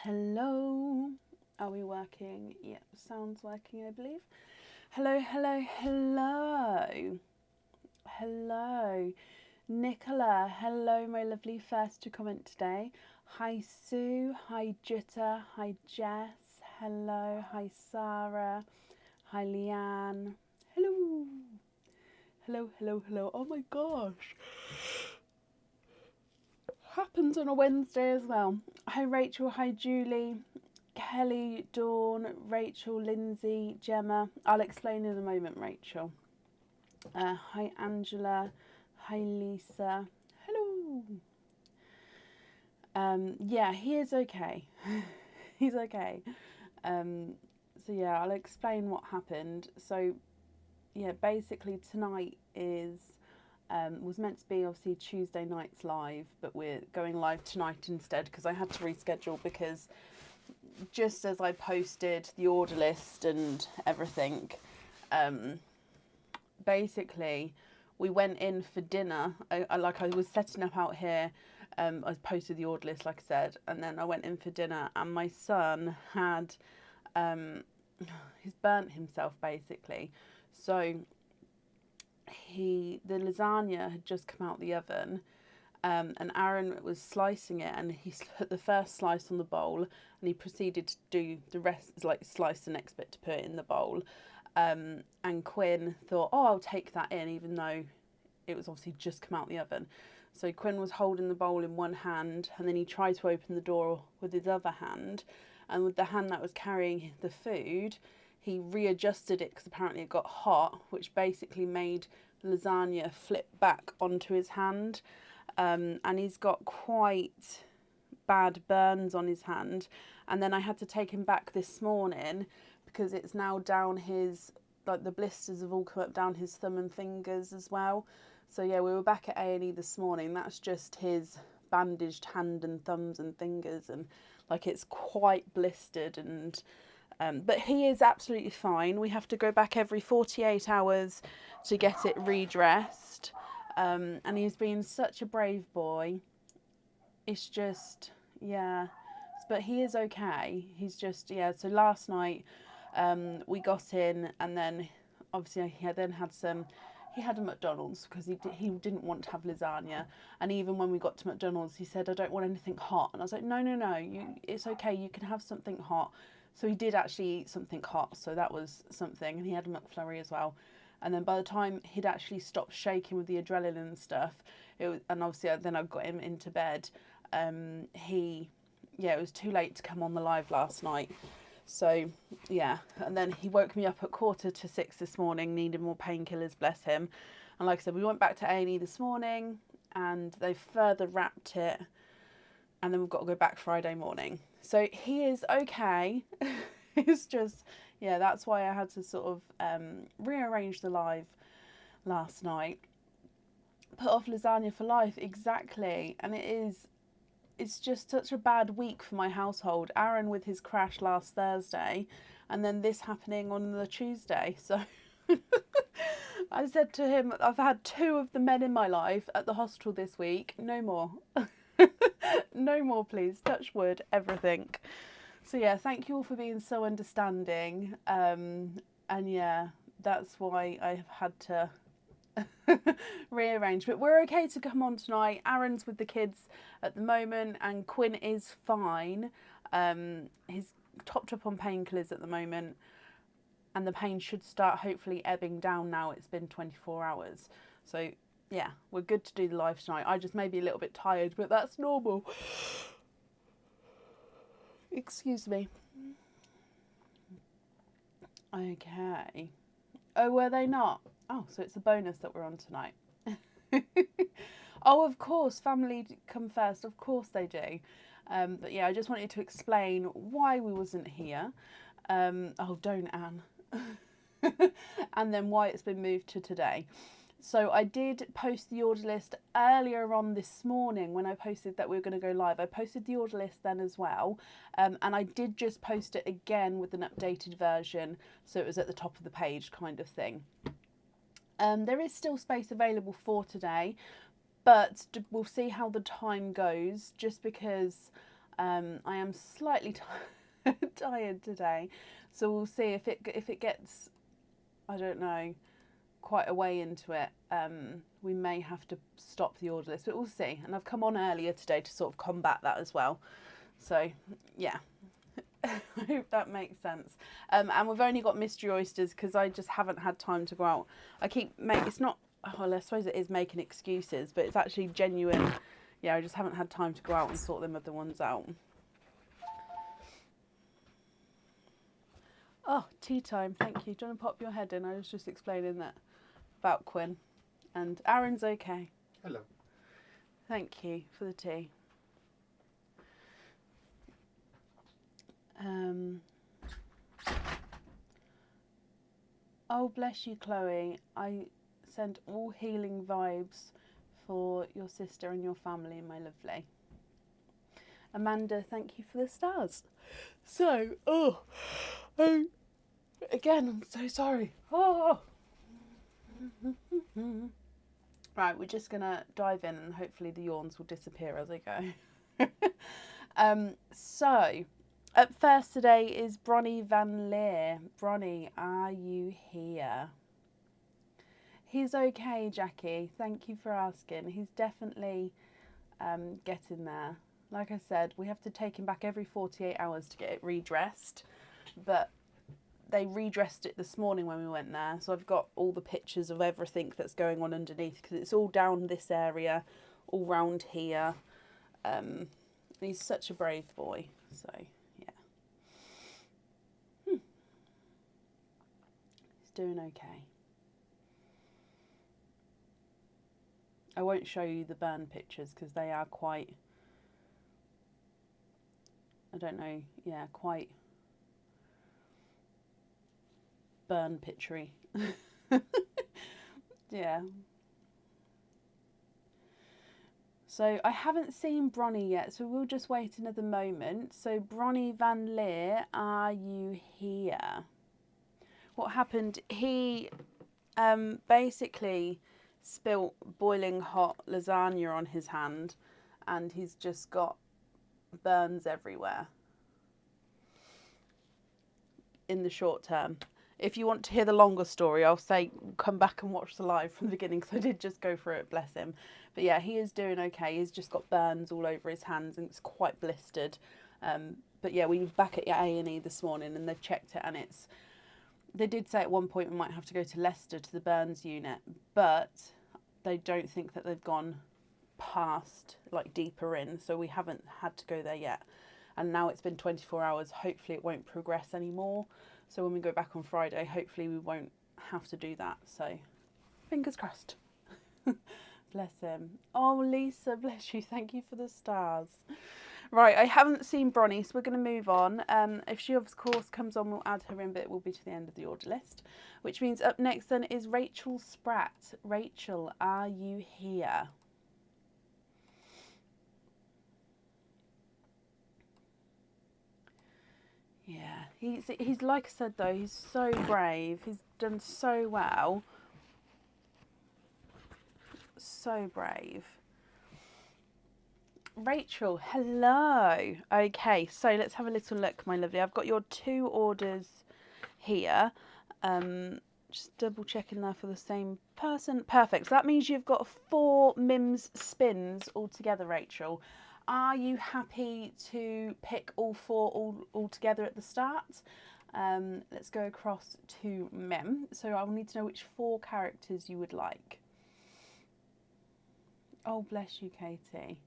Hello. Are we working? Yep, sounds working, I believe. Hello, hello, hello. Hello. Nicola, hello, my lovely first to comment today. Hi, Sue. Hi, Jutta. Hi, Jess. Hello. Hi, Sarah. Hi, Leanne. Hello. Hello, hello, hello. Oh my gosh. Happens on a Wednesday as well. Hi, Rachel. Hi, Julie. Kelly, Dawn, Rachel, Lindsay, Gemma. I'll explain in a moment, Rachel. Hi, Angela. Hi, Lisa. Hello. Yeah, he is okay. He's okay. So yeah, I'll explain what happened. So yeah, basically tonight is was meant to be obviously Tuesday night's live, but we're going live tonight instead because I had to reschedule because just as I posted the order list and everything, basically we went in for dinner. I was setting up out here. I posted the order list, like I said, and then I went in for dinner, and my son had he's burnt himself basically. So the lasagna had just come out the oven, and Aaron was slicing it, and he put the first slice on the bowl, and he proceeded to do the rest, like slice the next bit to put it in the bowl. And Quinn thought, oh, I'll take that in, even though it was obviously just come out the oven. So Quinn was holding the bowl in one hand, and then he tried to open the door with his other hand, and with the hand that was carrying the food, he readjusted it because apparently it got hot, which basically made the lasagna flip back onto his hand. And he's got quite bad burns on his hand. And then I had to take him back this morning because it's now down his, like the blisters have all come up down his thumb and fingers as well. So yeah, we were back at A&E this morning. That's just his bandaged hand and thumbs and fingers, and like it's quite blistered. And but he is absolutely fine. We have to go back every 48 hours to get it redressed. And he's been such a brave boy. It's just, yeah. But he is okay. He's just, yeah. So last night we got in, and then obviously he then had some. He had a McDonald's because he didn't want to have lasagna, and even when we got to McDonald's, he said, "I don't want anything hot," and I was like, "No, no, no, it's okay. You can have something hot." So he did actually eat something hot, so that was something, and he had a McFlurry as well. And then by the time he'd actually stopped shaking with the adrenaline and stuff, and obviously then I got him into bed. It was too late to come on the live last night. So yeah, and then he woke me up at 5:45 this morning, needing more painkillers, bless him. And like I said, we went back to A&E this morning, and they further wrapped it, and then we've got to go back Friday morning. So he is okay. It's just, yeah, that's why I had to sort of rearrange the live last night. Put off lasagna for life, exactly. And it's just such a bad week for my household. Aaron with his crash last Thursday, and then this happening on the Tuesday. So I said to him, I've had 2 of the men in my life at the hospital this week. No more. No more, please. Touch wood, everything. So yeah, thank you all for being so understanding. And yeah, that's why I've had to rearrange. But we're okay to come on tonight. Aaron's with the kids at the moment, and Quinn is fine. He's topped up on painkillers at the moment, and the pain should start hopefully ebbing down now. It's been 24 hours. So yeah, we're good to do the live tonight. I just may be a little bit tired, but that's normal. Excuse me. Okay. Oh, were they not? Oh, so it's a bonus that we're on tonight. Oh, of course, family come first. Of course they do. But yeah, I just wanted to explain why we wasn't here. Oh, don't, Anne. And then why it's been moved to today. So I did post the order list earlier on this morning when I posted that we were going to go live. I posted the order list then as well, and I did just post it again with an updated version, so it was at the top of the page kind of thing. There is still space available for today, but we'll see how the time goes, just because I am slightly tired today, so we'll see if it gets, I don't know, quite a way into it. We may have to stop the order list, but we'll see. And I've come on earlier today to sort of combat that as well. So yeah, I hope that makes sense. And we've only got mystery oysters because I just haven't had time to go out. It's not, well, I suppose it is making excuses, but it's actually genuine. Yeah, I just haven't had time to go out and sort them other ones out. Oh, tea time, thank you. Do you want to pop your head in? I was just explaining that about Quinn. And Aaron's okay. Hello. Thank you for the tea. Oh, bless you, Chloe. I send all healing vibes for your sister and your family, my lovely. Amanda, thank you for the stars. So, again, I'm so sorry. Oh. Right, we're just going to dive in and hopefully the yawns will disappear as I go. So, up first today is Bronnie Van Leer. Bronnie, are you here? He's okay, Jackie. Thank you for asking. He's definitely getting there. Like I said, we have to take him back every 48 hours to get it redressed. But they redressed it this morning when we went there. So I've got all the pictures of everything that's going on underneath because it's all down this area, all round here. He's such a brave boy. So, yeah. He's doing okay. I won't show you the burn pictures because they are quite, I don't know, yeah, quite burn pictury. Yeah. So I haven't seen Bronnie yet, so we'll just wait another moment. So Bronnie Van Leer, are you here? What happened? He basically spilt boiling hot lasagna on his hand and he's just got burns everywhere in the short term. If you want to hear the longer story, I'll say come back and watch the live from the beginning because I did just go through it, bless him. But yeah, he is doing okay. He's just got burns all over his hands and it's quite blistered. But yeah, we were back at A&E this morning and they've checked it and they did say at one point we might have to go to Leicester to the burns unit, but they don't think that they've gone past, like deeper in, so we haven't had to go there yet. And now it's been 24 hours, hopefully it won't progress anymore. So when we go back on Friday, hopefully we won't have to do that. So fingers crossed. Bless him. Oh, Lisa, bless you. Thank you for the stars. Right, I haven't seen Bronnie, so we're going to move on. If she, of course, comes on, we'll add her in, but it will be to the end of the order list. Which means up next then is Rachel Spratt. Rachel, are you here? Yeah, he's like I said though, he's so brave. He's done so well. So brave. Rachel, hello. Okay, so let's have a little look, my lovely. I've got your 2 orders here. Just double checking there for the same person. Perfect. So that means you've got 4 Mims spins altogether, Rachel. Are you happy to pick all 4 all together at the start? Let's go across to Mem. So I'll need to know which 4 characters you would like. Oh, bless you, Katie.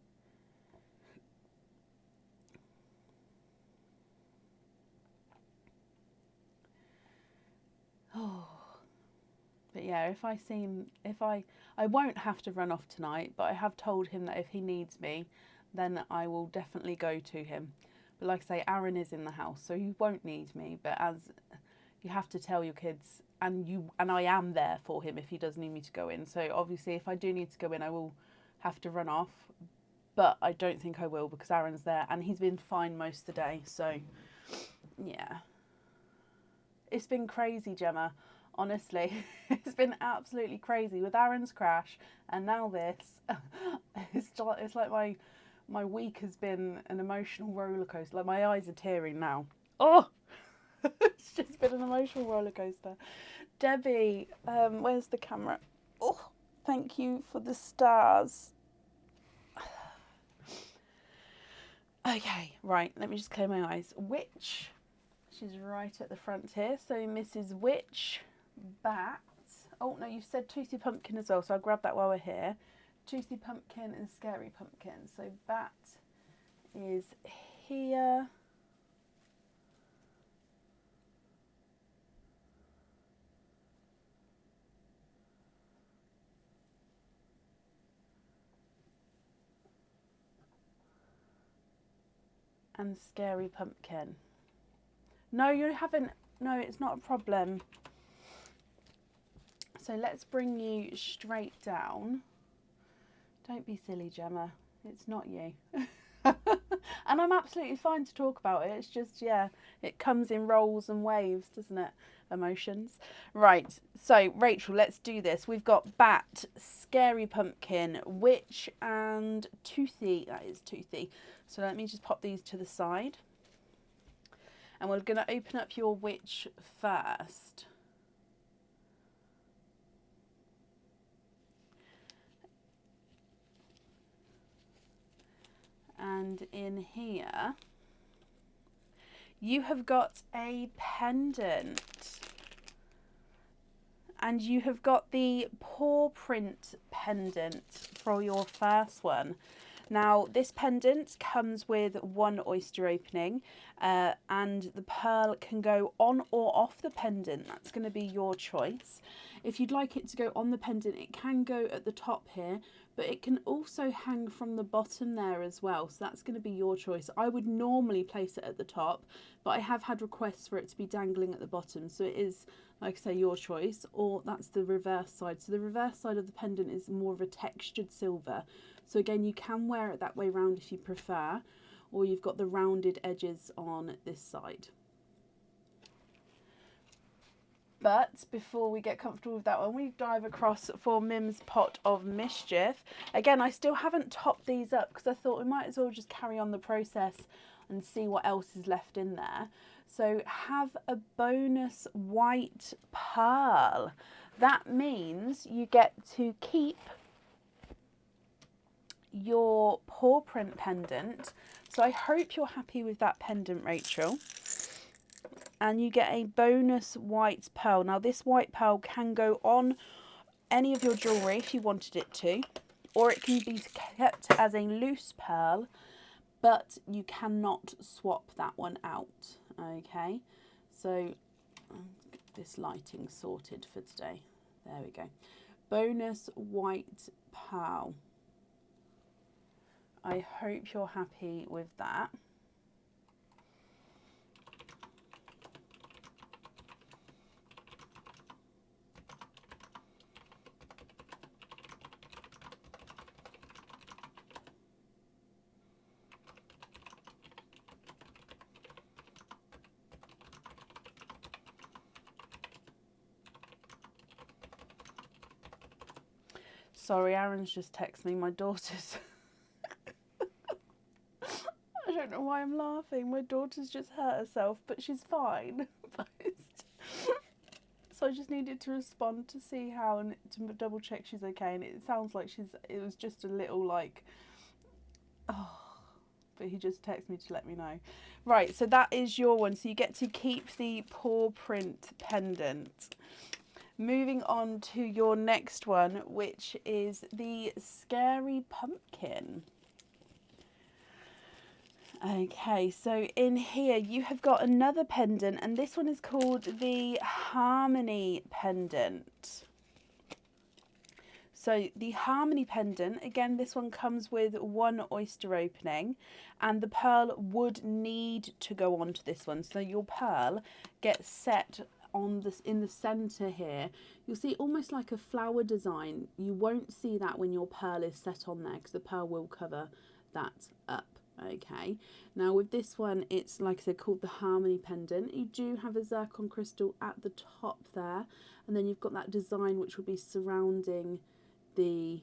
Oh, but yeah, I won't have to run off tonight, but I have told him that if he needs me, then I will definitely go to him. But like I say, Aaron is in the house, so he won't need me, but as you have to tell your kids, and I am there for him if he does need me to go in. So obviously if I do need to go in, I will have to run off, but I don't think I will because Aaron's there and he's been fine most of the day. So yeah, it's been crazy, Gemma, honestly. It's been absolutely crazy with Aaron's crash and now this. It's like My week has been an emotional roller coaster. Like, my eyes are tearing now. Oh, it's just been an emotional roller coaster. Debbie, where's the camera? Oh, thank you for the stars. Okay, right, let me just clear my eyes. Witch, she's right at the front here. So Mrs. Witch, Bat. Oh, no, you said Toothy Pumpkin as well, so I'll grab that while we're here. Toothy Pumpkin and Scary Pumpkin. So Bat is here. And Scary Pumpkin. No, you haven't. No, it's not a problem. So let's bring you straight down. Don't be silly, Gemma. It's not you. And I'm absolutely fine to talk about it. It's just, yeah, it comes in rolls and waves, doesn't it? Emotions. Right, so Rachel, let's do this. We've got Bat, Scary Pumpkin, Witch, and Toothy. That is Toothy. So let me just pop these to the side. And we're going to open up your Witch first. And in here, you have got a pendant. And you have got the paw print pendant for your first one. Now, this pendant comes with one oyster opening, and the pearl can go on or off the pendant. That's going to be your choice. If you'd like it to go on the pendant, it can go at the top here, but it can also hang from the bottom there as well. So that's going to be your choice. I would normally place it at the top, but I have had requests for it to be dangling at the bottom. So it is, like I say, your choice, or that's the reverse side. So the reverse side of the pendant is more of a textured silver. So again, you can wear it that way round if you prefer, or you've got the rounded edges on this side. But before we get comfortable with that one, we dive across for Mims' Pot of Mischief. Again, I still haven't topped these up because I thought we might as well just carry on the process and see what else is left in there. So have a bonus white pearl. That means you get to keep your paw print pendant. So I hope you're happy with that pendant, Rachel. And you get a bonus white pearl. Now this white pearl can go on any of your jewellery if you wanted it to, or it can be kept as a loose pearl, but you cannot swap that one out. Okay, so get this lighting sorted for today. There we go. Bonus white pearl. I hope you're happy with that. Sorry, Aaron's just texted me. My daughter's... I don't know why I'm laughing. My daughter's just hurt herself, but she's fine. So I just needed to respond to see how and to double check she's okay. And it sounds like it was just a little like, oh, but he just texted me to let me know. Right, so that is your one. So you get to keep the paw print pendant. Moving on to your next one, which is the Scary Pumpkin. Okay, so in here you have got another pendant, and this one is called the Harmony Pendant. So the Harmony Pendant, again, this one comes with one oyster opening, and the pearl would need to go onto this one. So your pearl gets set on this in the center here. You'll see almost like a flower design. You won't see that when your pearl is set on there, because the pearl will cover that up. Okay, now with this one, it's like I said, called the Harmony Pendant. You do have a zircon crystal at the top there, and then you've got that design which will be surrounding the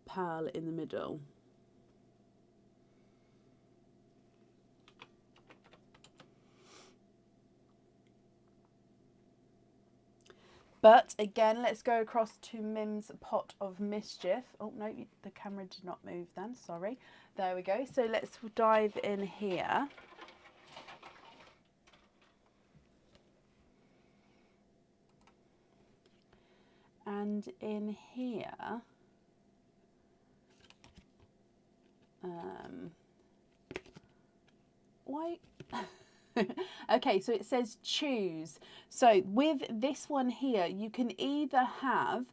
pearl in the middle. But again, let's go across to Mim's Pot of Mischief. Oh, no, the camera did not move then, sorry. There we go. So let's dive in here. And in here, why? Okay, so it says choose. So with this one here, you can either have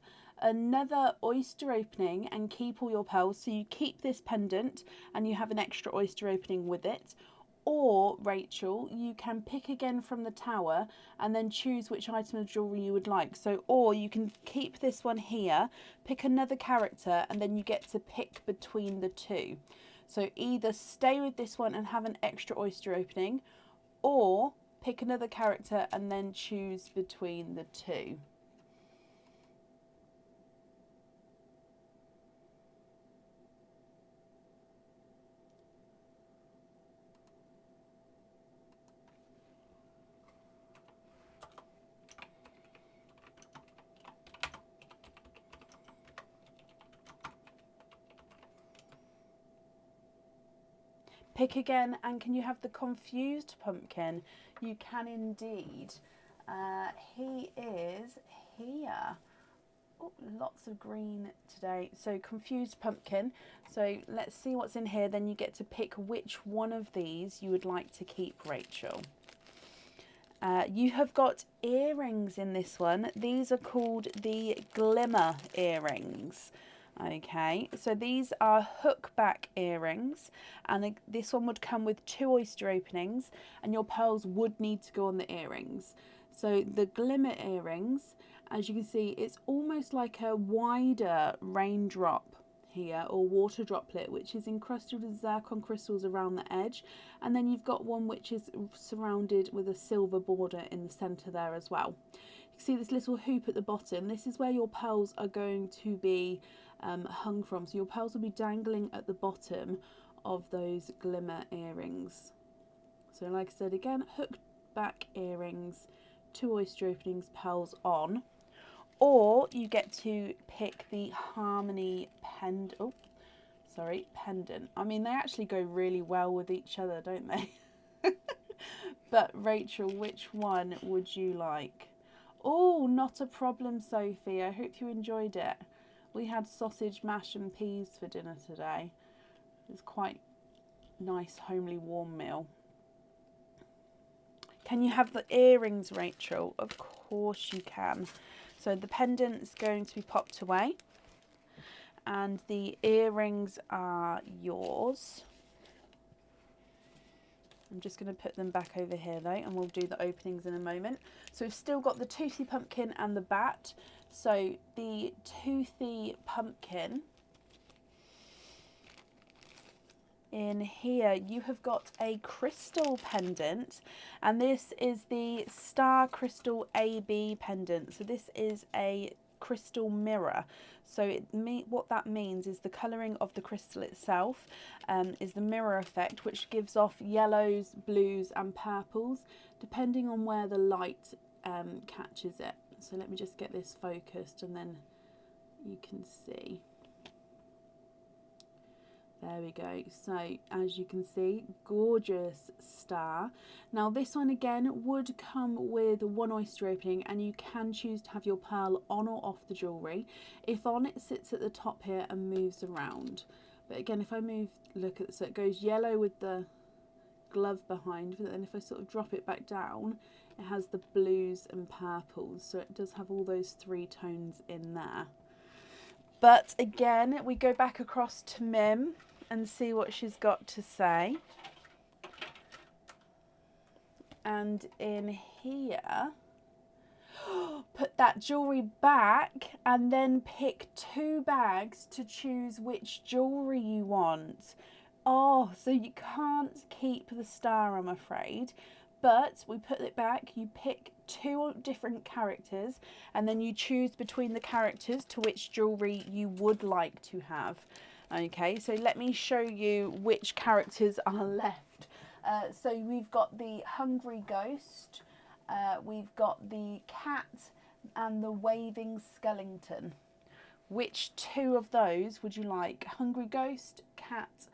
another oyster opening and keep all your pearls, so you keep this pendant and you have an extra oyster opening with it, or Rachel, you can pick again from the tower and then choose which item of jewellery you would like. So, or you can keep this one here, pick another character, and then you get to pick between the two. So either stay with this one and have an extra oyster opening, or pick another character and then choose between the two. Pick again, and can you have the confused pumpkin? You can indeed. He is here. Oh, lots of green today. So confused pumpkin. So let's see what's in here. Then you get to pick which one of these you would like to keep, Rachel. You have got earrings in this one. These are called the glimmer earrings. Okay, so these are hook back earrings, and this one would come with 2 oyster openings, and your pearls would need to go on the earrings. So the glimmer earrings, as you can see, it's almost like a wider raindrop here, or water droplet, which is encrusted with zircon crystals around the edge, and then you've got one which is surrounded with a silver border in the center there as well. You can see this little hoop at the bottom. This is where your pearls are going to be hung from. So your pearls will be dangling at the bottom of those glimmer earrings. So like I said again, hook back earrings, 2 oyster openings, pearls on. Or you get to pick the harmony pendant. I mean, they actually go really well with each other, don't they? But Rachel, which one would you like? Oh, not a problem, Sophie. I hope you enjoyed it. We had sausage, mash and peas for dinner today. It was quite nice, homely, warm meal. Can you have the earrings, Rachel? Of course you can. So the pendant's going to be popped away, and the earrings are yours. I'm just going to put them back over here though, and we'll do the openings in a moment. So we've still got the toothy pumpkin and the bat. So the toothy pumpkin, in here you have got a crystal pendant, and this is the star crystal AB pendant. So this is a crystal mirror. So what that means is the colouring of the crystal itself is the mirror effect, which gives off yellows, blues and purples depending on where the light catches it. So let me just get this focused and then you can see. There we go. So as you can see, gorgeous star. Now this one again would come with 1 oyster opening, and you can choose to have your pearl on or off the jewellery. If on, it sits at the top here and moves around. But again, if I move, look at, so it goes yellow with the glove behind, but then if I sort of drop it back down, it has the blues and purples. So it does have all those 3 tones in there. But again, we go back across to Mim and see what she's got to say. And in here, put that jewellery back and then pick 2 bags to choose which jewellery you want. Oh, so you can't keep the star, I'm afraid. But we put it back, you pick 2 different characters, and then you choose between the characters to which jewellery you would like to have. Okay, so let me show you which characters are left. So we've got the hungry ghost, we've got the cat, and the waving skeleton. Which two of those would you like? Hungry ghost, cat,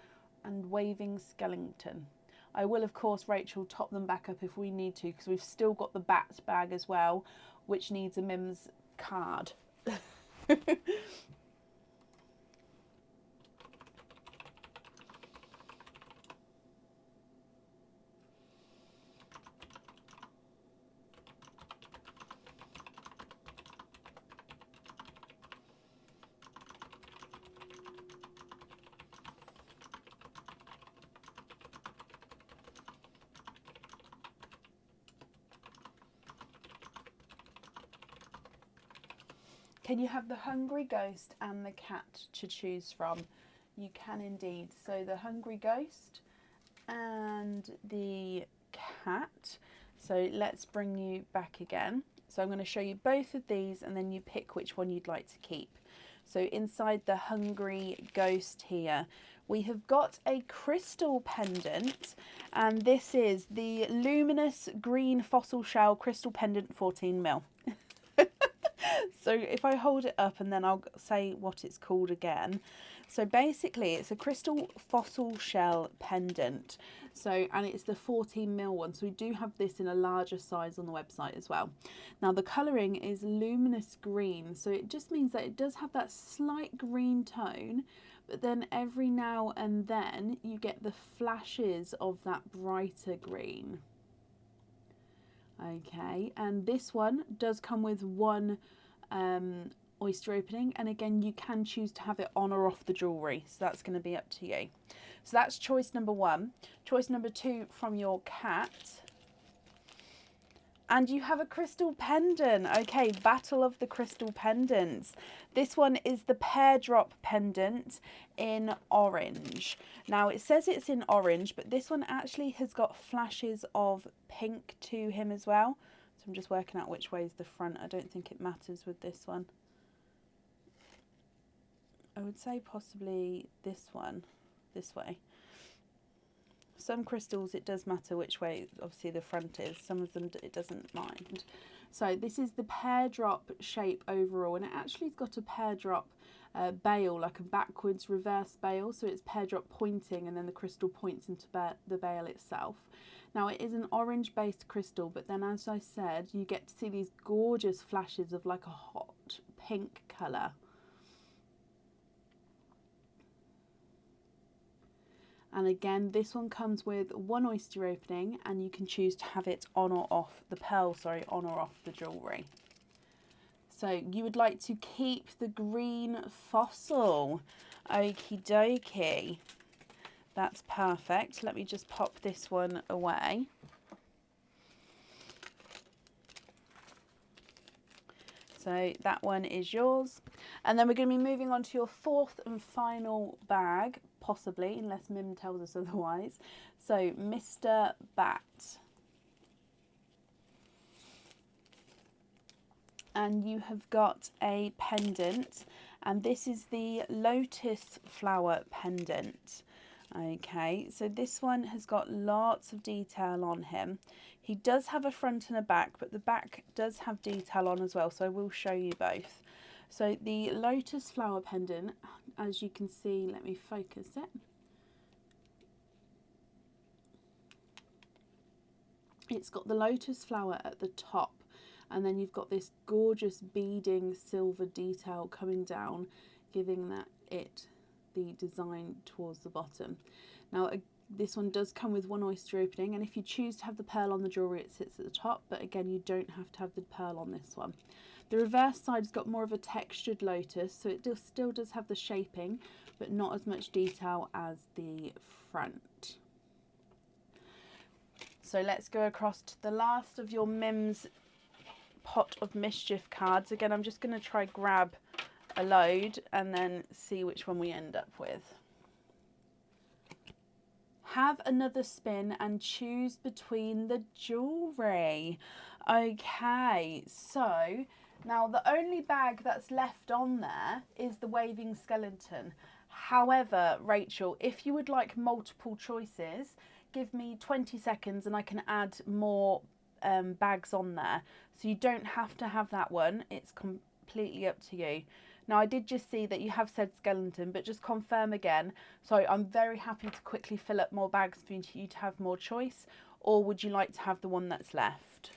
and waving skeleton. I will, of course, Rachel, top them back up if we need to, because we've still got the bat bag as well, which needs a Mims card. Can you have the hungry ghost and the cat to choose from? You can indeed. So the hungry ghost and the cat. So let's bring you back again. So I'm going to show you both of these and then you pick which one you'd like to keep. So inside the hungry ghost here, we have got a crystal pendant, and this is the luminous green fossil shell crystal pendant 14mm. So if I hold it up and then I'll say what it's called again. So basically it's a crystal fossil shell pendant. So, and it's the 14mm one. So we do have this in a larger size on the website as well. Now the colouring is luminous green. So it just means that it does have that slight green tone, but then every now and then you get the flashes of that brighter green. Okay, and this one does come with one oyster opening, and again you can choose to have it on or off the jewellery, so that's going to be up to you. So that's choice number one. Choice number two from your cat. And you have a crystal pendant. Okay, battle of the crystal pendants. This one is the pear drop pendant in orange. Now it says it's in orange, but this one actually has got flashes of pink to him as well. So I'm just working out which way is the front. I don't think it matters with this one. I would say possibly this one, this way. Some crystals it does matter which way obviously the front is, some of them it doesn't mind. So this is the pear drop shape overall, and it actually has got a pear drop bail, like a backwards reverse bail, so it's pear drop pointing and then the crystal points into the bail itself. Now it is an orange based crystal, but then as I said you get to see these gorgeous flashes of like a hot pink colour. And again, this one comes with one oyster opening, and you can choose to have it on or off the pearl, sorry, on or off the jewellery. So you would like to keep the green fossil. Okie dokie. That's perfect. Let me just pop this one away. So that one is yours. And then we're going to be moving on to your fourth and final bag, possibly, unless Mim tells us otherwise. So Mr. Bat. And you have got a pendant, and this is the lotus flower pendant. Okay, so this one has got lots of detail on him. He does have a front and a back, but the back does have detail on as well, so I will show you both. So the lotus flower pendant, as you can see, let me focus it. It's got the lotus flower at the top, and then you've got this gorgeous beading silver detail coming down, giving that the design towards the bottom. Now this one does come with one oyster opening, and if you choose to have the pearl on the jewellery it sits at the top, but again you don't have to have the pearl on this one. The reverse side's got more of a textured lotus, so it still does have the shaping, but not as much detail as the front. So let's go across to the last of your Mims Pot of Mischief cards. Again, I'm just going to try grab a load and then see which one we end up with. Have another spin and choose between the jewellery. Okay, so now the only bag that's left on there is the waving skeleton. However, Rachel, if you would like multiple choices, give me 20 seconds and I can add more bags on there, so you don't have to have that one. It's completely up to you. Now, I did just see that you have said skeleton, but just confirm again. So I'm very happy to quickly fill up more bags for you to have more choice, or would you like to have the one that's left?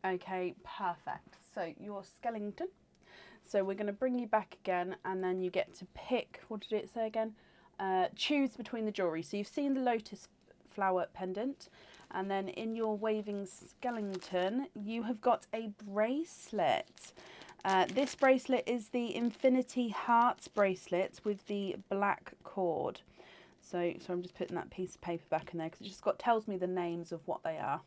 Okay, perfect. So your skeleton. So we're going to bring you back again, and then you get to pick, what did it say again? Choose between the jewellery. So you've seen the lotus flower pendant, and then in your waving skeleton, you have got a bracelet. This bracelet is the Infinity Hearts bracelet with the black cord. So I'm just putting that piece of paper back in there because it just tells me the names of what they are.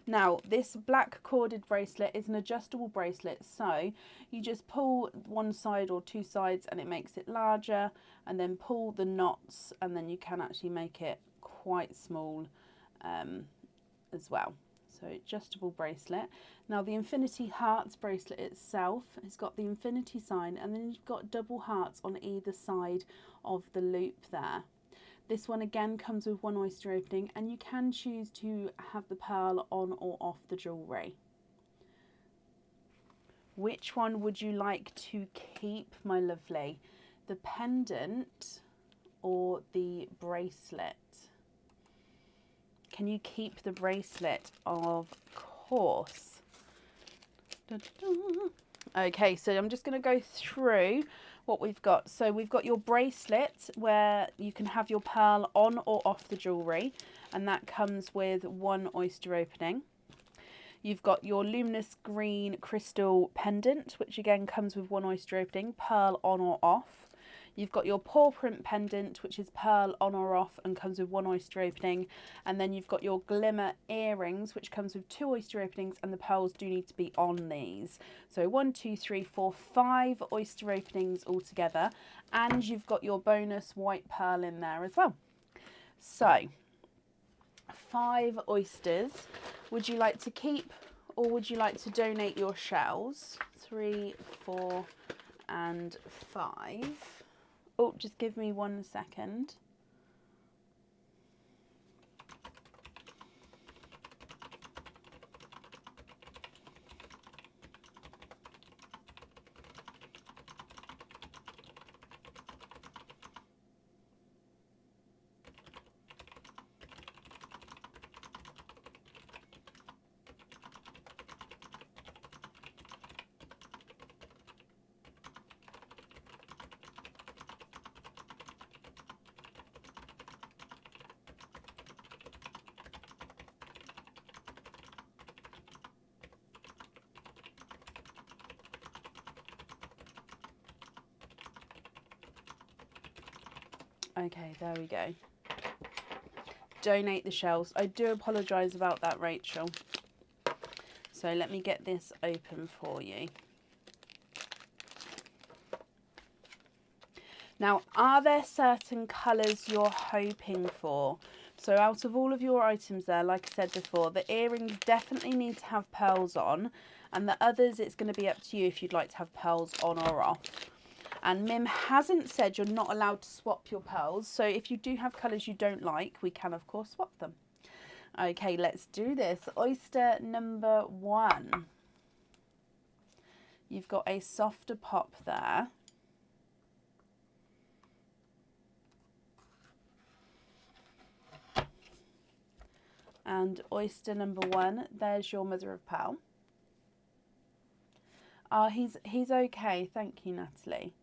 Now, this black corded bracelet is an adjustable bracelet, so you just pull one side or two sides and it makes it larger, and then pull the knots and then you can actually make it quite small as well. So adjustable bracelet. Now the Infinity Hearts bracelet itself has got the infinity sign, and then you've got double hearts on either side of the loop there. This one again comes with one oyster opening, and you can choose to have the pearl on or off the jewellery. Which one would you like to keep, my lovely? The pendant or the bracelet? Can you keep the bracelet? Of course. Okay, so I'm just going to go through what we've got. So we've got your bracelet where you can have your pearl on or off the jewellery, and that comes with one oyster opening. You've got your luminous green crystal pendant, which again comes with one oyster opening, pearl on or off. You've got your paw print pendant, which is pearl on or off and comes with one oyster opening. And then you've got your glimmer earrings, which comes with two oyster openings, and the pearls do need to be on these. So 1, 2, 3, 4, 5 oyster openings altogether. And you've got your bonus white pearl in there as well. So 5 oysters. Would you like to keep, or would you like to donate your shells? 3, 4, and 5. Oh, just give me 1 second. Okay, there we go. Donate the shells. I do apologise about that, Rachel. So let me get this open for you. Now, are there certain colours you're hoping for? So out of all of your items there, like I said before, the earrings definitely need to have pearls on, and the others, it's going to be up to you if you'd like to have pearls on or off. And Mim hasn't said you're not allowed to swap your pearls, so if you do have colours you don't like, we can of course swap them. Okay, let's do this. Oyster number 1. You've got a softer pop there. And oyster number 1, there's your mother of pearl. He's okay, thank you, Natalie.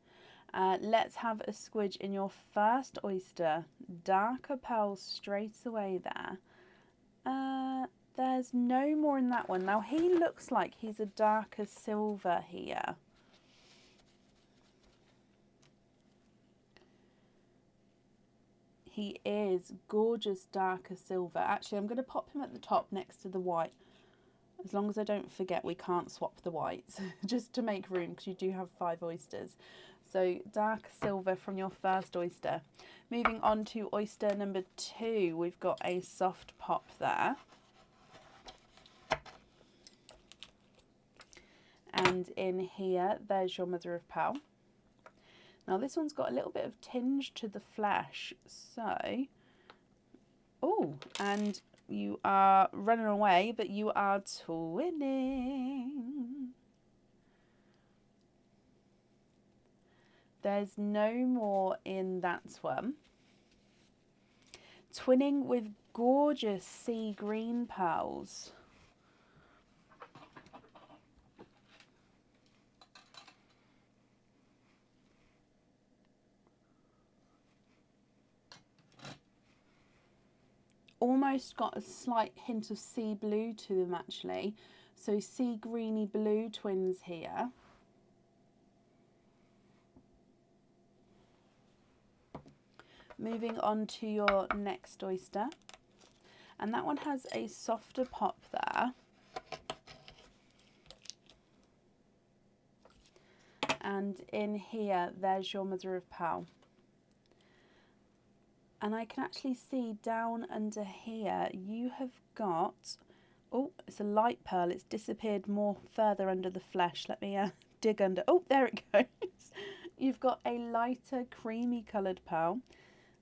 Let's have a squidge in your first oyster. Darker pearls straight away there. There's no more in that one. Now he looks like he's a darker silver here. He is gorgeous darker silver. Actually, I'm going to pop him at the top next to the white. As long as I don't forget, we can't swap the whites, just to make room, because you do have 5 oysters. So dark silver from your first oyster. Moving on to oyster number 2, we've got a soft pop there. And in here, there's your mother of pearl. Now this one's got a little bit of tinge to the flesh, so, oh, and you are running away, but you are twinning. There's no more in that one. Twinning with gorgeous sea green pearls. Almost got a slight hint of sea blue to them actually. So sea greeny blue twins here. Moving on to your next oyster. And that one has a softer pop there. And in here, there's your mother of pearl. And I can actually see down under here, you have got, oh, it's a light pearl. It's disappeared more further under the flesh. Let me dig under. Oh, there it goes. You've got a lighter creamy coloured pearl.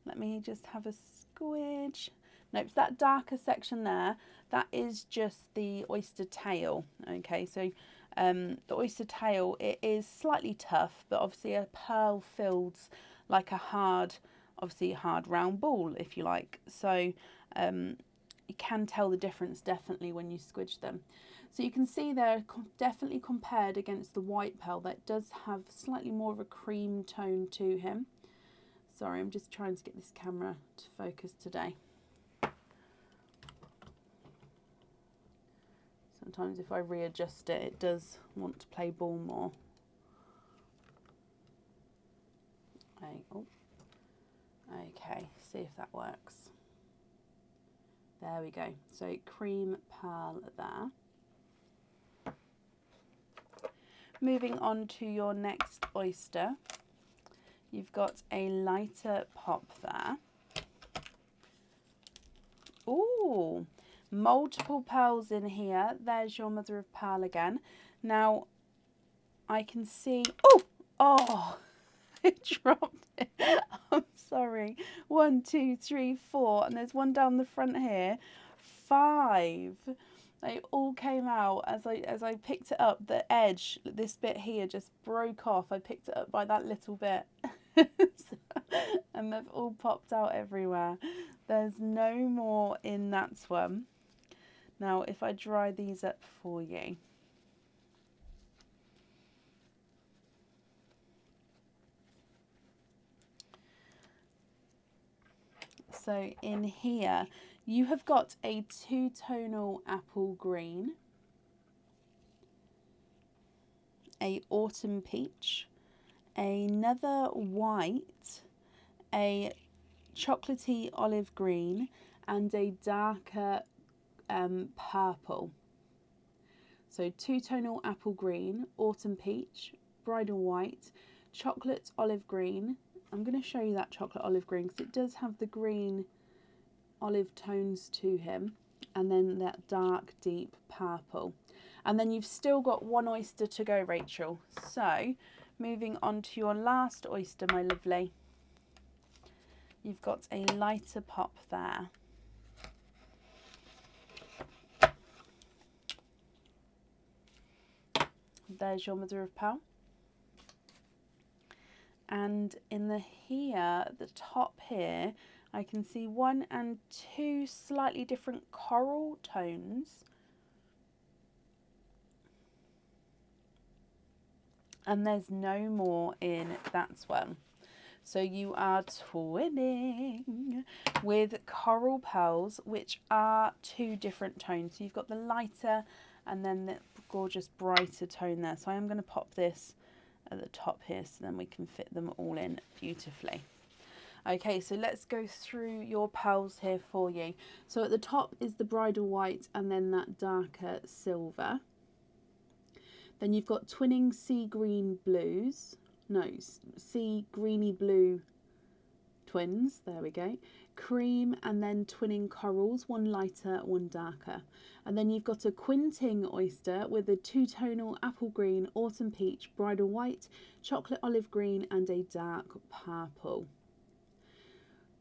Let me just have a squidge. Nope, that darker section there, that is just the oyster tail. Okay, so the oyster tail, it is slightly tough, but obviously a pearl filled like a hard, obviously a hard round ball, if you like. So you can tell the difference definitely when you squidge them. So you can see they're definitely compared against the white pearl that does have slightly more of a cream tone to him. Sorry, I'm just trying to get this camera to focus today. Sometimes if I readjust it, it does want to play ball more. Okay, see if that works. There we go. So cream pearl there. Moving on to your next oyster. You've got a lighter pop there. Ooh, multiple pearls in here. There's your mother of pearl again. Now, I can see, oh, I dropped it. I'm sorry. 1, 2, 3, 4, and there's one down the front here. 5. They all came out as I picked it up. The edge, this bit here, just broke off. I picked it up by that little bit. And they've all popped out everywhere. There's no more in that one. Now, if I dry these up for you. So in here, you have got a 2-tonal apple green, a autumn peach, another white, a chocolatey olive green, and a darker purple. So 2-tonal apple green, autumn peach, bridal white, chocolate olive green. I'm going to show you that chocolate olive green because it does have the green olive tones to him, and then that dark deep purple. And then you've still got one oyster to go, Rachel. So moving on to your last oyster, my lovely. You've got a lighter pop there. There's your mother of pearl. And in the top here, I can see 1 and 2 slightly different coral tones. And there's no more in that one. So you are twinning with coral pearls, which are 2 different tones. So you've got the lighter and then the gorgeous brighter tone there. So I am going to pop this at the top here so then we can fit them all in beautifully. Okay, so let's go through your pearls here for you. So at the top is the bridal white and then that darker silver. Then you've got twinning sea green blues. No, sea greeny blue twins, there we go. Cream and then twinning corals, one lighter, one darker. And then you've got a quinting oyster with a two-tonal apple green, autumn peach, bridal white, chocolate olive green and a dark purple.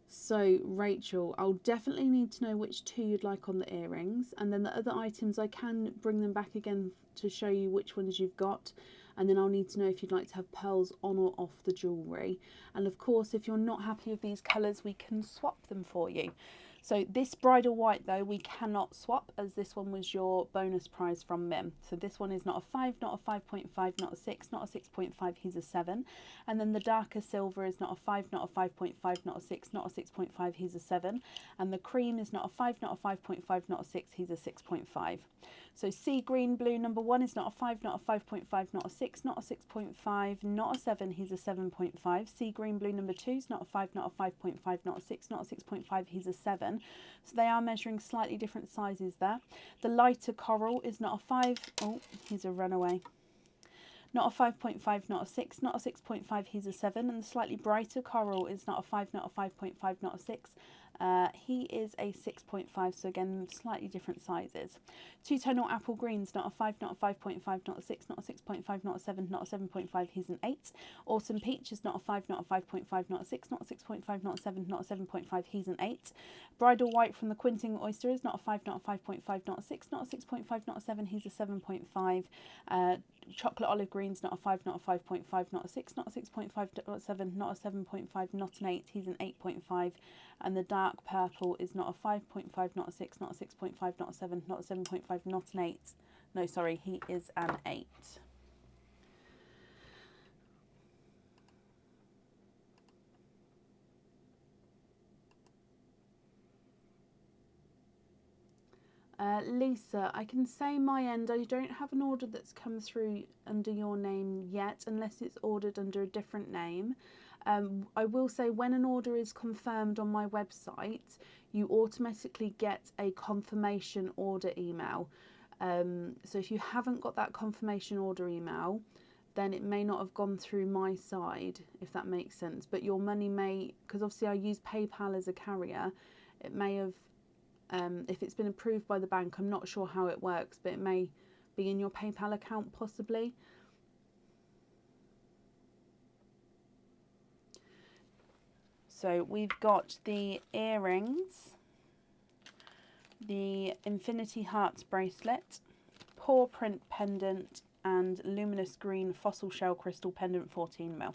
So Rachel, I'll definitely need to know which two you'd like on the earrings, and then the other items I can bring them back again to show you which ones you've got, and then I'll need to know if you'd like to have pearls on or off the jewellery. And of course, if you're not happy with these colours, we can swap them for you. So this bridal white though, we cannot swap, as this one was your bonus prize from Mim. So this one is not a 5, not a 5.5, not a 6, not a 6.5, he's a 7. And then the darker silver is not a 5, not a 5.5, not a 6, not a 6.5, he's a 7. And the cream is not a 5, not a 5.5, not a 6, he's a 6.5. So sea green blue number 1 is not a 5, not a 5.5, not a 6, not a 6.5, not a 7, he's a 7.5. Sea green blue number 2 is not a 5, not a 5.5, not a 6, not a 6.5, he's a 7. So they are measuring slightly different sizes there. The lighter coral is not a 5, oh, he's a runaway. Not a 5.5, not a 6, not a 6.5, he's a 7. And the slightly brighter coral is not a 5, not a 5.5, not a 6. He is a 6.5, so again, slightly different sizes. Two-tonal apple green's not a 5, not a 5.5, not a 6, not a 6.5, not a 7, not a 7.5, he's an 8. Autumn peach is not a 5, not a 5.5, not a 6, not a 6.5, not a 7, not a 7.5, he's an 8. Bridal white from the quinting oyster is not a 5, not a 5.5, not a 6, not a 6.5, not a 7, he's a 7.5. Chocolate olive green's not a 5, not a 5.5, not a 6, not a 6.5, not a 7, not a 7.5, not an 8, he's an 8.5. And the dark purple is not a 5.5, not a 6, not a 6.5, not a 7, not a 7.5, not an 8. No, sorry, he is an 8. Lisa, I can say my end, I don't have an order that's come through under your name yet, unless it's ordered under a different name. I will say when an order is confirmed on my website, you automatically get a confirmation order email. So if you haven't got that confirmation order email, then it may not have gone through my side, if that makes sense. But your money may, because obviously I use PayPal as a carrier, it may have, if it's been approved by the bank, I'm not sure how it works, but it may be in your PayPal account possibly. So we've got the earrings, the Infinity Hearts bracelet, paw print pendant, and luminous green fossil shell crystal pendant 14mm.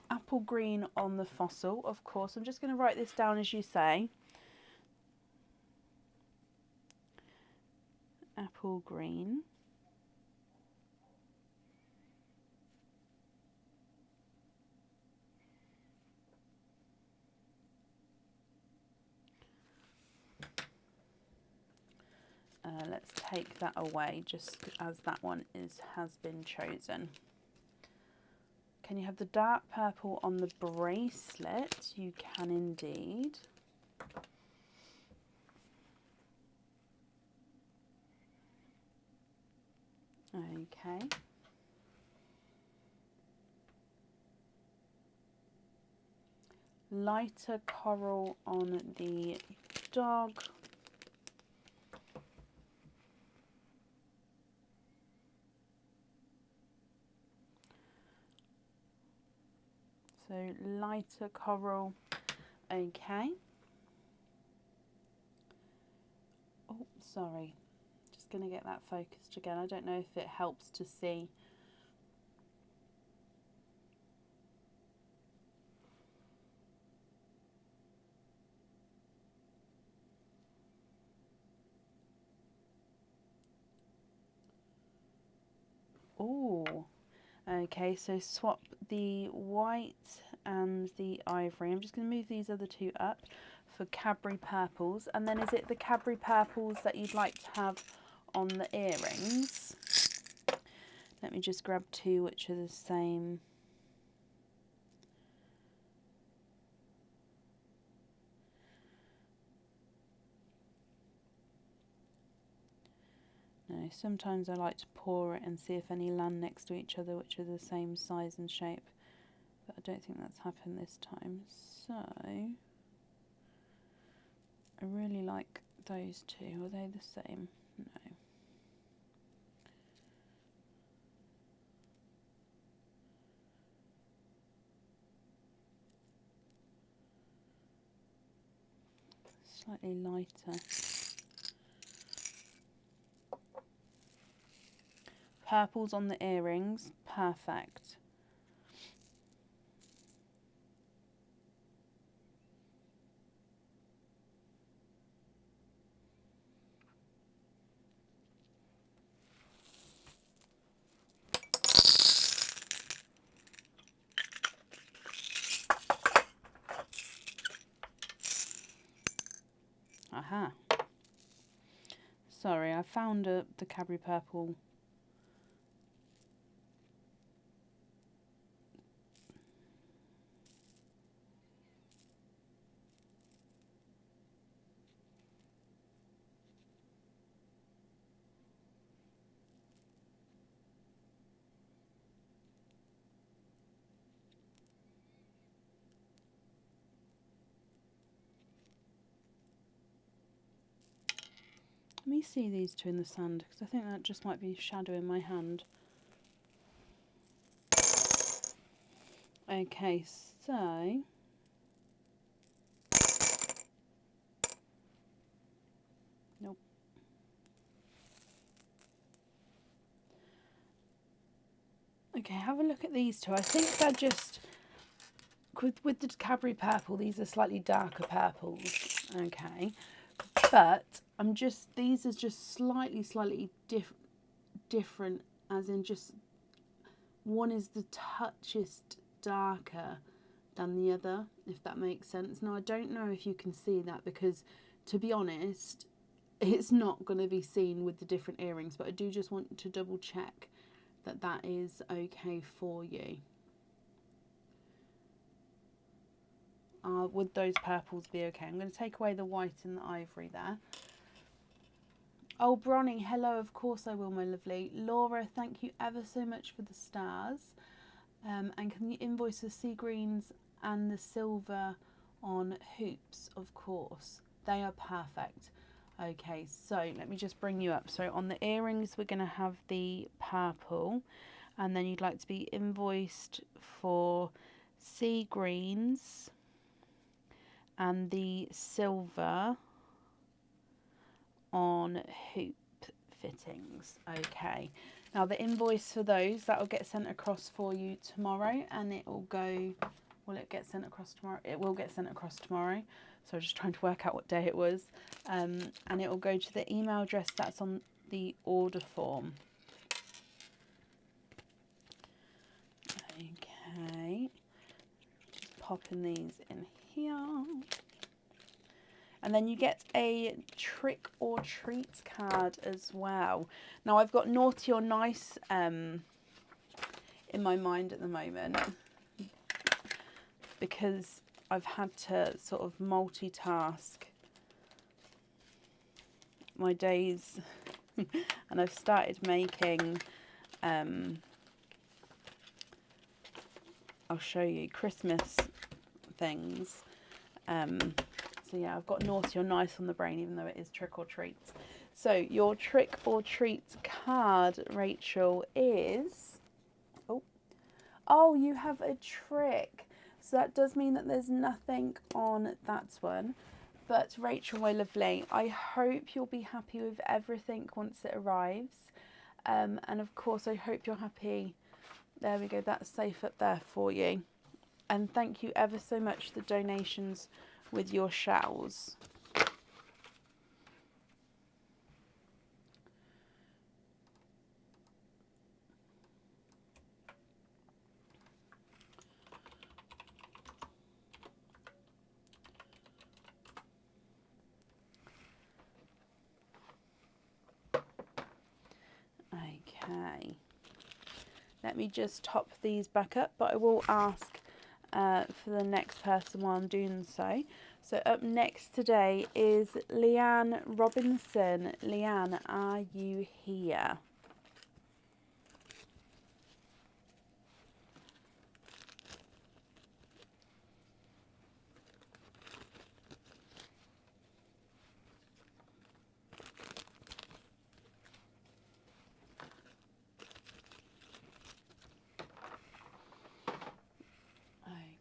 Apple green on the fossil, of course. I'm just going to write this down as you say. Apple green. Let's take that away just as that one has been chosen. Can you have the dark purple on the bracelet? You can indeed. Okay. Lighter coral on the dog. So lighter coral, okay. Oh, sorry, just going to get that focused again. I don't know if it helps to see. Oh, okay, so swap the white and the ivory. I'm just going to move these other two up for Cadbury purples. And then is it the Cadbury purples that you'd like to have on the earrings? Let me just grab two which are the same. No, sometimes I like to pour it and see if any land next to each other which are the same size and shape. But I don't think that's happened this time. So I really like those two. Are they the same? No. Slightly lighter. Purples on the earrings, perfect. Aha. Sorry, I found the Cadbury purple. Let me see these two in the sand, because I think that just might be shadow in my hand. Okay, so nope. Okay, have a look at these two. I think they're just with the Cadbury purple. These are slightly darker purples. Okay, but these are just slightly different, as in just one is the touchiest darker than the other, if that makes sense. Now I don't know if you can see that, because to be honest it's not going to be seen with the different earrings, but I do just want to double check that that is okay for you. Would those purples be okay? I'm going to take away the white and the ivory there. Oh, Bronny, hello, of course I will, my lovely. Laura, thank you ever so much for the stars. And can you invoice the sea greens and the silver on hoops? Of course, they are perfect. Okay, so let me just bring you up. So on the earrings, we're going to have the purple, and then you'd like to be invoiced for sea greens and the silver on hoop fittings. Okay, now the invoice for those, that will get sent across for you tomorrow, and it will go, will it get sent across tomorrow? It will get sent across tomorrow. So I'm just trying to work out what day it was, and it will go to the email address that's on the order form. Okay, just popping these in here. And then you get a trick or treat card as well. Now I've got naughty or nice in my mind at the moment, because I've had to sort of multitask my days and I've started making, I'll show you, Christmas things. So yeah, I've got naughty or nice on the brain, even though it is trick or treat. So your trick or treat card, Rachel, is, oh, you have a trick. So that does mean that there's nothing on that one. But Rachel, my lovely, I hope you'll be happy with everything once it arrives. And of course, I hope you're happy. There we go, that's safe up there for you. And thank you ever so much for the donations with your shells. Okay, let me just top these back up, but I will ask for the next person while I'm doing so. So up next today is Leanne Robinson. Leanne, are you here?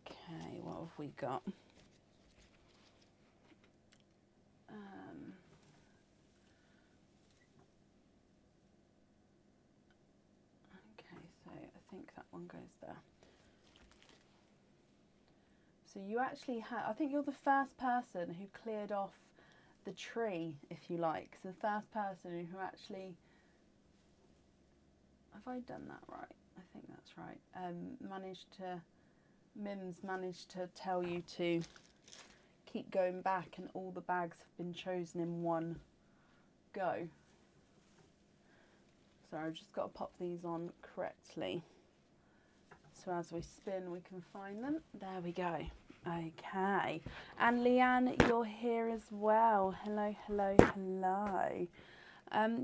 Okay, what have we got? Okay, so I think that one goes there. So you actually have, I think you're the first person who cleared off the tree, if you like. So the first person who actually, have I done that right? I think that's right. Mims managed to tell you to keep going back, and all the bags have been chosen in one go. So I've just got to pop these on correctly. So as we spin, we can find them. There we go. Okay. And Leanne, you're here as well. Hello, hello, hello.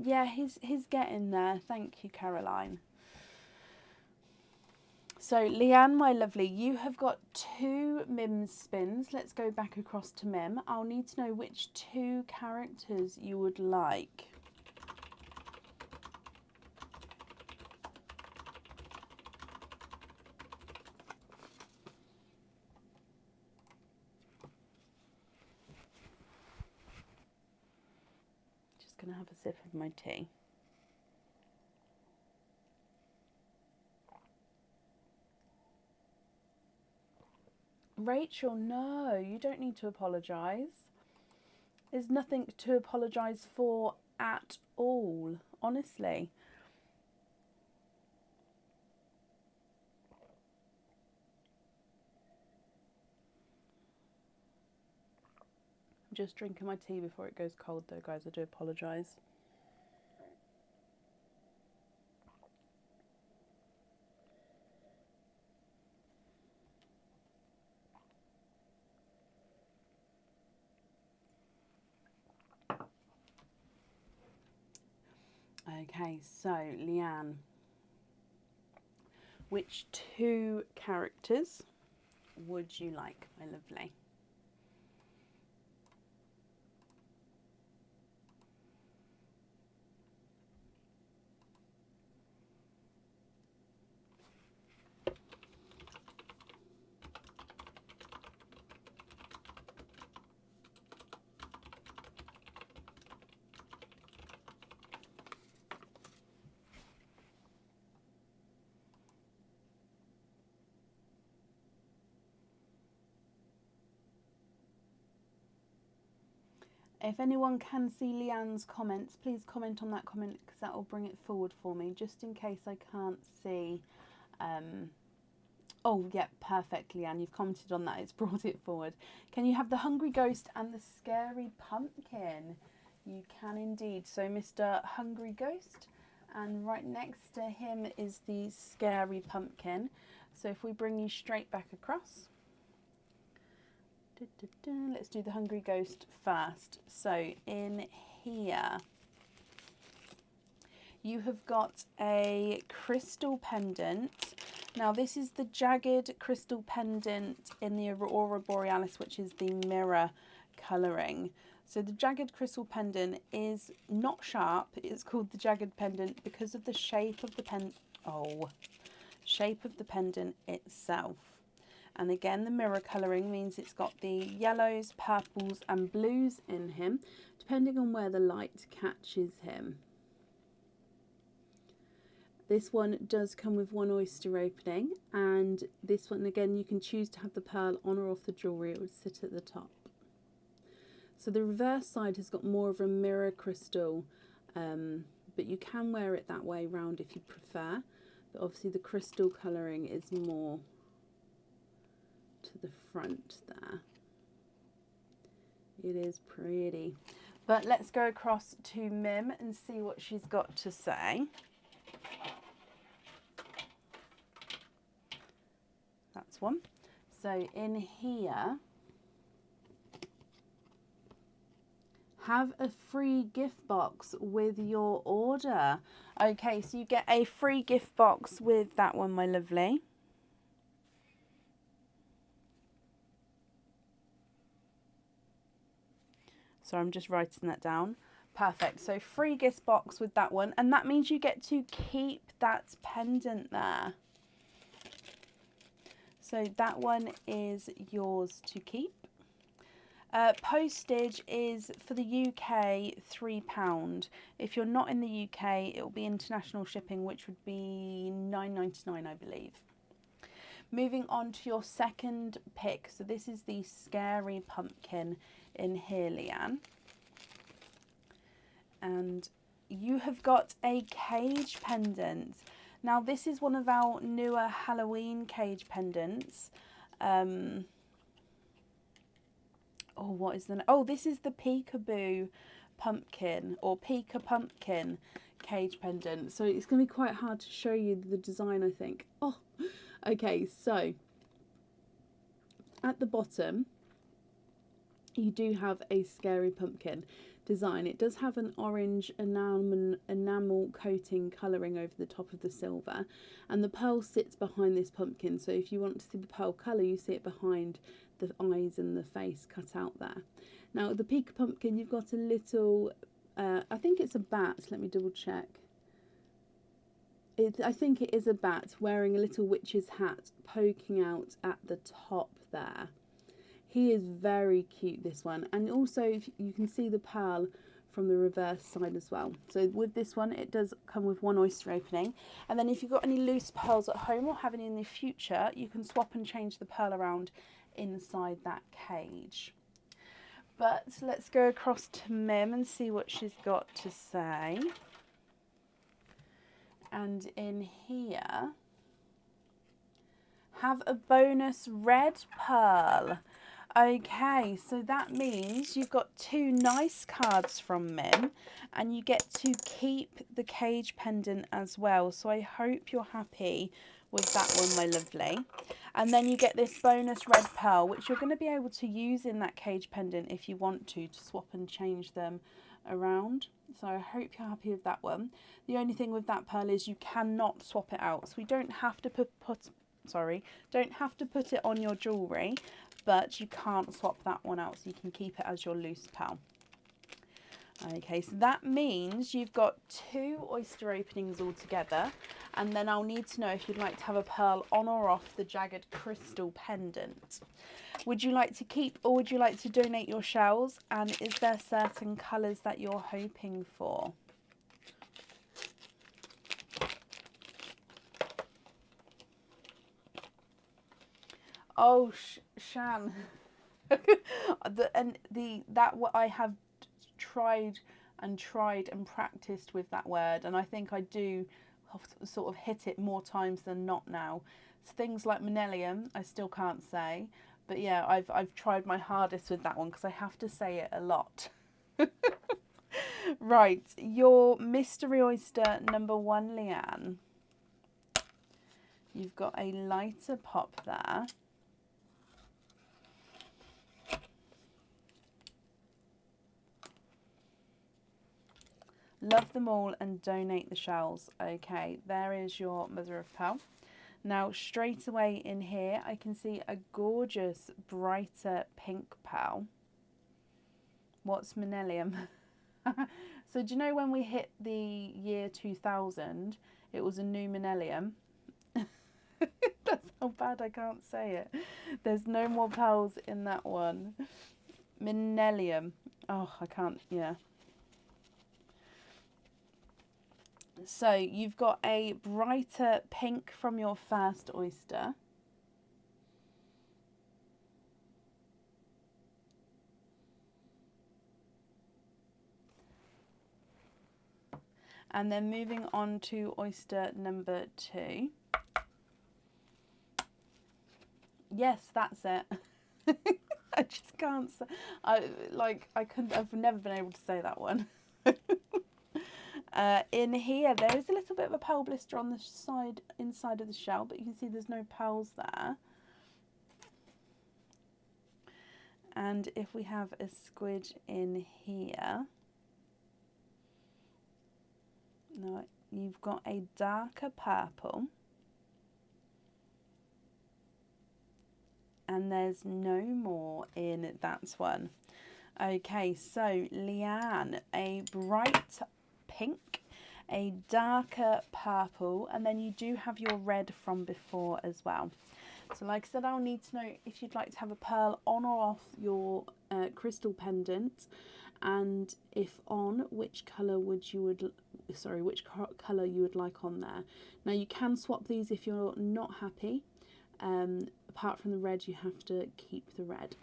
Yeah, he's getting there. Thank you, Caroline. So Leanne, my lovely, you have got 2 Mims spins. Let's go back across to Mim. I'll need to know which 2 characters you would like. Just gonna have a sip of my tea. Rachel, no, you don't need to apologise. There's nothing to apologise for at all, honestly. I'm just drinking my tea before it goes cold though, guys. I do apologise. Okay, so Leanne, which 2 characters would you like, my lovely? If anyone can see Leanne's comments, please comment on that comment, because that will bring it forward for me, just in case I can't see. Oh, yeah, perfect, Leanne. You've commented on that. It's brought it forward. Can you have the Hungry Ghost and the Scary Pumpkin? You can indeed. So Mr. Hungry Ghost, and right next to him is the Scary Pumpkin. So if we bring you straight back across. Let's do the Hungry Ghost first. So in here, you have got a crystal pendant. Now this is the jagged crystal pendant in the Aurora Borealis, which is the mirror colouring. So the jagged crystal pendant is not sharp. It's called the jagged pendant because of the shape of the shape of the pendant itself. And again, the mirror colouring means it's got the yellows, purples and blues in him, depending on where the light catches him. This one does come with one oyster opening, and this one again you can choose to have the pearl on or off the jewellery. It would sit at the top. So the reverse side has got more of a mirror crystal, but you can wear it that way round if you prefer. But obviously the crystal colouring is more to the front there. It is pretty. But let's go across to Mim and see what she's got to say. That's one. So in here, have a free gift box with your order. Okay, so you get a free gift box with that one, my lovely. So I'm just writing that down. Perfect. So free gift box with that one. And that means you get to keep that pendant there. So that one is yours to keep. Postage is for the UK £3. If you're not in the UK, it will be international shipping, which would be £9.99, I believe. Moving on to your second pick. So this is the Scary Pumpkin in here, Leanne. And you have got a cage pendant. Now this is one of our newer Halloween cage pendants. Oh, what is the... Oh, this is the Peekaboo Pumpkin or Pika Pumpkin cage pendant. So it's going to be quite hard to show you the design, I think. Oh, okay. So at the bottom, you do have a Scary Pumpkin design. It does have an orange enamel coating colouring over the top of the silver, and the pearl sits behind this pumpkin. So if you want to see the pearl colour, you see it behind the eyes and the face cut out there. Now the Pika Pumpkin, you've got a little, I think it's a bat, let me double check. I think it is a bat wearing a little witch's hat poking out at the top there. He is very cute, this one. And also you can see the pearl from the reverse side as well. So with this one, it does come with one oyster opening. And then if you've got any loose pearls at home or have any in the future, you can swap and change the pearl around inside that cage. But let's go across to Mim and see what she's got to say. And in here, have a bonus red pearl. Okay, so that means you've got two nice cards from Mim, and you get to keep the cage pendant as well. So I hope you're happy with that one, my lovely. And then you get this bonus red pearl, which you're going to be able to use in that cage pendant if you want to swap and change them around. So I hope you're happy with that one. The only thing with that pearl is you cannot swap it out. So we don't have to put it on your jewellery, but you can't swap that one out, so you can keep it as your loose pearl. Okay, so that means you've got two oyster openings altogether, and then I'll need to know if you'd like to have a pearl on or off the jagged crystal pendant. Would you like to keep, or would you like to donate your shells? And is there certain colours that you're hoping for? Oh, Shan. That what I have tried and practiced with that word, and I think I do sort of hit it more times than not now. So things like Manelium, I still can't say, but yeah, I've tried my hardest with that one because I have to say it a lot. Right, your mystery oyster number 1, Leanne. You've got a lighter pop there. Love them all and donate the shells. Okay, there is your mother of pearl. Now straight away in here I can see a gorgeous brighter pink pearl. What's Manelium? So do you know when we hit the year 2000, it was a new Manelium? how bad I can't say it. There's no more pearls in that one. Minellium. Oh, I can't, yeah. So you've got a brighter pink from your first oyster. And then moving on to oyster number 2. Yes, that's it. I just can't say. I've never been able to say that one. In here, there is a little bit of a pearl blister on the side, inside of the shell, but you can see there's no pearls there. And if we have a squid in here, no, you've got a darker purple. And there's no more in that one. Okay, so Leanne, a bright pink, a darker purple, and then you do have your red from before as well. So like I said, I'll need to know if you'd like to have a pearl on or off your crystal pendant, and if on, which colour which colour you would like on there. Now you can swap these if you're not happy. Apart from the red, you have to keep the red.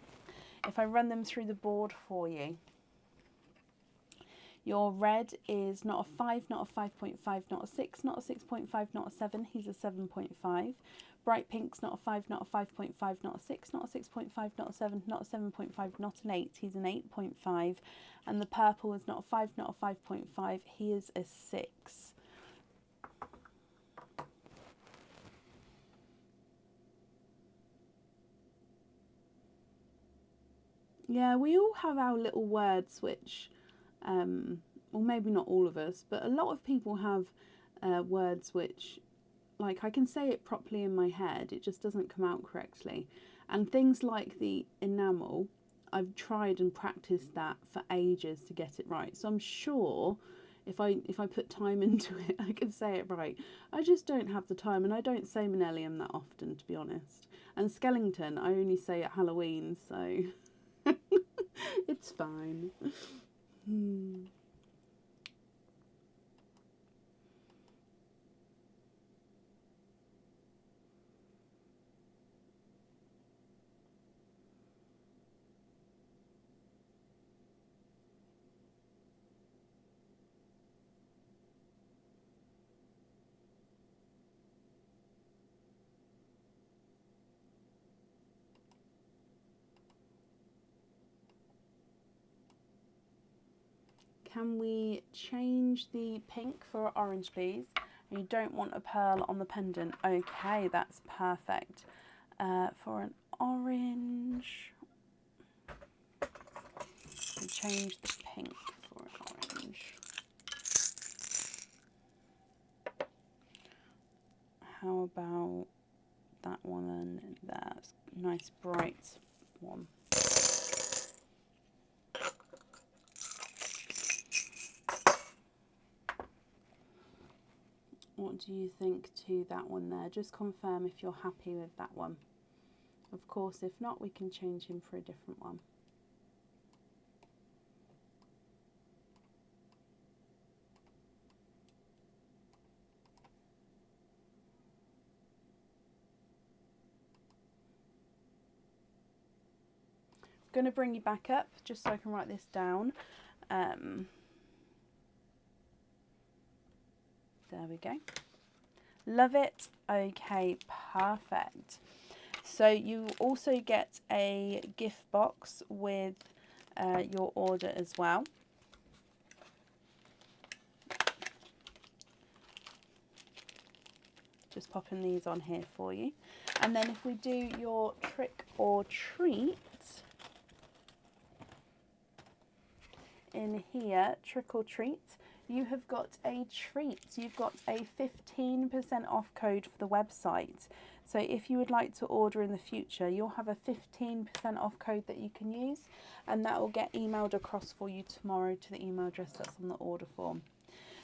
If I run them through the board for you, your red is not a 5, not a 5.5, not a 6, not a 6.5, not a 7, he's a 7.5. Bright pink's not a 5, not a 5.5, not a 6, not a 6.5, not a 7, not a 7.5, not an 8, he's an 8.5. And the purple is not a 5, not a 5.5, he is a 6. Yeah, we all have our little words which, well, maybe not all of us, but a lot of people have words which, like, I can say it properly in my head, it just doesn't come out correctly. And things like the enamel, I've tried and practiced that for ages to get it right. So I'm sure if I put time into it, I can say it right. I just don't have the time, and I don't say Manelium that often, to be honest. And Skellington, I only say at Halloween, so... It's fine. Can we change the pink for orange, please? You don't want a pearl on the pendant. Okay, that's perfect. For an orange, we'll change the pink for an orange. How about that one? That's a nice bright one. What do you think to that one there? Just confirm if you're happy with that one. Of course, if not, we can change him for a different one. I'm going to bring you back up just so I can write this down. There we go. Love it. Okay, perfect. So you also get a gift box with your order as well. Just popping these on here for you. And then if we do your trick or treat, in here, trick or treat, you have got a treat. You've got a 15% off code for the website. So if you would like to order in the future, you'll have a 15% off code that you can use, and that will get emailed across for you tomorrow to the email address that's on the order form.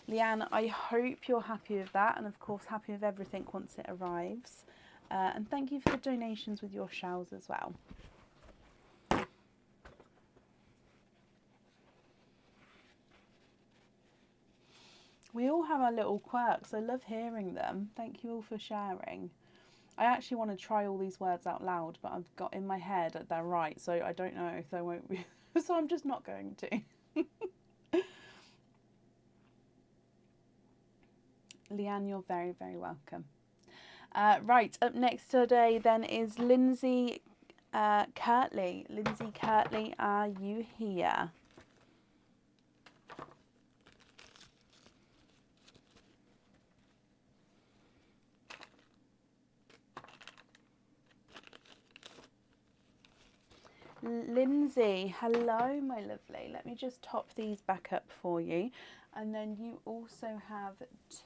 Leanne, I hope you're happy with that, and of course happy with everything once it arrives. And thank you for the donations with your shells as well. We all have our little quirks. I love hearing them. Thank you all for sharing. I actually want to try all these words out loud, but I've got in my head that they're right, so I don't know if they won't be. So I'm just not going to. Leanne, you're very, very welcome. Right, up next today then is Lindsay Kirtley. Lindsay Kirtley, are you here? Lindsay, hello my lovely. Let me just top these back up for you. And then you also have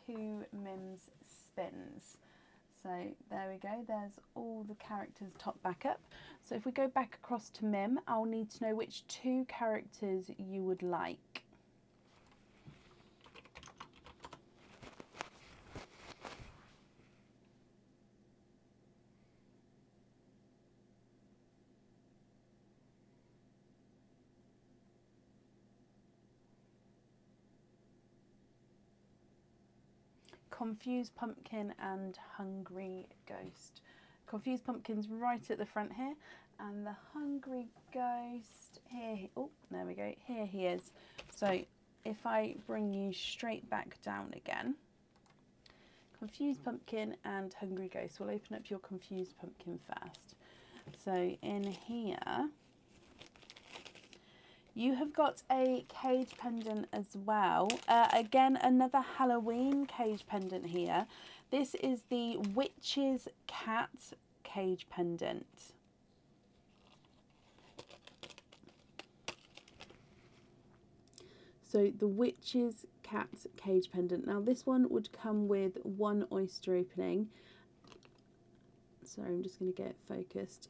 2 Mims spins. So there we go, there's all the characters top back up. So if we go back across to Mim, I'll need to know which 2 characters you would like. Confused Pumpkin and Hungry Ghost. Confused Pumpkin's right at the front here, and the Hungry Ghost here. Oh, there we go. Here he is. So if I bring you straight back down again, Confused Pumpkin and Hungry Ghost. We'll open up your Confused Pumpkin first. So in here, you have got a cage pendant as well. Again, another Halloween cage pendant here. This is the Witch's Cat cage pendant. So the Witch's Cat cage pendant. Now this one would come with 1 oyster opening. Sorry, I'm just going to get it focused.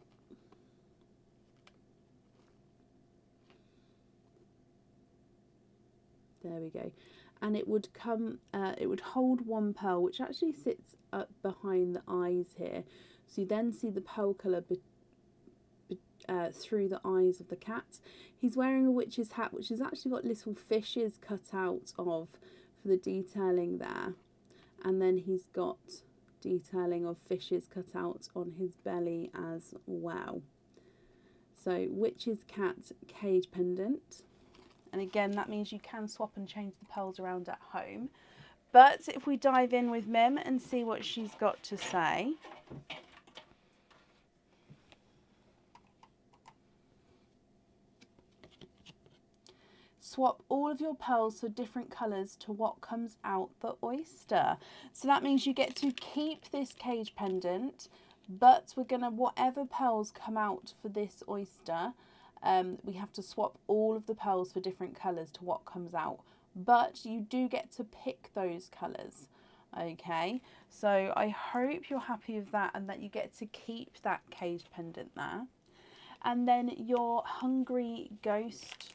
There we go. And it would come, it would hold 1 pearl, which actually sits up behind the eyes here. So you then see the pearl colour through the eyes of the cat. He's wearing a witch's hat, which has actually got little fishes cut out of for the detailing there. And then he's got detailing of fishes cut out on his belly as well. So Witch's Cat cage pendant. And again, that means you can swap and change the pearls around at home. But if we dive in with Mim and see what she's got to say. Swap all of your pearls for different colours to what comes out the oyster. So that means you get to keep this cage pendant, but we're going to, whatever pearls come out for this oyster, we have to swap all of the pearls for different colours to what comes out. But you do get to pick those colours. Okay, so I hope you're happy with that and that you get to keep that cage pendant there. And then your Hungry Ghost.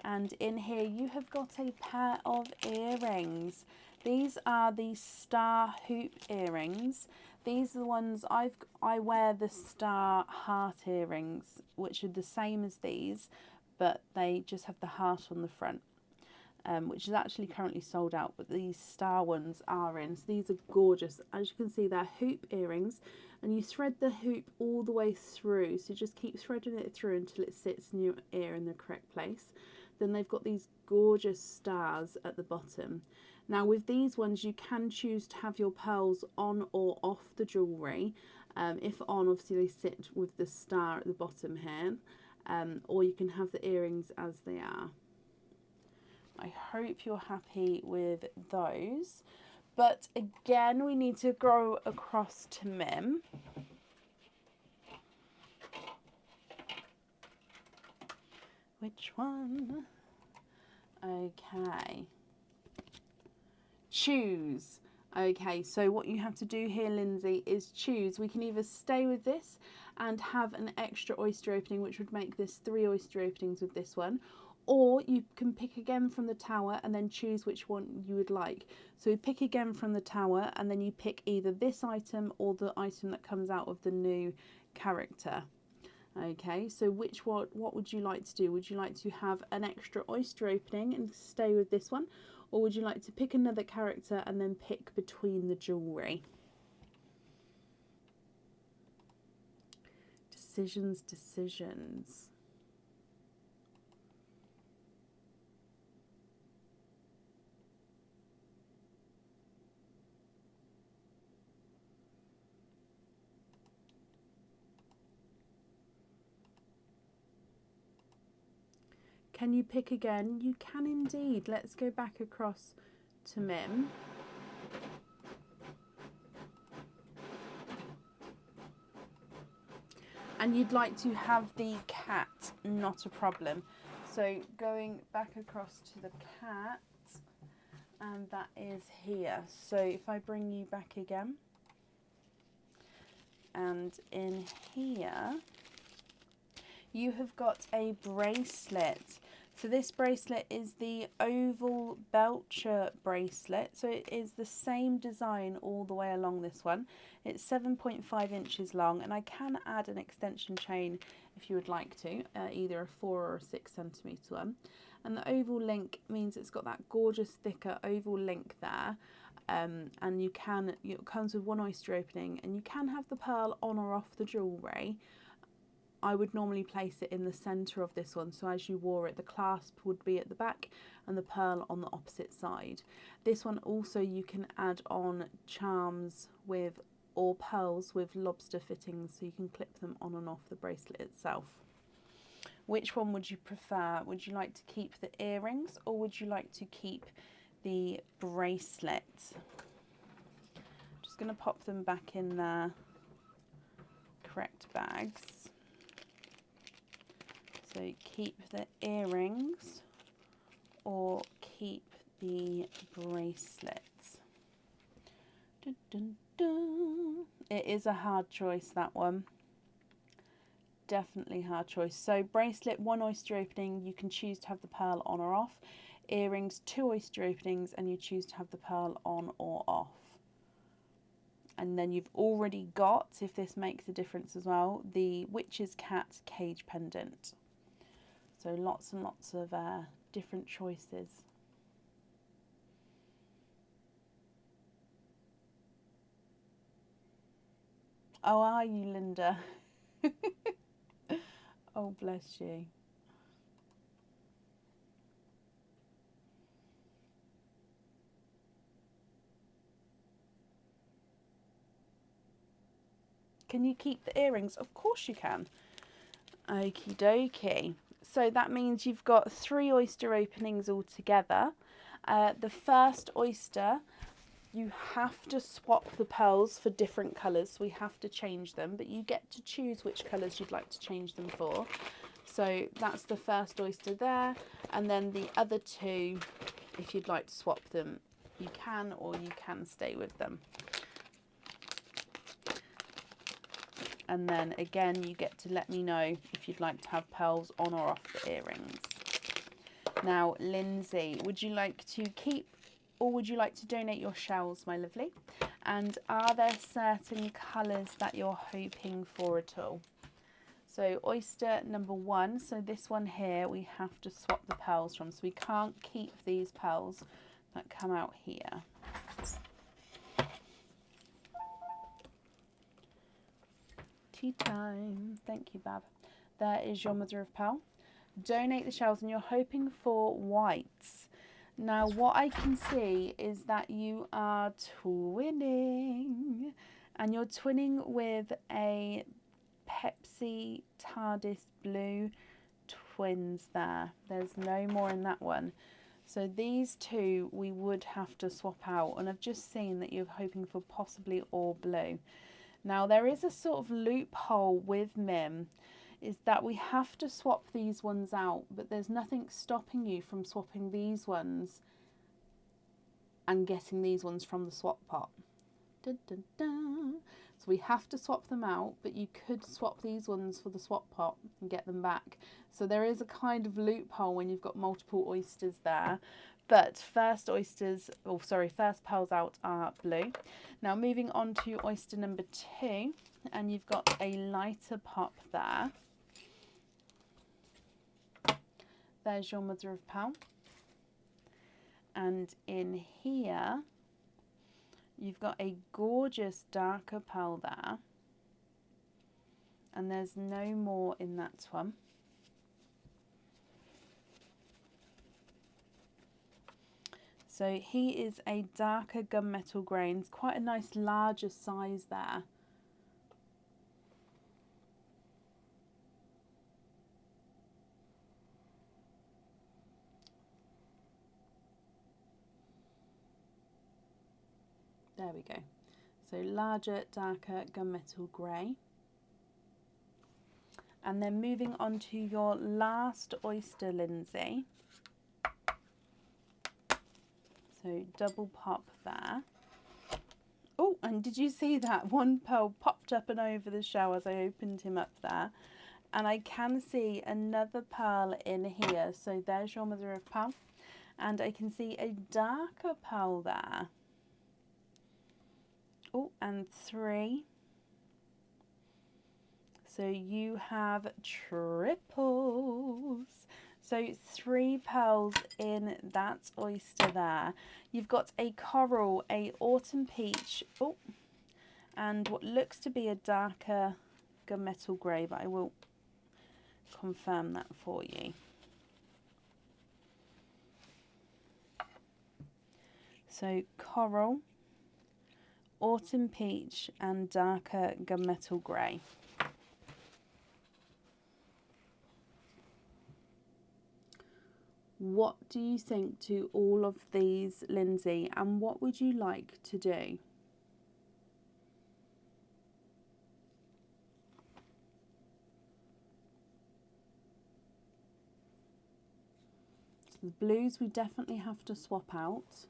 And in here you have got a pair of earrings. These are the star hoop earrings. These are the ones I wear, the star heart earrings, which are the same as these, but they just have the heart on the front, which is actually currently sold out, but these star ones are in. So these are gorgeous. As you can see, they're hoop earrings, and you thread the hoop all the way through. So just keep threading it through until it sits in your ear in the correct place. Then they've got these gorgeous stars at the bottom. Now with these ones, you can choose to have your pearls on or off the jewellery. If on, obviously they sit with the star at the bottom here, or you can have the earrings as they are. I hope you're happy with those. But again, we need to go across to Mim. Which one? Okay. Choose. Okay, so what you have to do here, Lindsay, is choose. We can either stay with this and have an extra oyster opening, which would make this 3 oyster openings with this one, or you can pick again from the tower and then choose which one you would like. So you pick again from the tower and then you pick either this item or the item that comes out of the new character. Okay, so what would you like to do? Would you like to have an extra oyster opening and stay with this one? Or would you like to pick another character and then pick between the jewellery? Decisions, decisions. Can you pick again? You can indeed. Let's go back across to Mim. And you'd like to have the cat, not a problem. So going back across to the cat, and that is here. So if I bring you back again, and in here, you have got a bracelet. So this bracelet is the oval Belcher bracelet. So it is the same design all the way along this one. It's 7.5 inches long, and I can add an extension chain if you would like to, either a 4 or a 6 centimetre one. And the oval link means it's got that gorgeous thicker oval link there. And it comes with one oyster opening, and you can have the pearl on or off the jewellery. I would normally place it in the centre of this one, so as you wore it, the clasp would be at the back and the pearl on the opposite side. This one also you can add on charms with, or pearls with lobster fittings, so you can clip them on and off the bracelet itself. Which one would you prefer? Would you like to keep the earrings, or would you like to keep the bracelet? Just going to pop them back in their correct bags. So keep the earrings or keep the bracelets. Dun, dun, dun. It is a hard choice, that one. Definitely hard choice. So bracelet, 1 oyster opening, you can choose to have the pearl on or off. Earrings, 2 oyster openings, and you choose to have the pearl on or off. And then you've already got, if this makes a difference as well, the Witch's Cat cage pendant. So lots and lots of different choices. Oh, are you, Linda? Oh, bless you. Can you keep the earrings? Of course you can. Okie dokie. So that means you've got 3 oyster openings altogether. The first oyster, you have to swap the pearls for different colours. So we have to change them, but you get to choose which colours you'd like to change them for. So that's the first oyster there. And then the other 2, if you'd like to swap them, you can, or you can stay with them. And then again, you get to let me know if you'd like to have pearls on or off the earrings. Now, Lindsay, would you like to keep, or would you like to donate your shells, my lovely? And are there certain colours that you're hoping for at all? So oyster number 1, so this one here, we have to swap the pearls from. So we can't keep these pearls that come out here. Tea time. Thank you, Bab. There is your mother of pearl. Donate the shells, and you're hoping for whites. Now, what I can see is that you are twinning, and you're twinning with a Pepsi TARDIS blue twins there. There's no more in that one. So these 2 we would have to swap out, and I've just seen that you're hoping for possibly all blue. Now, there is a sort of loophole with Mim, is that we have to swap these ones out, but there's nothing stopping you from swapping these ones and getting these ones from the swap pot. Dun, dun, dun. So we have to swap them out, but you could swap these ones for the swap pot and get them back. So there is a kind of loophole when you've got multiple oysters there. But first pearls out are blue. Now moving on to oyster number 2, and you've got a lighter pop there. There's your mother of pearl. And in here, you've got a gorgeous darker pearl there. And there's no more in that one. So he is a darker gunmetal grey, and it's quite a nice larger size there. There we go. So larger, darker gunmetal grey. And then moving on to your last oyster, Lindsay. So double pop there. Oh, and did you see that? One pearl popped up and over the shell as I opened him up there. And I can see another pearl in here. So there's your mother of pearl. And I can see a darker pearl there. Oh, and 3. So you have triples. So 3 pearls in that oyster there. You've got a coral, a autumn peach, oh, and what looks to be a darker gunmetal grey, but I will confirm that for you. So coral, autumn peach, and darker gunmetal grey. What do you think to all of these, Lindsay, and what would you like to do? So the blues we definitely have to swap out.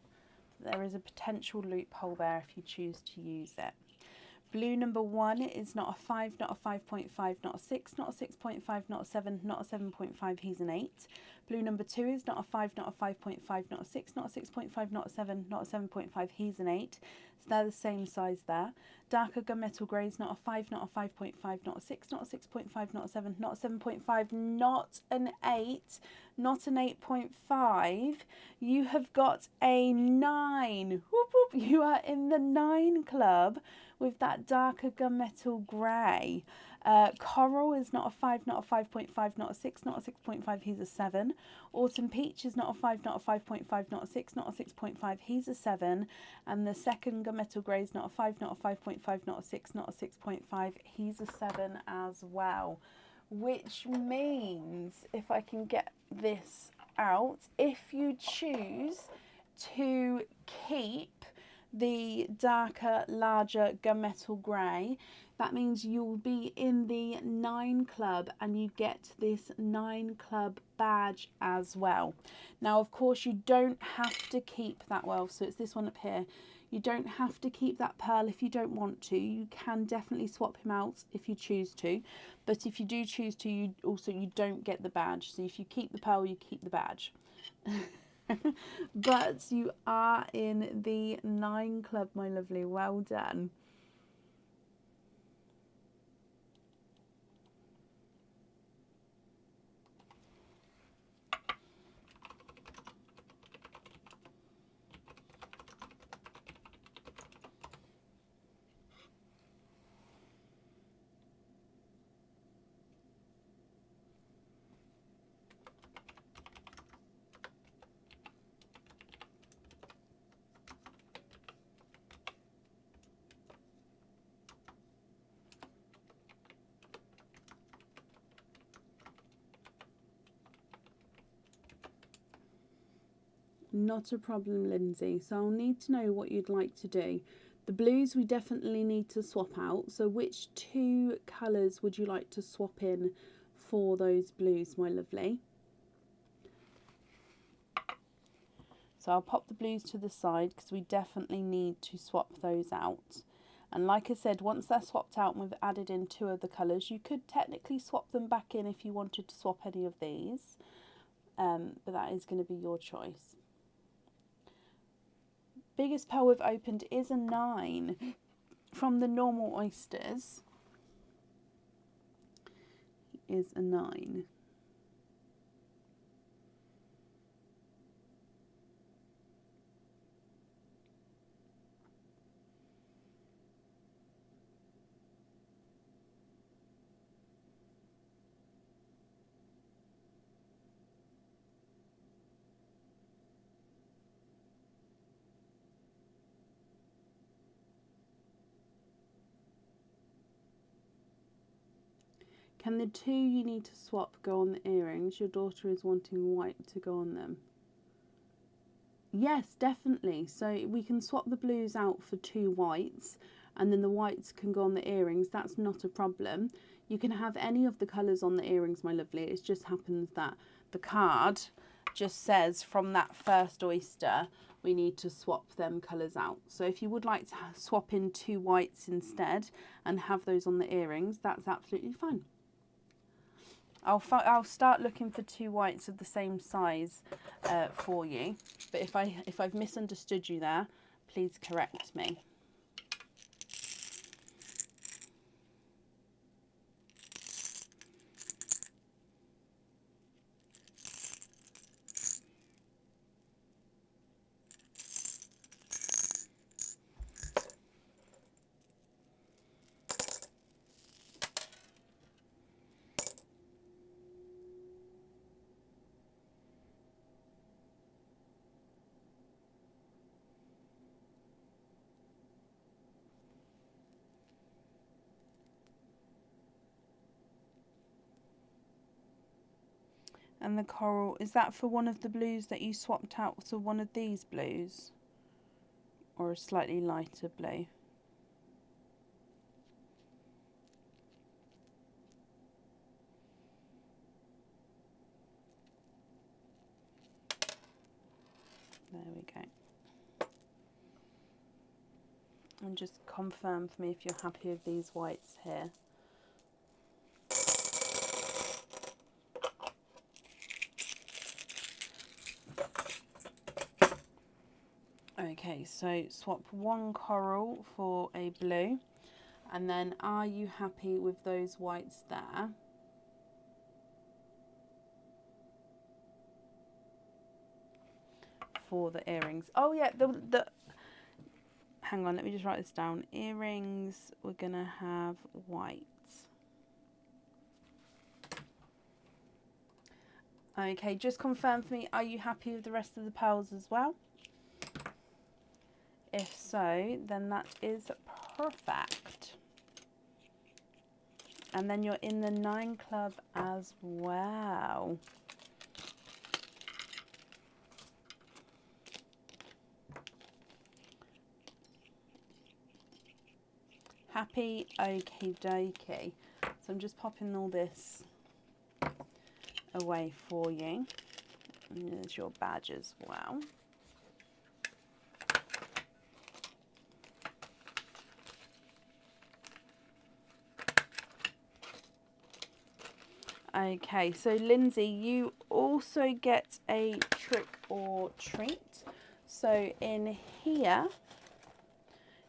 There is a potential loophole there if you choose to use it. Blue number 1 is not a 5, not a 5.5, not a 6, not a 6.5, not a 7, not a 7.5, he's an 8. Blue number 2 is not a 5, not a 5.5, not a 6, not a 6.5, not a 7, not a 7.5, he's an 8. So they're the same size there. Darker gunmetal grey is not a 5, not a 5.5, not a 6, not a 6.5, not a 7, not a 7.5, not an 8, not an 8.5. You have got a 9. Whoop, whoop. You are in the 9 club with that darker gunmetal grey. Coral is not a 5, not a 5.5, not a 6, not a 6.5, he's a 7. Autumn peach is not a 5, not a 5.5, not a 6, not a 6.5, he's a 7. And the second gunmetal grey is not a 5, not a 5.5, not a 6, not a 6.5, he's a 7 as well. Which means, if I can get this out, if you choose to keep the darker, larger gunmetal grey, that means you'll be in the 9 club and you get this 9 club badge as well. Now, of course, you don't have to keep that, well, so it's this one up here. You don't have to keep that pearl if you don't want to. You can definitely swap him out if you choose to. But if you do choose to, you don't get the badge. So if you keep the pearl, you keep the badge. But you are in the 9 club, my lovely. Well done. Not a problem, Lindsay. So I'll need to know what you'd like to do. The blues we definitely need to swap out. So which 2 colours would you like to swap in for those blues, my lovely? So I'll pop the blues to the side because we definitely need to swap those out. And like I said, once they're swapped out and we've added in 2 of the colours, you could technically swap them back in if you wanted to swap any of these, but that is going to be your choice. Biggest pearl we've opened is a 9 from the normal oysters. Is a 9. Can the 2 you need to swap go on the earrings? Your daughter is wanting white to go on them. Yes, definitely. So we can swap the blues out for 2 whites, and then the whites can go on the earrings. That's not a problem. You can have any of the colours on the earrings, my lovely. It just happens that the card just says from that first oyster we need to swap them colours out. So if you would like to swap in 2 whites instead and have those on the earrings, that's absolutely fine. I'll start looking for 2 whites of the same size for you. But if I've misunderstood you there, please correct me. And the coral, is that for one of the blues that you swapped out to one of these blues? Or a slightly lighter blue? There we go. And just confirm for me if you're happy with these whites here. Okay, so swap 1 coral for a blue, and then are you happy with those whites there? For the earrings. Oh yeah, the hang on, let me just write this down. Earrings, we're gonna have white. Okay, just confirm for me, are you happy with the rest of the pearls as well? If so, then that is perfect. And then you're in the 9 club as well. Happy? Okie dokie. So I'm just popping all this away for you. And there's your badge as well. Okay, so Lindsay, you also get a trick or treat. So in here,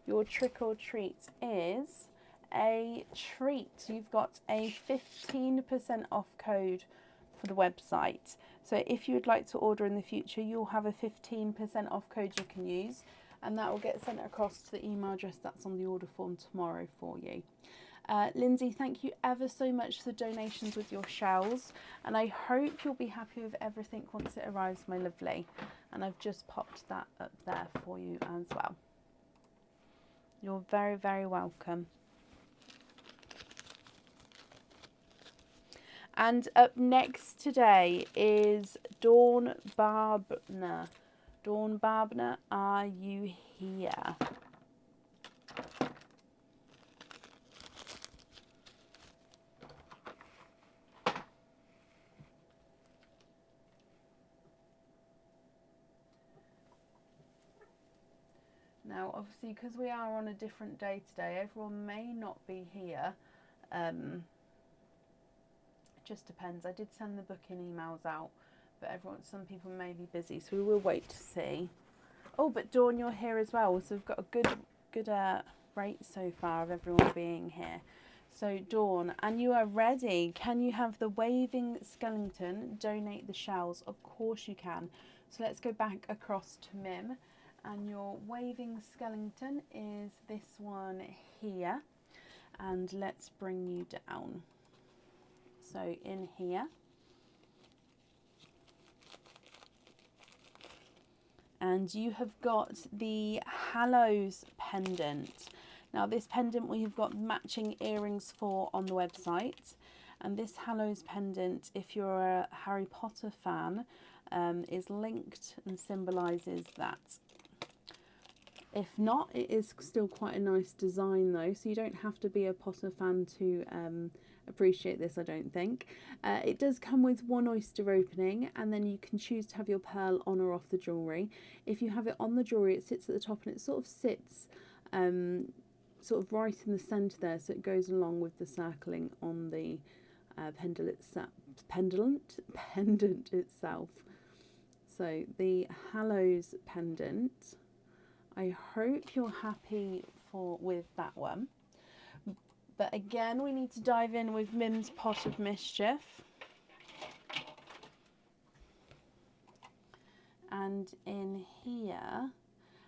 your trick or treat is a treat. You've got a 15% off code for the website. So if you'd like to order in the future, you'll have a 15% off code you can use, and that will get sent across to the email address that's on the order form tomorrow for you. Lindsay, thank you ever so much for the donations with your shells, and I hope you'll be happy with everything once it arrives, my lovely. And I've just popped that up there for you as well. You're very, very welcome. And up next today is Dawn Barbner. Dawn Barbner, are you here? Now Now, obviously, because we are on a different day today, everyone may not be here. It just depends. I did send the booking emails out, but some people may be busy, so we will wait to see. Oh, but Dawn, you're here as well, so we've got a good rate so far of everyone being here. So Dawn, and you are ready. Can you have the waving skeleton donate the shells? Of course you can. So let's go back across to Mim, and your waving skeleton is this one here, and let's bring you down. So in here, and you have got the Hallows pendant. Now this pendant we have got matching earrings for on the website, and this Hallows pendant, if you're a Harry Potter fan, is linked and symbolises that. If not, it is still quite a nice design though, so you don't have to be a Potter fan to appreciate this, I don't think. It does come with one oyster opening, and then you can choose to have your pearl on or off the jewellery. If you have it on the jewellery, it sits at the top, and it sort of sits sort of right in the centre there, so it goes along with the circling on the pendant itself. So the Hallows pendant, I hope you're happy with that one. But again, we need to dive in with Mim's Pot of Mischief. And in here,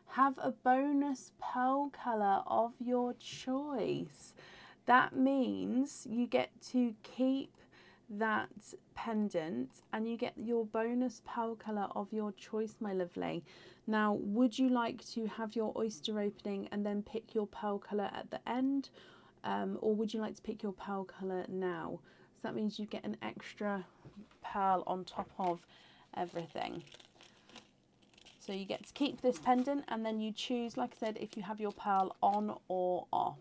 have a bonus pearl colour of your choice. That means you get to keep that pendant and you get your bonus pearl colour of your choice, my lovely. Now, would you like to have your oyster opening and then pick your pearl colour at the end? Or would you like to pick your pearl colour now? So that means you get an extra pearl on top of everything. So you get to keep this pendant, and then you choose, like I said, if you have your pearl on or off.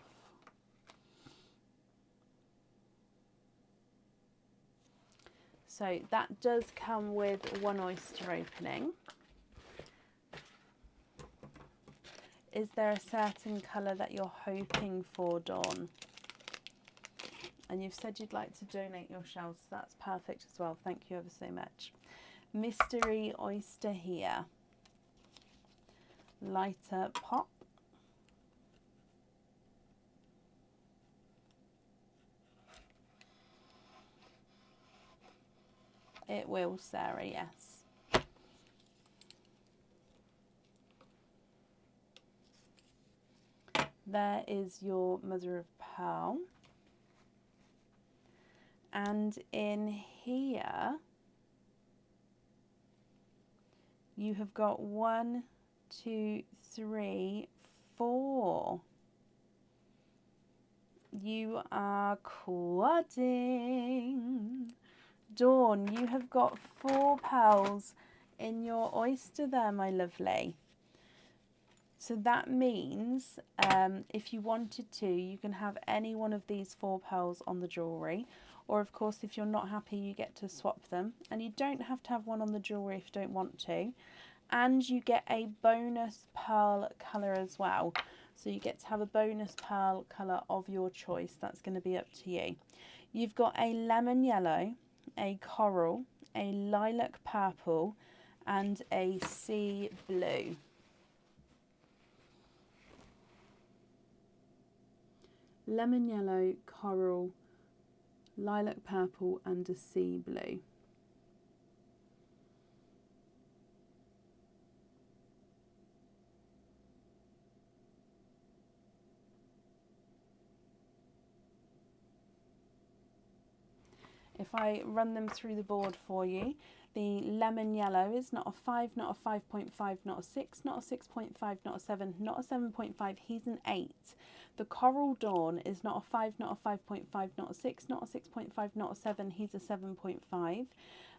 So that does come with one oyster opening. Is there a certain colour that you're hoping for, Dawn? And you've said you'd like to donate your shells, so that's perfect as well. Thank you ever so much. Mystery oyster here. Lighter pop. It will, Sarah, yes. There is your mother of pearl. And in here, you have got 1, 2, 3, 4. You are quadding. Dawn, you have got 4 pearls in your oyster there, my lovely. So that means if you wanted to, you can have any one of these 4 pearls on the jewellery. Or of course, if you're not happy, you get to swap them. And you don't have to have one on the jewellery if you don't want to. And you get a bonus pearl colour as well. So you get to have a bonus pearl colour of your choice. That's going to be up to you. You've got a lemon yellow, a coral, a lilac purple, and a sea blue. Lemon yellow, coral, lilac purple, and a sea blue. If I run them through the board for you, the lemon yellow is not a 5, not a 5.5, not a 6, not a 6.5, not a 7, not a 7.5, he's an 8. The Coral Dawn is not a 5, not a 5.5, not a 6, not a 6.5, not a 7, he's a 7.5.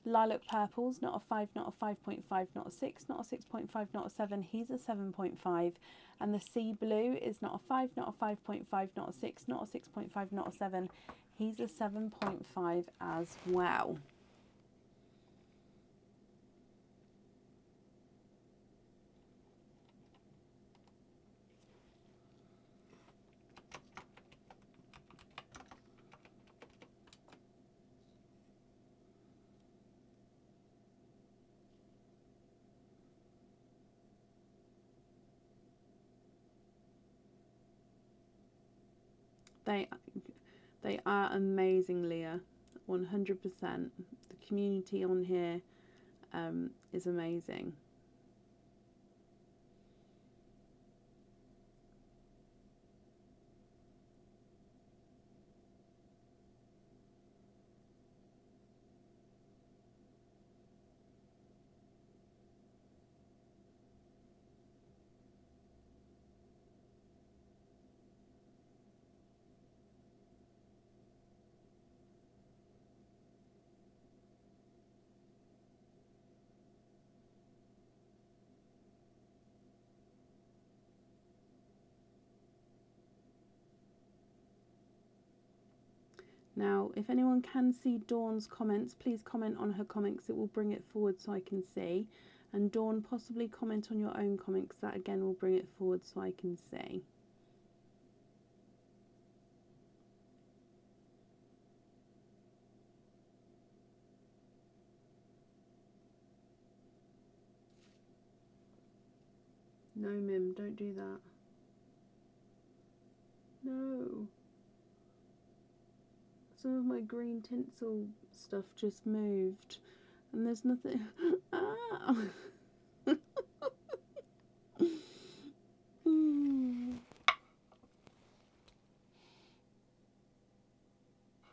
Lilac Purple's not a 5, not a 5.5, not a 6, not a 6.5, not a 7, he's a 7.5. And the Sea Blue is not a 5, not a 5.5, not a 6, not a 6.5, not a 7, he's a 7.5 as well. They are amazing, Leah. 100%. The community on here is amazing. Now, if anyone can see Dawn's comments, please comment on her comments. It will bring it forward so I can see. And Dawn, possibly comment on your own comments. That again will bring it forward so I can see. No, Mim, don't do that. No. Some of my green tinsel stuff just moved. And there's nothing... Ah!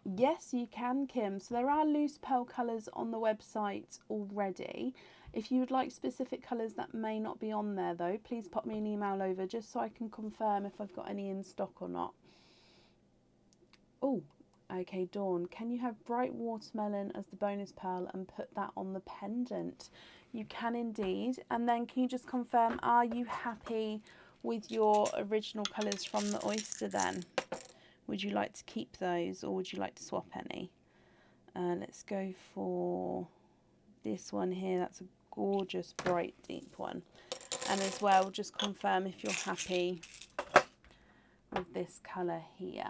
Yes, you can, Kim. So there are loose pearl colours on the website already. If you would like specific colours that may not be on there though, please pop me an email over just so I can confirm if I've got any in stock or not. Oh, okay, Dawn, can you have bright watermelon as the bonus pearl and put that on the pendant? You can indeed. And then can you just confirm, are you happy with your original colours from the oyster then? Would you like to keep those or would you like to swap any? Let's go for this one here. That's a gorgeous bright deep one. And as well, just confirm if you're happy with this colour here.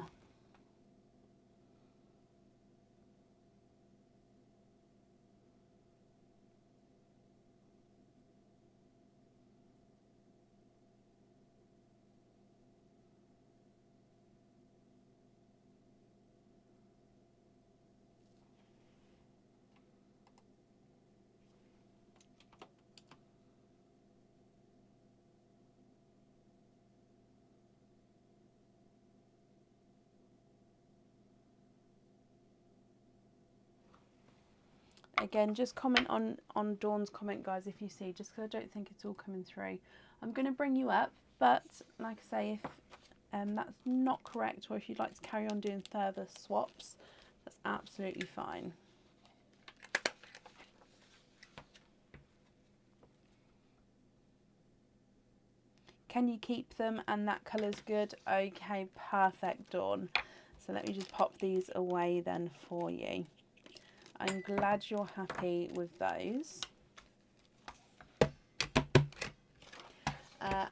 Again, just comment on Dawn's comment, guys, if you see, just because I don't think it's all coming through. I'm going to bring you up, but like I say, if that's not correct or if you'd like to carry on doing further swaps, that's absolutely fine. Can you keep them and that colour's good? Okay, perfect, Dawn. So let me just pop these away then for you. I'm glad you're happy with those.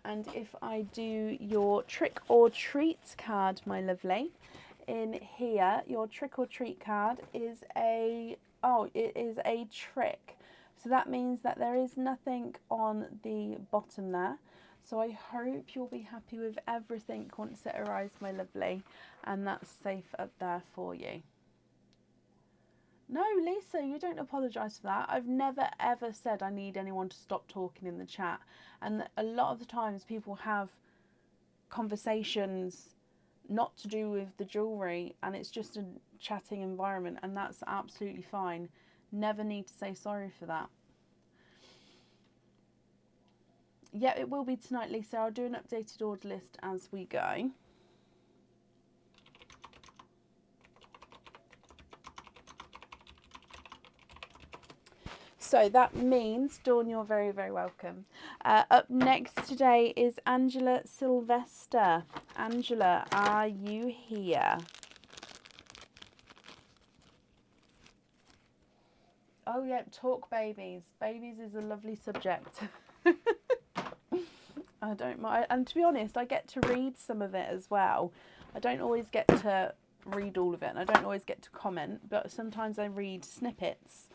And if I do your trick or treat card, my lovely, in here, your trick or treat card is it is a trick. So that means that there is nothing on the bottom there. So I hope you'll be happy with everything once it arrives, my lovely, and that's safe up there for you. No, Lisa, you don't apologise for that. I've never ever said I need anyone to stop talking in the chat. And a lot of the times people have conversations not to do with the jewellery and it's just a chatting environment, and that's absolutely fine. Never need to say sorry for that. Yeah, it will be tonight, Lisa. I'll do an updated order list as we go. So that means, Dawn, you're very, very welcome. Up next today is Angela Sylvester. Angela, are you here? Oh, yeah, talk babies. Babies is a lovely subject. I don't mind. And to be honest, I get to read some of it as well. I don't always get to read all of it, and I don't always get to comment, but sometimes I read snippets.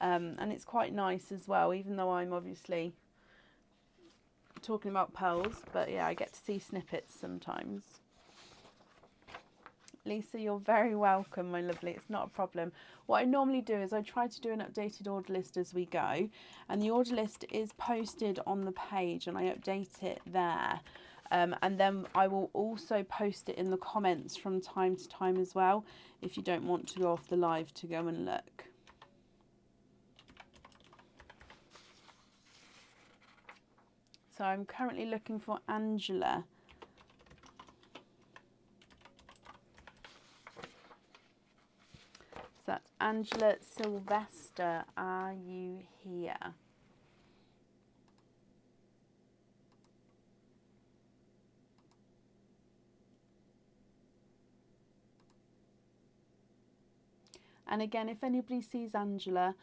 And it's quite nice as well, even though I'm obviously talking about pearls, but yeah, I get to see snippets sometimes. Lisa, you're very welcome, my lovely. It's not a problem. What I normally do is I try to do an updated order list as we go, and the order list is posted on the page and I update it there. And then I will also post it in the comments from time to time as well, if you don't want to go off the live to go and look. So I'm currently looking for Angela. So that's Angela Sylvester. Are you here? And again, if anybody sees Angela,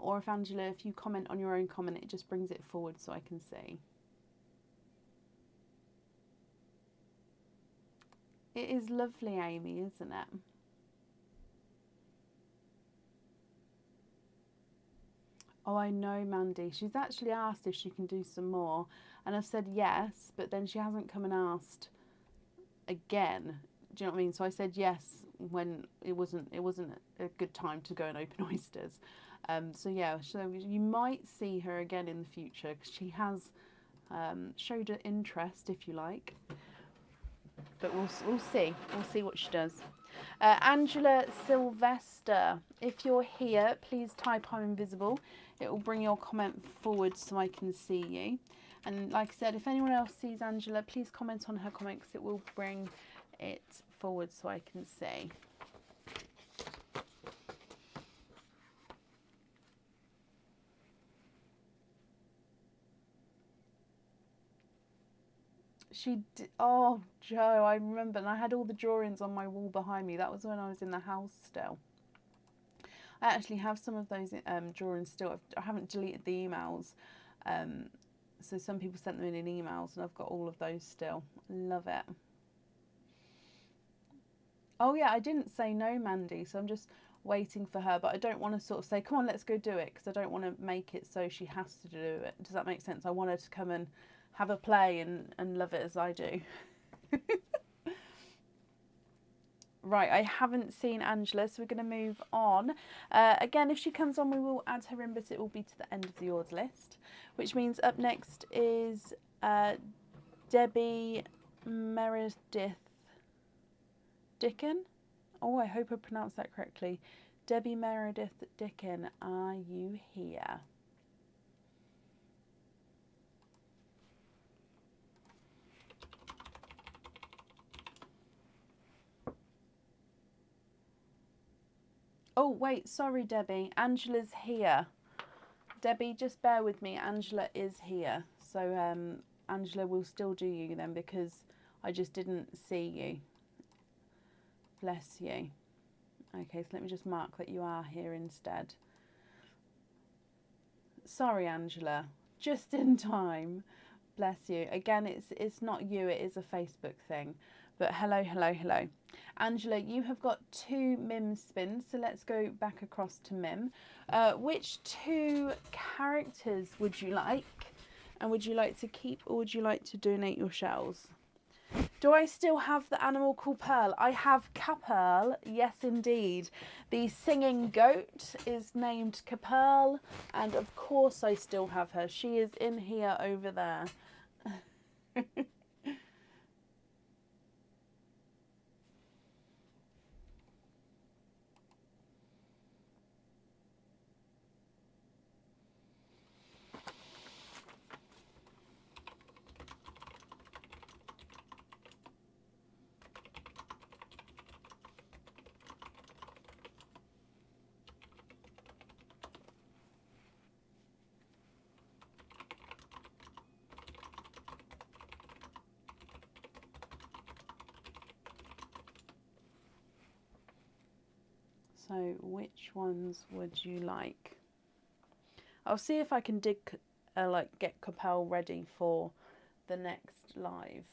or if you comment on your own comment, it just brings it forward so I can see. It is lovely, Amy, isn't it? Oh, I know, Mandy. She's actually asked if she can do some more, and I've said yes, but then she hasn't come and asked again. Do you know what I mean? So I said yes when it wasn't a good time to go and open oysters. So yeah, so you might see her again in the future because she has showed an interest, if you like. But we'll see. We'll see what she does. Angela Sylvester, if you're here, please type I'm invisible. It will bring your comment forward so I can see you. And like I said, if anyone else sees Angela, please comment on her comment because it will bring it forward so I can see. She did. Oh, Joe, I remember. And I had all the drawings on my wall behind me. That was when I was in the house still. I actually have some of those drawings still. I haven't deleted the emails. So some people sent them in emails and I've got all of those still. Love it. Oh yeah, I didn't say no, Mandy. So I'm just waiting for her. But I don't want to sort of say, come on, let's go do it. Because I don't want to make it so she has to do it. Does that make sense? I want her to come and have a play and love it as I do. Right, I haven't seen Angela, so we're going to move on. Again, if she comes on, we will add her in, but it will be to the end of the order list, which means up next is Debbie Meredith Dickon. Oh, I hope I pronounced that correctly. Debbie Meredith Dickon, are you here? Oh, wait, sorry, Debbie. Angela's here. Debbie, just bear with me. Angela is here. So Angela will still do you then because I just didn't see you. Bless you. Okay, so let me just mark that you are here instead. Sorry, Angela. Just in time. Bless you. Again, it's not you. It is a Facebook thing. But hello, hello, hello. Angela, you have got 2 Mims spins, so let's go back across to Mim. Which 2 characters would you like? And would you like to keep or would you like to donate your shells? Do I still have the animal called Pearl? I have Capearl, yes indeed. The singing goat is named Capearl, and of course I still have her. She is in here over there. So which ones would you like? I'll see if I can get Capel ready for the next live.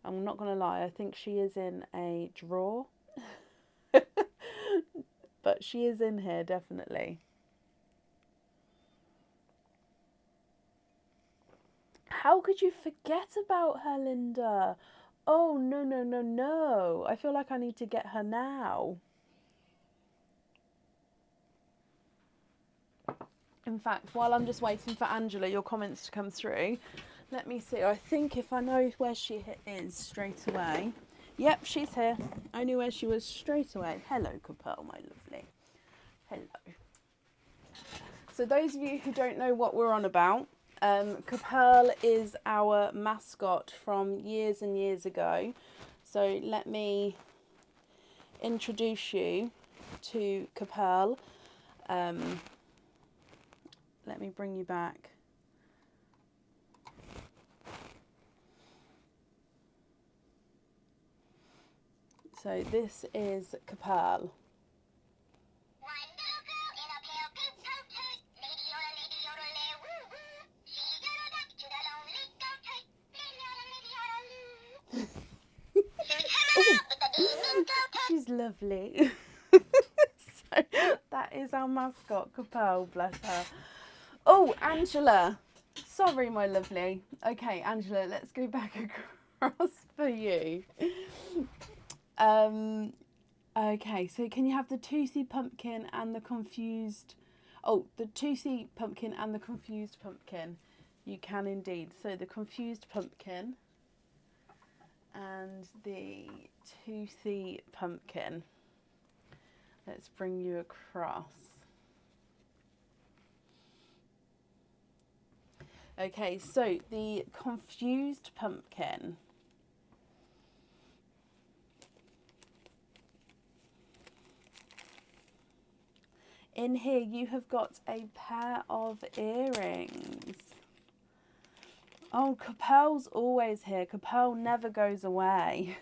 I'm not going to lie, I think she is in a drawer. But she is in here, definitely. How could you forget about her, Linda? Oh, no, no, no, no. I feel like I need to get her now. In fact, while I'm just waiting for Angela, your comments to come through, let me see. I think if I know where she is straight away. Yep, she's here. I knew where she was straight away. Hello, Capel, my lovely. Hello. So those of you who don't know what we're on about, Capel is our mascot from years and years ago. So let me introduce you to Capel. Let me bring you back. So this is Capel. She's lovely. So that is our mascot, Capel, bless her. Oh, Angela. Sorry, my lovely. Okay, Angela, let's go back across for you. Okay, so can you have the toothy pumpkin and the confused... Oh, the toothy pumpkin and the confused pumpkin. You can indeed. So the confused pumpkin and the toothy pumpkin. Let's bring you across. Okay, so the confused pumpkin. In here you have got a pair of earrings. Oh, Capel's always here. Capel never goes away.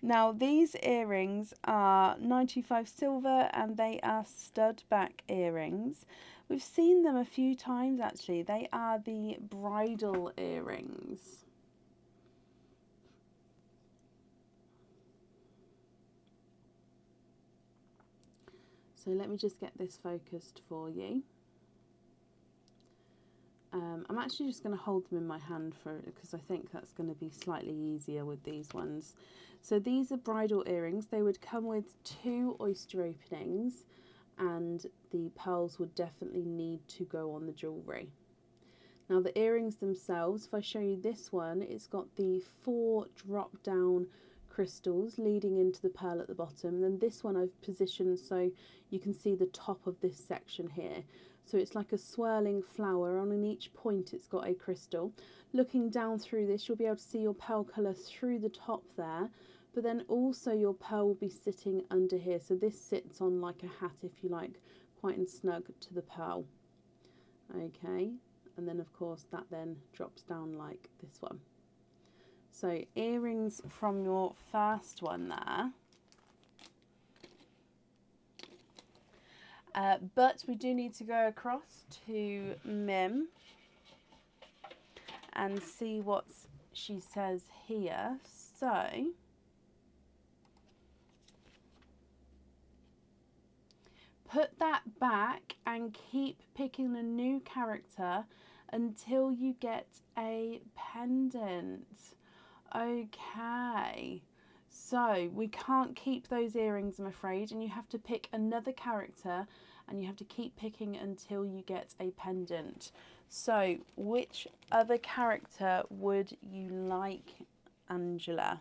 Now, these earrings are 95 silver and they are stud back earrings. We've seen them a few times actually. They are the bridal earrings. So let me just get this focused for you. I'm actually just going to hold them in my hand because I think that's going to be slightly easier with these ones. So these are bridal earrings. They would come with 2 oyster openings and the pearls would definitely need to go on the jewellery. Now the earrings themselves, if I show you this one, it's got the 4 drop down crystals leading into the pearl at the bottom. Then this one I've positioned so you can see the top of this section here. So it's like a swirling flower, and on each point it's got a crystal. Looking down through this, you'll be able to see your pearl colour through the top there, but then also your pearl will be sitting under here. So this sits on like a hat, if you like, quite and snug to the pearl. Okay, and then of course that then drops down like this one. So earrings from your first one there. But we do need to go across to Mim and see what she says here. So put that back and keep picking a new character until you get a pendant. Okay. So we can't keep those earrings, I'm afraid, and you have to pick another character and you have to keep picking until you get a pendant. So which other character would you like, Angela?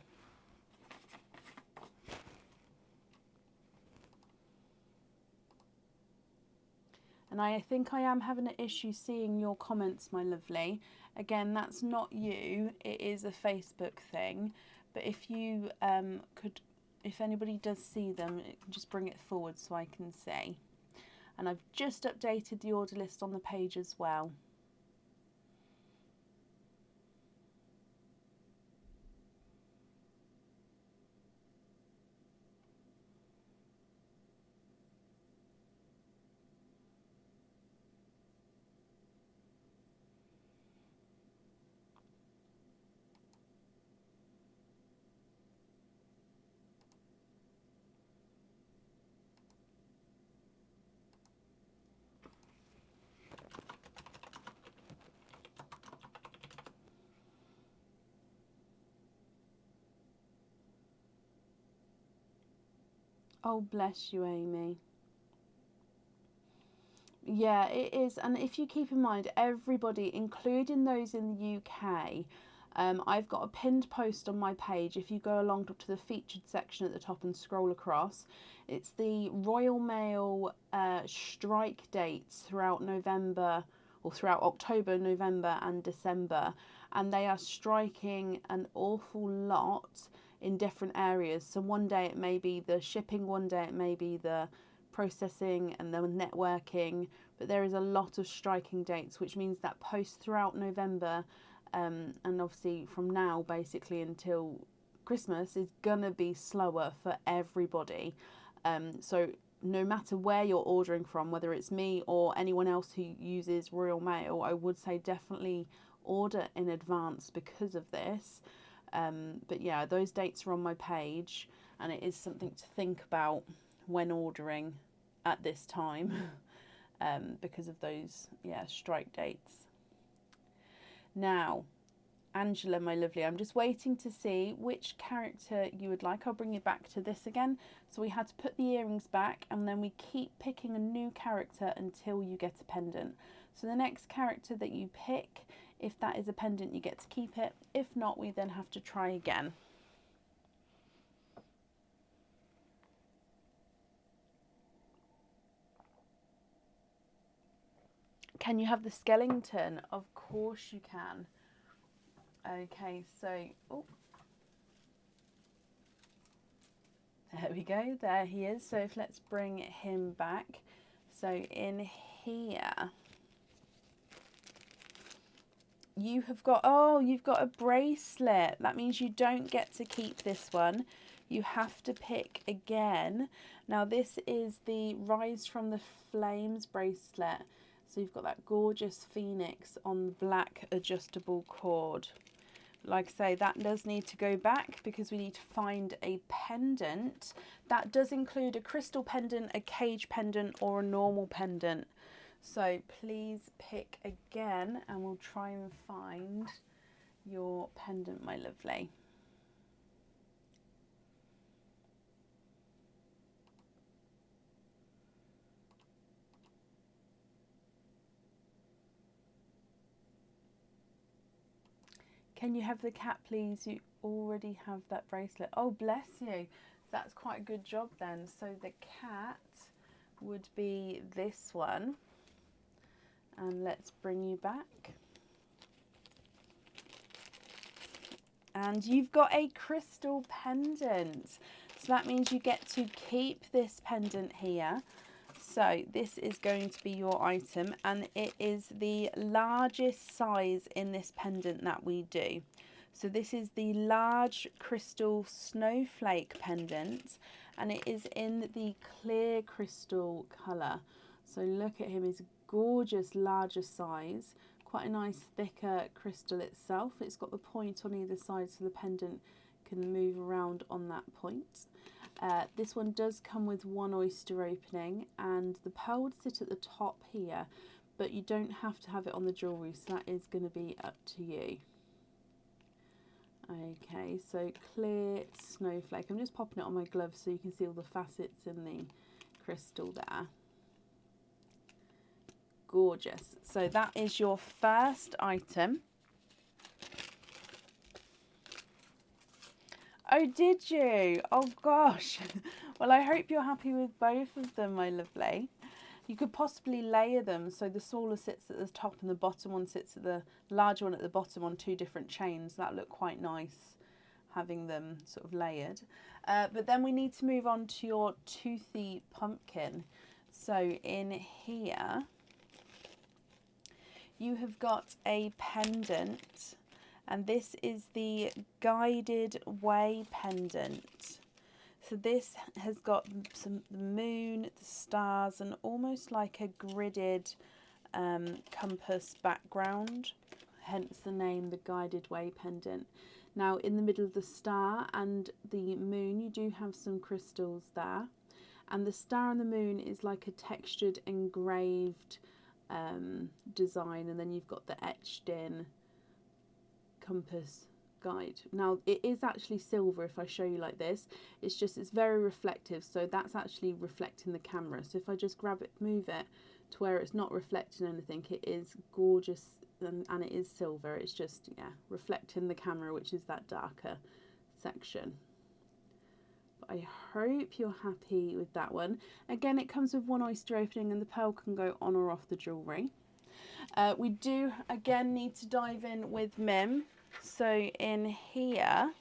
And I think I am having an issue seeing your comments, my lovely. Again, that's not you, it is a Facebook thing. But if you if anybody does see them, just bring it forward so I can see. And I've just updated the order list on the page as well. Oh, bless you, Amy. Yeah, it is. And if you keep in mind, everybody, including those in the UK, I've got a pinned post on my page. If you go along to the featured section at the top and scroll across, it's the Royal Mail strike dates throughout November, or throughout October, November, and December. And they are striking an awful lot in different areas. So one day it may be the shipping, one day it may be the processing and the networking, but there is a lot of striking dates, which means that post throughout November, and obviously from now basically until Christmas, is gonna be slower for everybody. So no matter where you're ordering from, whether it's me or anyone else who uses Royal Mail, I would say definitely order in advance because of this. But yeah, those dates are on my page, and it is something to think about when ordering at this time, because of those strike dates. Now, Angela, my lovely, I'm just waiting to see which character you would like. I'll bring you back to this again. So we had to put the earrings back, and then we keep picking a new character until you get a pendant. So the next character that you pick, if that is a pendant, you get to keep it. If not, we then have to try again. Can you have the skeleton? Of course you can. Okay, so, oh, there we go, there he is. So if let's bring him back. So in here, you have got, oh, you've got a bracelet. That means you don't get to keep this one. You have to pick again. Now this is the Rise from the Flames bracelet. So you've got that gorgeous phoenix on the black adjustable cord. Like I say, that does need to go back because we need to find a pendant. That does include a crystal pendant, a cage pendant, or a normal pendant. So please pick again and we'll try and find your pendant, my lovely. Can you have the cat, please? You already have that bracelet. Oh, bless you. That's quite a good job then. So the cat would be this one. And let's bring you back. And you've got a crystal pendant. So that means you get to keep this pendant here. So this is going to be your item, and it is the largest size in this pendant that we do. So this is the large crystal snowflake pendant, and it is in the clear crystal colour. So look at him, he's a gorgeous larger size, quite a nice thicker crystal itself. It's got the point on either side so the pendant can move around on that point. This one does come with one oyster opening, and the pearl would sit at the top here, but you don't have to have it on the jewellery, so that is going to be up to you. Okay, so clear snowflake. I'm just popping it on my glove so you can see all the facets in the crystal there. Gorgeous. So that is your first item. Oh, did you? Oh, gosh. Well, I hope you're happy with both of them, my lovely. You could possibly layer them so the smaller sits at the top and the bottom one sits at the larger one at the bottom on two different chains. That look quite nice, having them sort of layered. But then we need to move on to your toothy pumpkin. So in here, you have got a pendant. And this is the Guided Way pendant. So this has got the moon, the stars, and almost like a gridded compass background. Hence the name, the Guided Way pendant. Now in the middle of the star and the moon, you do have some crystals there. And the star and the moon is like a textured, engraved design. And then you've got the etched in compass guide. Now it is actually silver if I show you like this. It's just, it's very reflective, so that's actually reflecting the camera. So if I just grab it, move it to where it's not reflecting anything, it is gorgeous, and it is silver. It's just, yeah, reflecting the camera, which is that darker section. But I hope you're happy with that one. Again, it comes with one oyster opening, and the pearl can go on or off the jewellery. We do again need to dive in with Mim. So in here,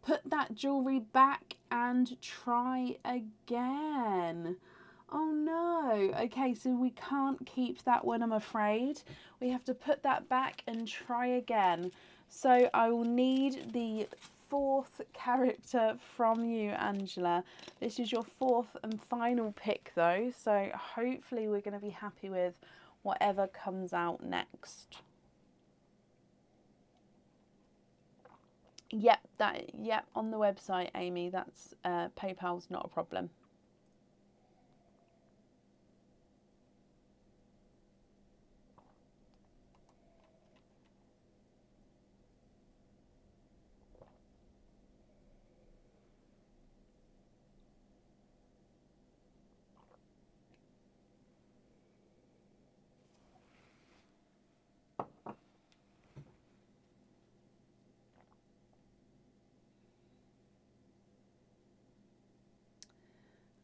put that jewellery back and try again. Oh no. Okay, so we can't keep that one, I'm afraid. We have to put that back and try again. So I will need the 4th character from you, Angela. This is your 4th and final pick though, so hopefully we're going to be happy with whatever comes out next. Yep, on the website, Amy. That's PayPal's not a problem.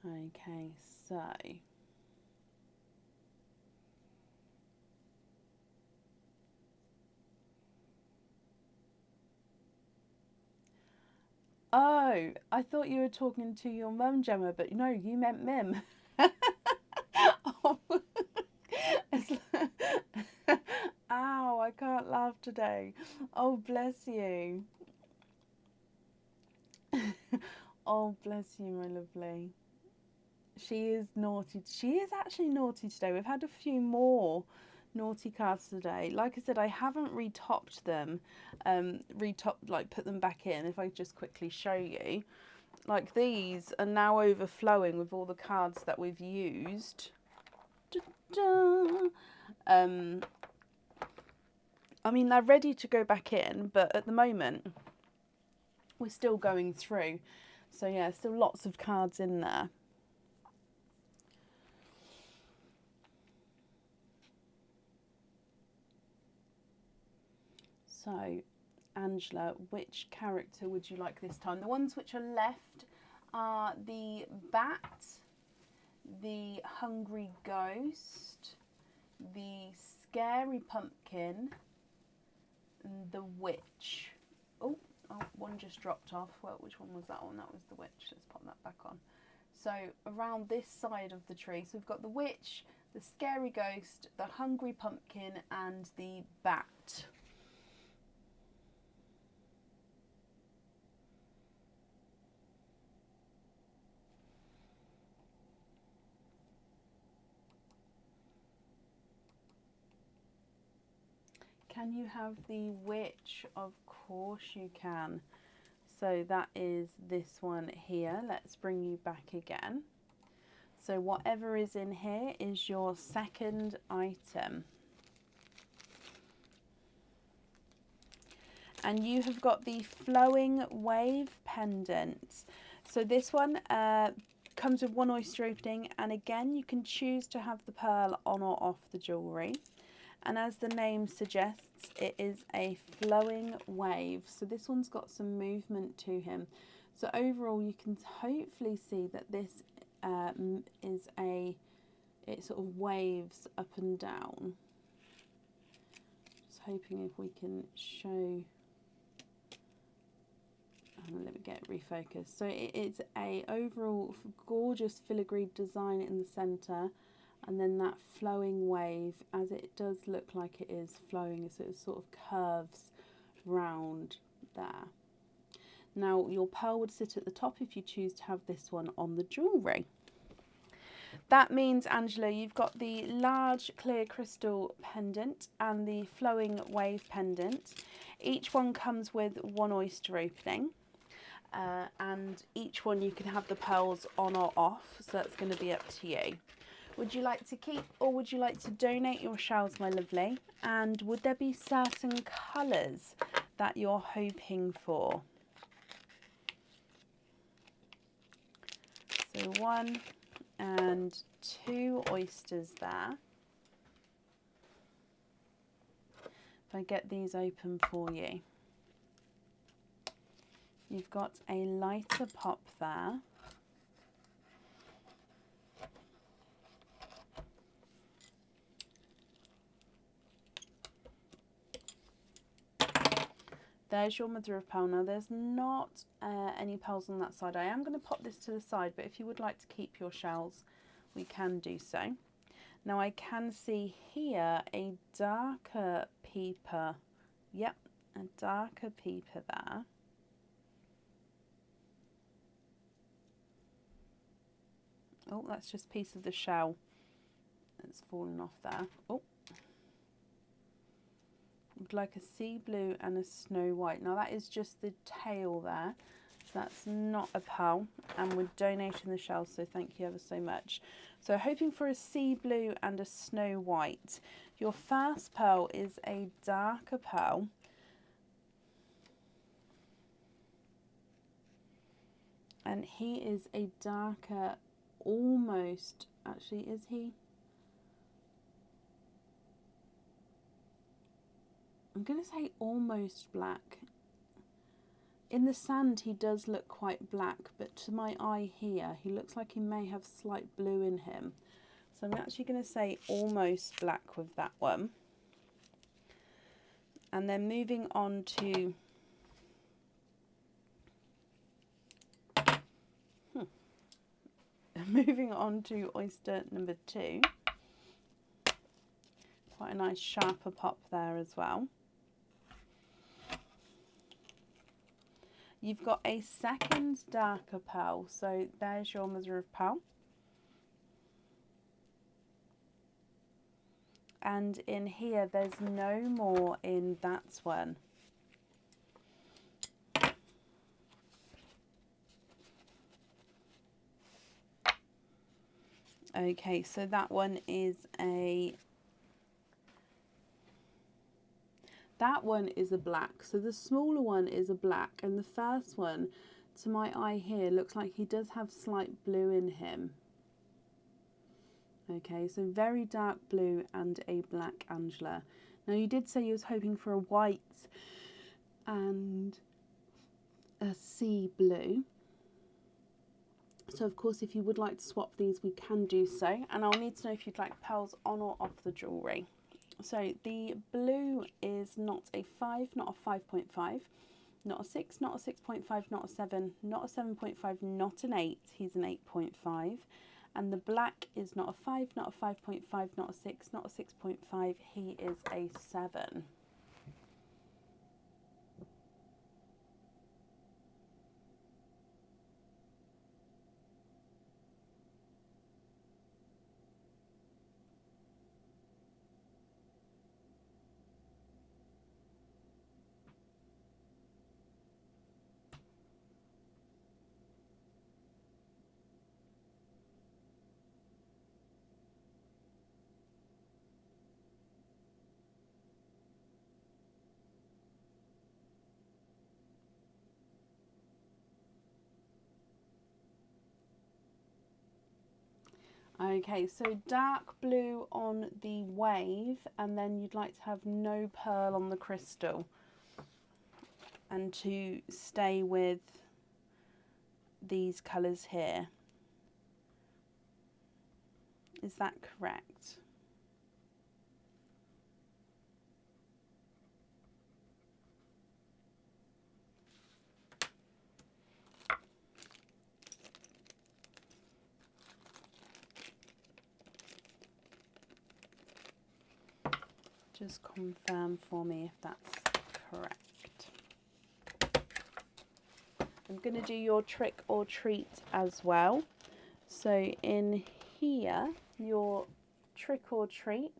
Okay, so oh, I thought you were talking to your mum, Gemma, but no, you meant Mim. Oh. Ow, I can't laugh today. Oh, bless you. Oh, bless you, my lovely. She is naughty. She is actually naughty today. We've had a few more naughty cards today. Like I said, I haven't retopped them, like put them back in. If I just quickly show you, like these are now overflowing with all the cards that we've used. I mean, they're ready to go back in, but at the moment we're still going through. So yeah, still lots of cards in there. So, Angela, which character would you like this time? The ones which are left are the bat, the hungry ghost, the scary pumpkin, and the witch. Oh, one just dropped off. Well, which one was that one? That was the witch. Let's pop that back on. So around this side of the tree, so we've got the witch, the scary ghost, the hungry pumpkin, and the bat. Can you have the witch? Of course you can. So that is this one here. Let's bring you back again. So whatever is in here is your second item. And you have got the flowing wave pendant. So this one comes with one oyster opening, and again you can choose to have the pearl on or off the jewellery. And as the name suggests, it is a flowing wave. So this one's got some movement to him. So overall, you can hopefully see that this it sort of waves up and down. Just hoping if we can show. Let me get refocused. So it's a overall gorgeous filigreed design in the centre. And then that flowing wave, as it does look like it is flowing, so it sort of curves round there. Now your pearl would sit at the top if you choose to have this one on the jewellery. That means, Angela, you've got the large clear crystal pendant and the flowing wave pendant. Each one comes with one oyster opening. and each one you can have the pearls on or off, so that's going to be up to you. Would you like to keep or would you like to donate your shells, my lovely? And would there be certain colours that you're hoping for? So 1 and 2 oysters there. If I get these open for you. You've got a lighter pop there. There's your mother of pearl. Now there's not any pearls on that side. I am going to pop this to the side, but if you would like to keep your shells, we can do so. Now I can see here a darker peeper. Yep, a darker peeper there. Oh, that's just a piece of the shell that's fallen off there. Oh. Would like a sea blue and a snow white. Now that is just the tail there, so that's not a pearl, and we're donating the shells, so thank you ever so much. So hoping for a sea blue and a snow white. Your first pearl is a darker pearl. And he is a darker, almost, actually is he? I'm going to say almost black. In the sand he does look quite black, but to my eye here he looks like he may have slight blue in him. So I'm actually going to say almost black with that one. And then moving on to oyster number 2. Quite a nice sharper pop there as well. You've got a second darker pearl, so there's your mother of pearl. And in here, there's no more in that one. Okay, so that one is a black. So the smaller one is a black, and the first one, to my eye here, looks like he does have slight blue in him. Okay, so very dark blue and a black Angela. Now you did say you was hoping for a white and a sea blue. So of course, if you would like to swap these, we can do so. And I'll need to know if you'd like pearls on or off the jewellery. So the blue is not a 5, not a 5.5, not a 6, not a 6.5, not a 7, not a 7.5, not an 8, he's an 8.5. And the black is not a 5, not a 5.5, not a 6, not a 6.5, he is a 7. Okay, so dark blue on the wave, and then you'd like to have no pearl on the crystal. And to stay with these colours here. Is that correct? Just confirm for me if that's correct. I'm going to do your trick or treat as well. So in here, your trick or treat,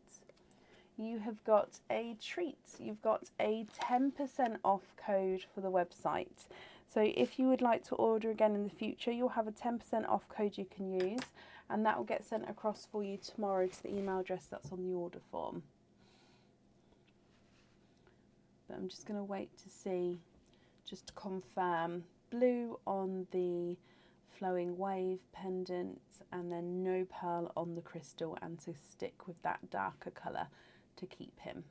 you have got a treat. You've got a 10% off code for the website. So if you would like to order again in the future, you'll have a 10% off code you can use, and that will get sent across for you tomorrow to the email address that's on the order form. But I'm just going to wait to see, just to confirm, blue on the flowing wave pendant, and then no pearl on the crystal, and to stick with that darker colour to keep him.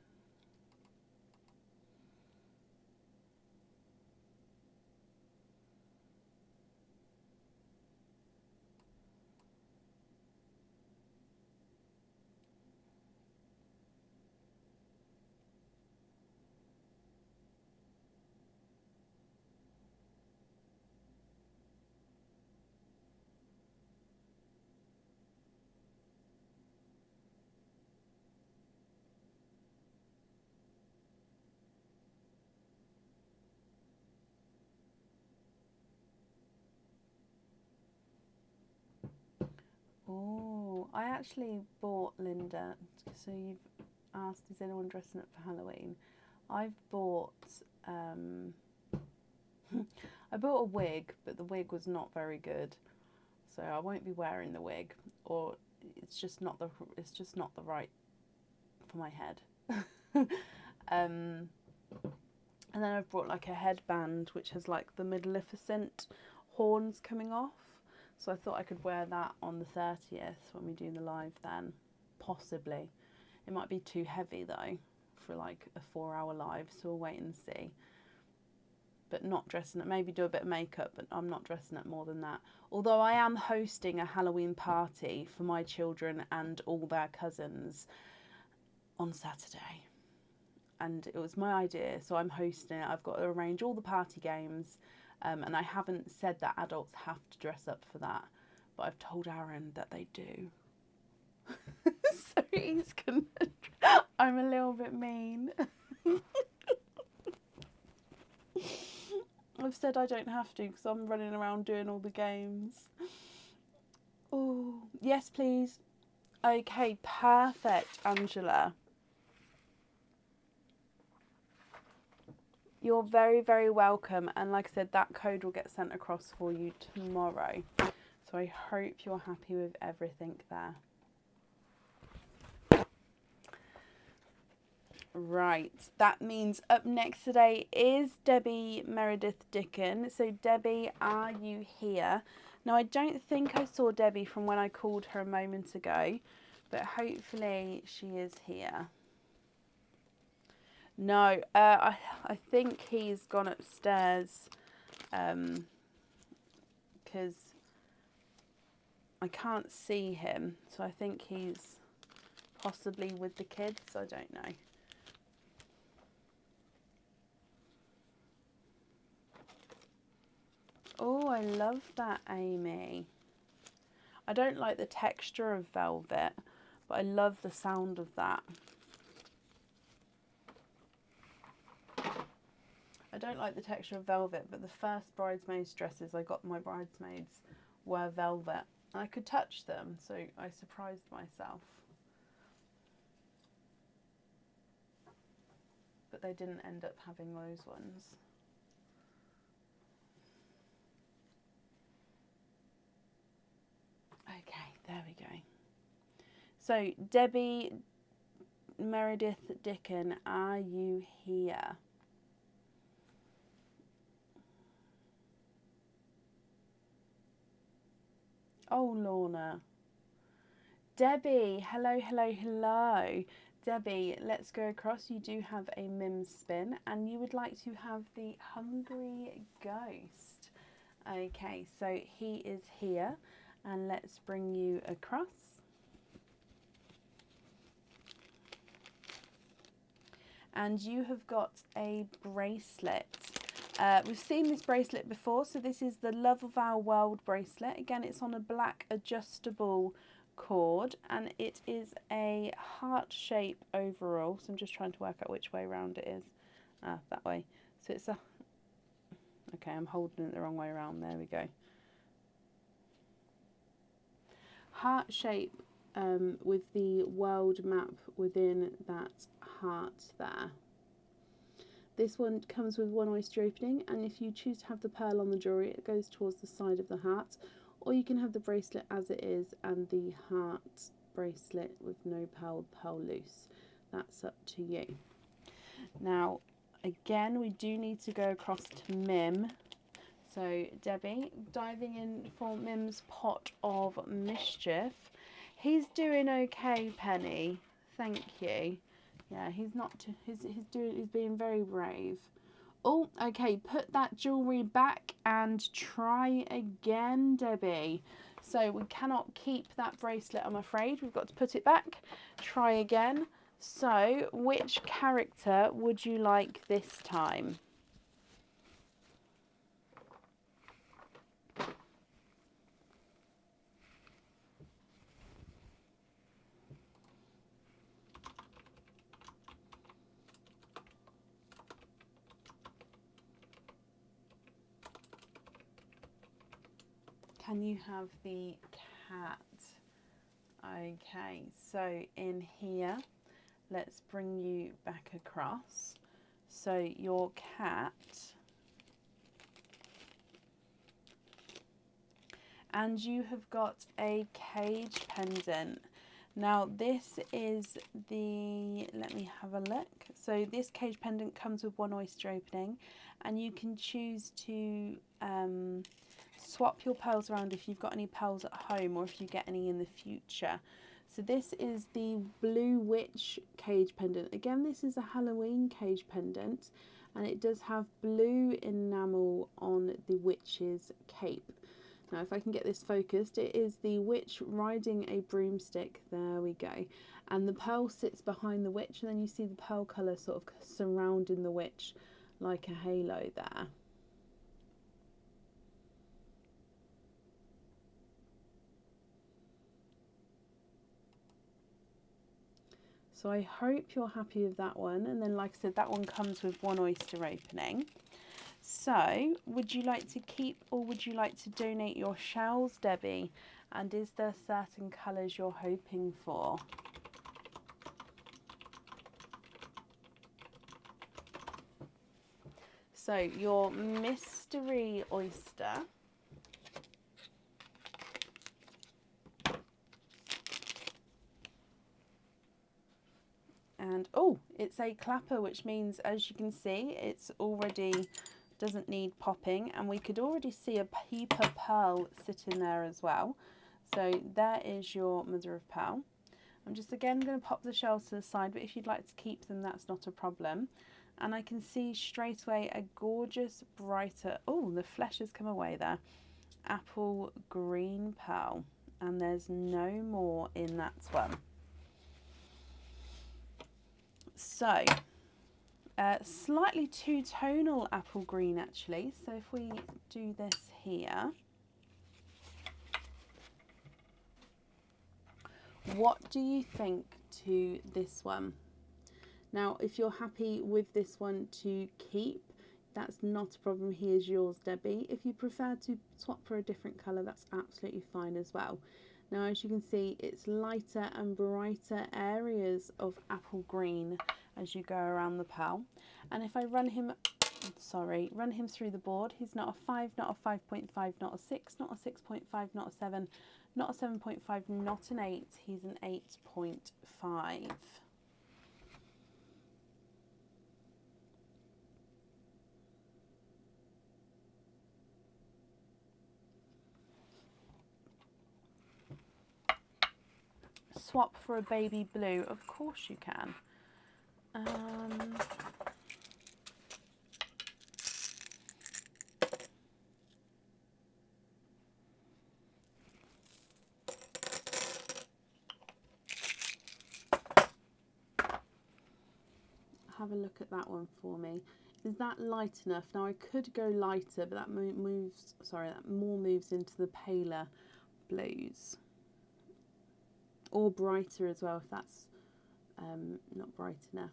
Oh, I actually bought, Linda, so you've asked, is anyone dressing up for Halloween? I've bought, I bought a wig, but the wig was not very good, so I won't be wearing the wig, or it's just not the right for my head. And then I've brought like a headband which has like the Maleficent horns coming off. So I thought I could wear that on the 30th when we do the live then, possibly. It might be too heavy though for like a 4-hour live, so we'll wait and see. But not dressing up, maybe do a bit of makeup, but I'm not dressing up more than that. Although I am hosting a Halloween party for my children and all their cousins on Saturday. And it was my idea, so I'm hosting it. I've got to arrange all the party games. And I haven't said that adults have to dress up for that, but I've told Aaron that they do. So he's gonna. I'm a little bit mean. I've said I don't have to because I'm running around doing all the games. Oh, yes, please. Okay, perfect, Angela. You're very, very welcome. And like I said, that code will get sent across for you tomorrow. So I hope you're happy with everything there. Right, that means up next today is Debbie Meredith Dickon. So Debbie, are you here? Now I don't think I saw Debbie from when I called her a moment ago, but hopefully she is here. No, I think he's gone upstairs because I can't see him. So I think he's possibly with the kids. I don't know. Oh, I love that, Amy. I don't like the texture of velvet, but I love the sound of that. I don't like the texture of velvet, but the first bridesmaids dresses I got my bridesmaids were velvet. I could touch them, so I surprised myself. But they didn't end up having those ones. Okay, there we go. So, Debbie Meredith Dickon, are you here? Oh, Lorna. Debbie, hello, hello, hello. Debbie, let's go across. You do have a Mims spin and you would like to have the Hungry Ghost. Okay, so he is here and let's bring you across. And you have got a bracelet. We've seen this bracelet before, so this is the Love of Our World bracelet. Again, it's on a black adjustable cord and it is a heart shape overall. So I'm just trying to work out which way around it is. That way. So it's a... Okay, I'm holding it the wrong way around. There we go. Heart shape with the world map within that heart there. This one comes with one oyster opening, and if you choose to have the pearl on the jewellery, it goes towards the side of the hat, or you can have the bracelet as it is and the heart bracelet with no pearl, pearl loose. That's up to you. Now, again, we do need to go across to Mim. So, Debbie, diving in for Mim's pot of mischief. He's doing okay, Penny. Thank you. Yeah, he's not. He's being very brave. Oh, okay. Put that jewellery back and try again, Debbie. So we cannot keep that bracelet, I'm afraid. We've got to put it back. Try again. So, which character would you like this time? Can you have the cat? Okay, so in here, let's bring you back across. So your cat, and you have got a cage pendant. Now this is the, let me have a look. So this cage pendant comes with one oyster opening, and you can choose to swap your pearls around if you've got any pearls at home or if you get any in the future. So this is the Blue Witch cage pendant. Again, this is a Halloween cage pendant, and it does have blue enamel on the witch's cape. Now, if I can get this focused, it is the witch riding a broomstick. There we go. And the pearl sits behind the witch, and then you see the pearl colour sort of surrounding the witch like a halo there. So I hope you're happy with that one. And then, like I said, that one comes with one oyster opening. So, would you like to keep or would you like to donate your shells, Debbie? And is there certain colours you're hoping for? So, your mystery oyster. And, oh, it's a clapper, which means, as you can see, it's already doesn't need popping, and we could already see a peeper pearl sitting there as well. So there is your mother of pearl. I'm just again going to pop the shells to the side, but if you'd like to keep them, that's not a problem. And I can see straight away a gorgeous brighter, oh, the flesh has come away there, apple green pearl, and there's no more in that one. So slightly two-tonal apple green actually. So if we do this here, what do you think to this one? Now, if you're happy with this one to keep, that's not a problem. Here's yours, Debbie. If you prefer to swap for a different colour, that's absolutely fine as well. Now, as you can see, it's lighter and brighter areas of apple green as you go around the pearl. And if I run him through the board, he's not a 5, not a 5.5, not a 6, not a 6.5, not a 7, not a 7.5, not an 8, he's an 8.5. Swap for a baby blue, of course you can. Have a look at that one for me. Is that light enough? Now I could go lighter, but that more moves into the paler blues. Or brighter as well, if that's not bright enough.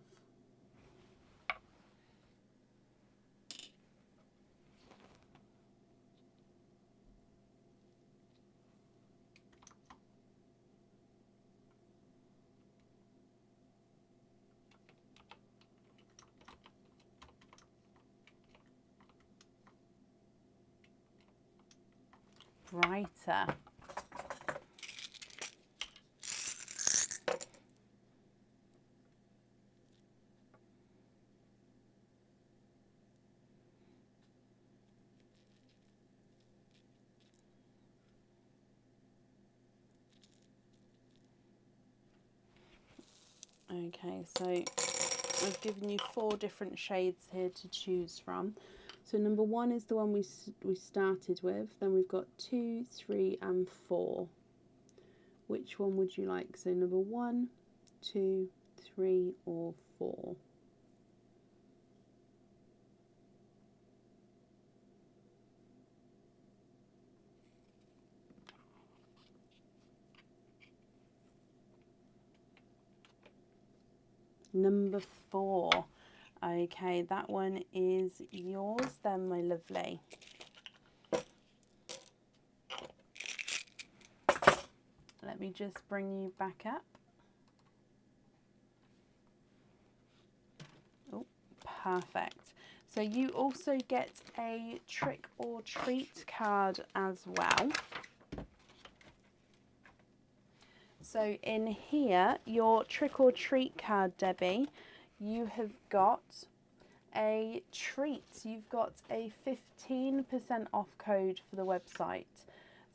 brighter. Okay, so I've given you 4 different shades here to choose from. So number 1 is the one we started with. Then we've got 2, 3 and 4. Which one would you like? So number 1, 2, 3 or 4? Number 4. Okay, that one is yours then, my lovely. Let me just bring you back up. Oh, perfect. So you also get a trick or treat card as well. So in here, your trick or treat card, Debbie, you have got a treat. You've got a 15% off code for the website.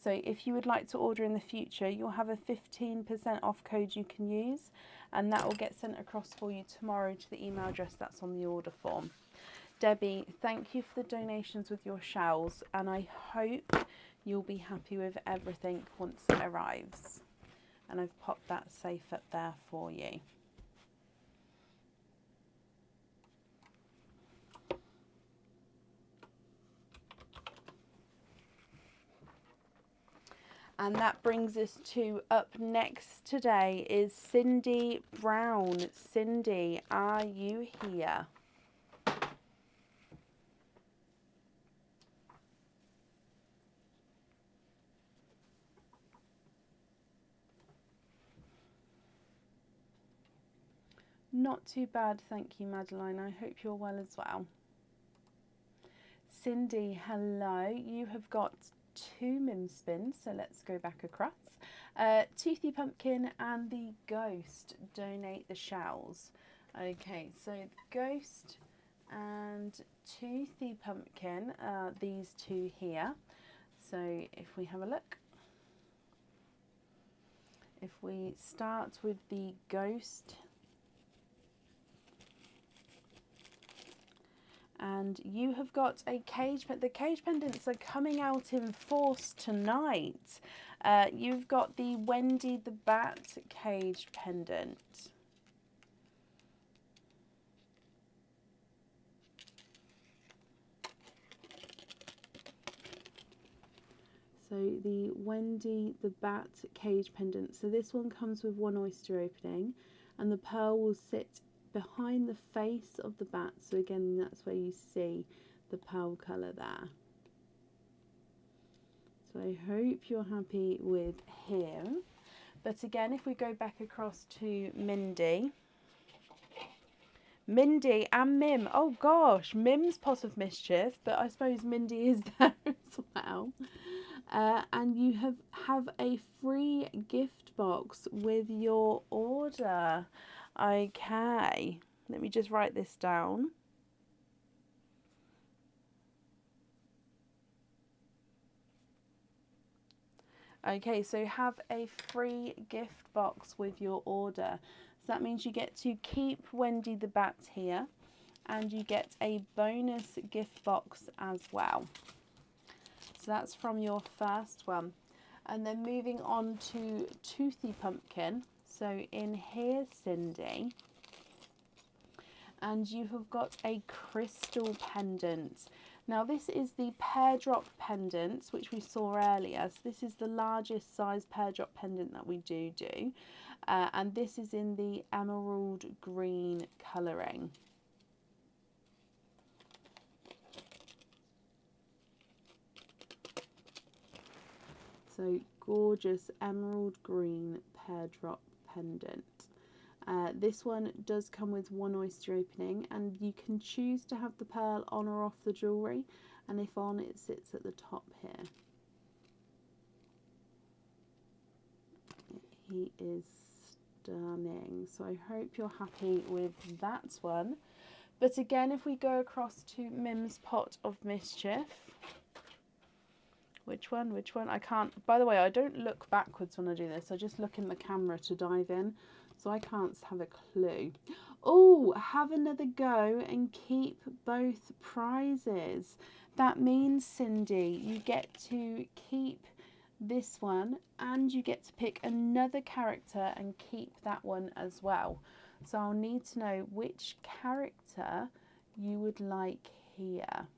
So if you would like to order in the future, you'll have a 15% off code you can use, and that will get sent across for you tomorrow to the email address that's on the order form. Debbie, thank you for the donations with your shells, and I hope you'll be happy with everything once it arrives. And I've popped that safe up there for you. And that brings us to up next today is Cindy Brown. Cindy, are you here? Not too bad, thank you, Madeline. I hope you're well as well. Cindy, hello. You have got 2 Mims spins, so let's go back across. Toothy Pumpkin and the Ghost donate the shells. Okay, so the Ghost and Toothy Pumpkin are these 2 here. So if we have a look, if we start with the Ghost, and you have got a cage, but the cage pendants are coming out in force tonight. You've got the Wendy the Bat cage pendant. So the Wendy the Bat cage pendant. So this one comes with 1 oyster opening, and the pearl will sit behind the face of the bat. So again, that's where you see the pearl colour there. So I hope you're happy with him. But again, if we go back across to Mindy and Mim. Oh gosh, Mim's Pot of Mischief, but I suppose Mindy is there as well. And you have a free gift box with your order. Okay, let me just write this down. Okay, so have a free gift box with your order. So that means you get to keep Wendy the Bat here, and you get a bonus gift box as well. So that's from your first one. And then moving on to Toothy Pumpkin. So in here, Cindy, and you have got a crystal pendant. Now this is the pear drop pendant, which we saw earlier. So this is the largest size pear drop pendant that we do. And this is in the emerald green colouring. So gorgeous emerald green pear drop pendant. This one does come with 1 oyster opening, and you can choose to have the pearl on or off the jewellery, and if on, it sits at the top here. He is stunning. So I hope you're happy with that one. But again, if we go across to Mims' Pot of Mischief, which one? I can't, by the way, I don't look backwards when I do this. I just look in the camera to dive in. So I can't have a clue. Oh, have another go and keep both prizes. That means, Cindy, you get to keep this one and you get to pick another character and keep that one as well. So I'll need to know which character you would like here.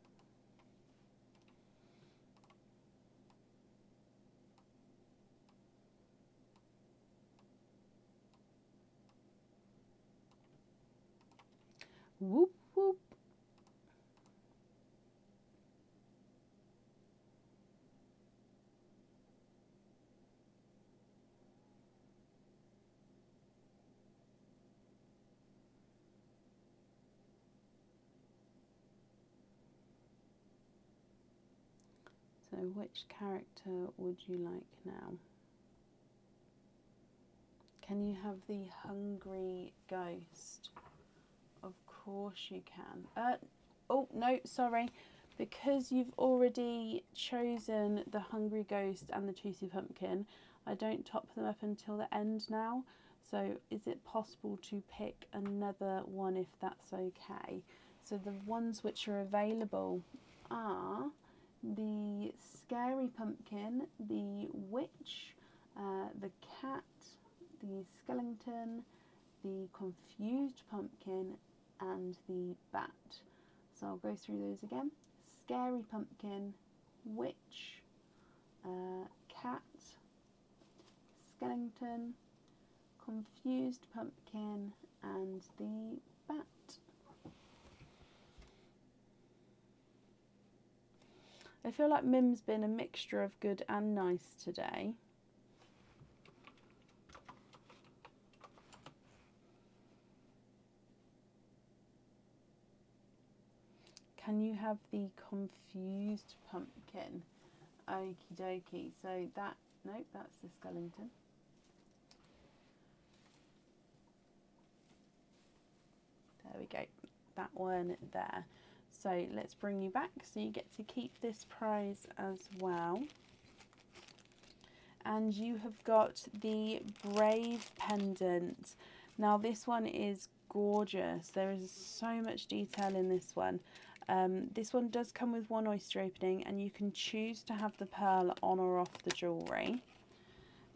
Whoop, whoop. So which character would you like now? Can you have the hungry ghost? Of course you can. Oh, no, sorry. Because you've already chosen the hungry ghost and the juicy pumpkin, I don't top them up until the end now. So is it possible to pick another one if that's okay? So the ones which are available are the scary pumpkin, the witch, the cat, the skeleton, the confused pumpkin, and the bat. So I'll go through those again. Scary pumpkin, witch, cat, skeleton, confused pumpkin, and the bat. I feel like Mim's been a mixture of good and nice today. Can you have the confused pumpkin? Okie dokie. So that, nope, that's the skeleton. There we go. That one there. So let's bring you back. So you get to keep this prize as well. And you have got the Brave pendant. Now this one is gorgeous. There is so much detail in this one. This one does come with one oyster opening, and you can choose to have the pearl on or off the jewellery.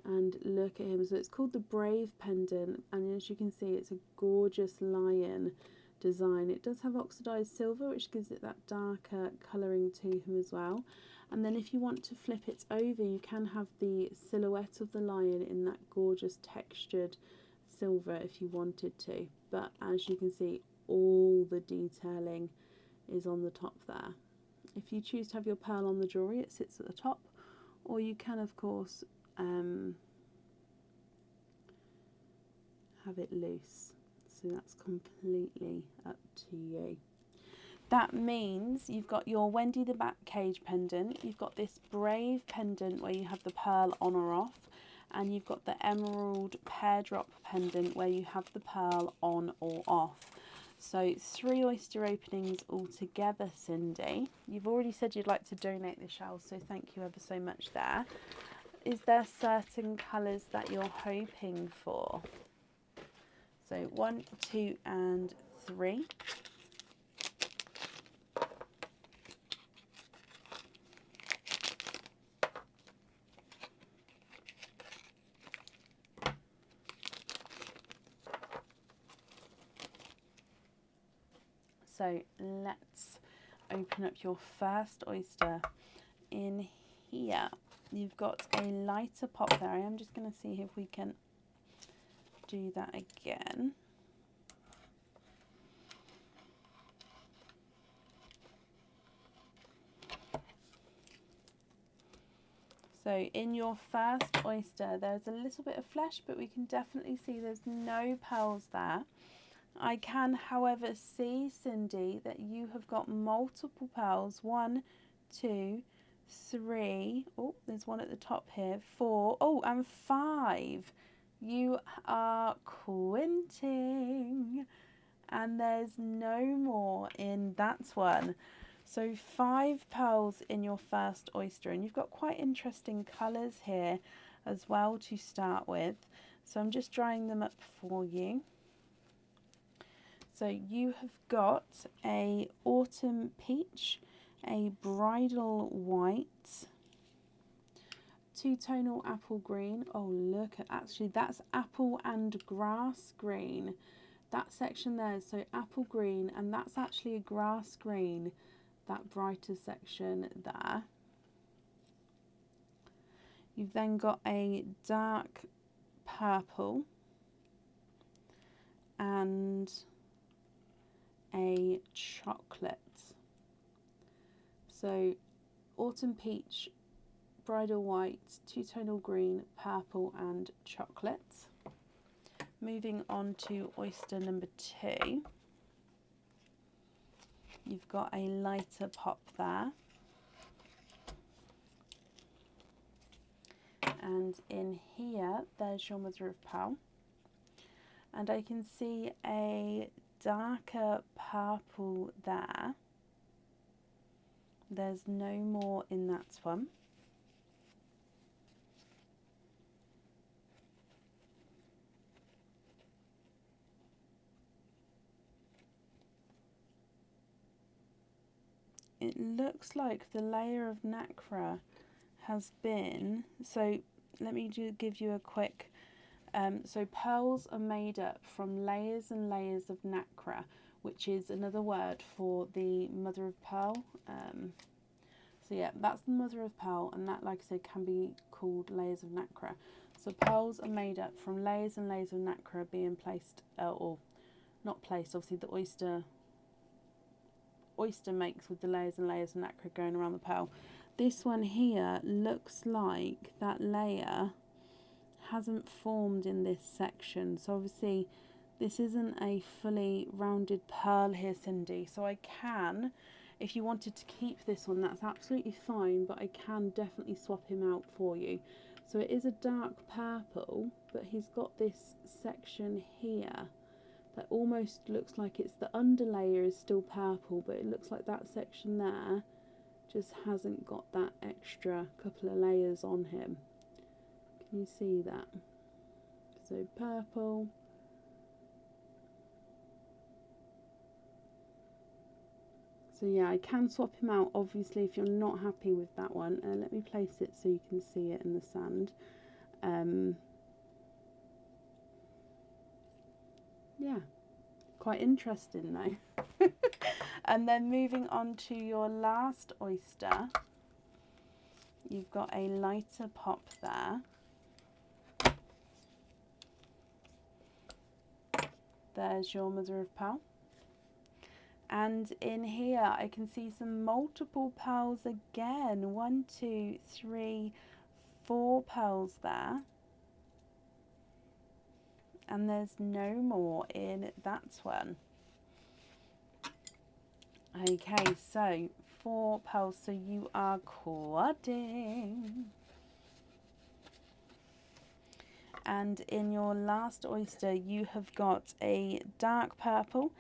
And look at him. So it's called the Brave pendant, and as you can see, it's a gorgeous lion design. It does have oxidized silver, which gives it that darker colouring to him as well. And then if you want to flip it over, you can have the silhouette of the lion in that gorgeous textured silver if you wanted to. But as you can see, all the detailing is on the top there. If you choose to have your pearl on the jewellery, it sits at the top, or you can of course have it loose. So that's completely up to you. That means you've got your Wendy the Bat Cage pendant, you've got this Brave pendant where you have the pearl on or off, and you've got the Emerald Pear Drop pendant where you have the pearl on or off. So 3 oyster openings altogether, Cindy. You've already said you'd like to donate the shells, so thank you ever so much there. Is there certain colours that you're hoping for? So 1, 2 and 3. So let's open up your first oyster. In here, you've got a lighter pop there. I am just going to see if we can do that again. So in your first oyster, there's a little bit of flesh, but we can definitely see there's no pearls there. I can, however, see, Cindy, that you have got multiple pearls. 1, 2, 3. Oh, there's one at the top here. 4. Oh, and 5. You are quinting. And there's no more in that one. So 5 pearls in your first oyster, and you've got quite interesting colours here as well to start with. So I'm just drying them up for you. So you have got a autumn peach, a bridal white, two-tonal apple green. Oh, look at, actually that's apple and grass green. That section there is so apple green, and that's actually a grass green, that brighter section there. You've then got a dark purple and a chocolate. So autumn peach, bridal white, two-tonal green, purple and chocolate. Moving on to oyster number 2. You've got a lighter pop there. And in here, there's your mother of pearl. And I can see a darker purple there. There's no more in that one. It looks like the layer of nacre has been, so let me give you a quick, so pearls are made up from layers and layers of nacre, which is another word for the mother of pearl. So yeah, that's the mother of pearl, and that, like I said, can be called layers of nacre. So pearls are made up from layers and layers of nacre being placed, or not placed, obviously the oyster makes with the layers and layers of nacre going around the pearl. This one here looks like that layer hasn't formed in this section. So obviously this isn't a fully rounded pearl here, Cindy. So I can, if you wanted to keep this one, that's absolutely fine, but I can definitely swap him out for you. So it is a dark purple, but he's got this section here that almost looks like it's the underlayer is still purple, but it looks like that section there just hasn't got that extra couple of layers on him. Can you see that? So purple. So yeah, I can swap him out, obviously, if you're not happy with that one. Let me place it so you can see it in the sand. Yeah, quite interesting though. And then moving on to your last oyster, you've got a lighter pop there. There's your mother of pearl. And in here I can see some multiple pearls again. 1, 2, 3, 4 pearls there. And there's no more in that one. Okay, so 4 pearls, so you are quadding. And in your last oyster, you have got a dark purple,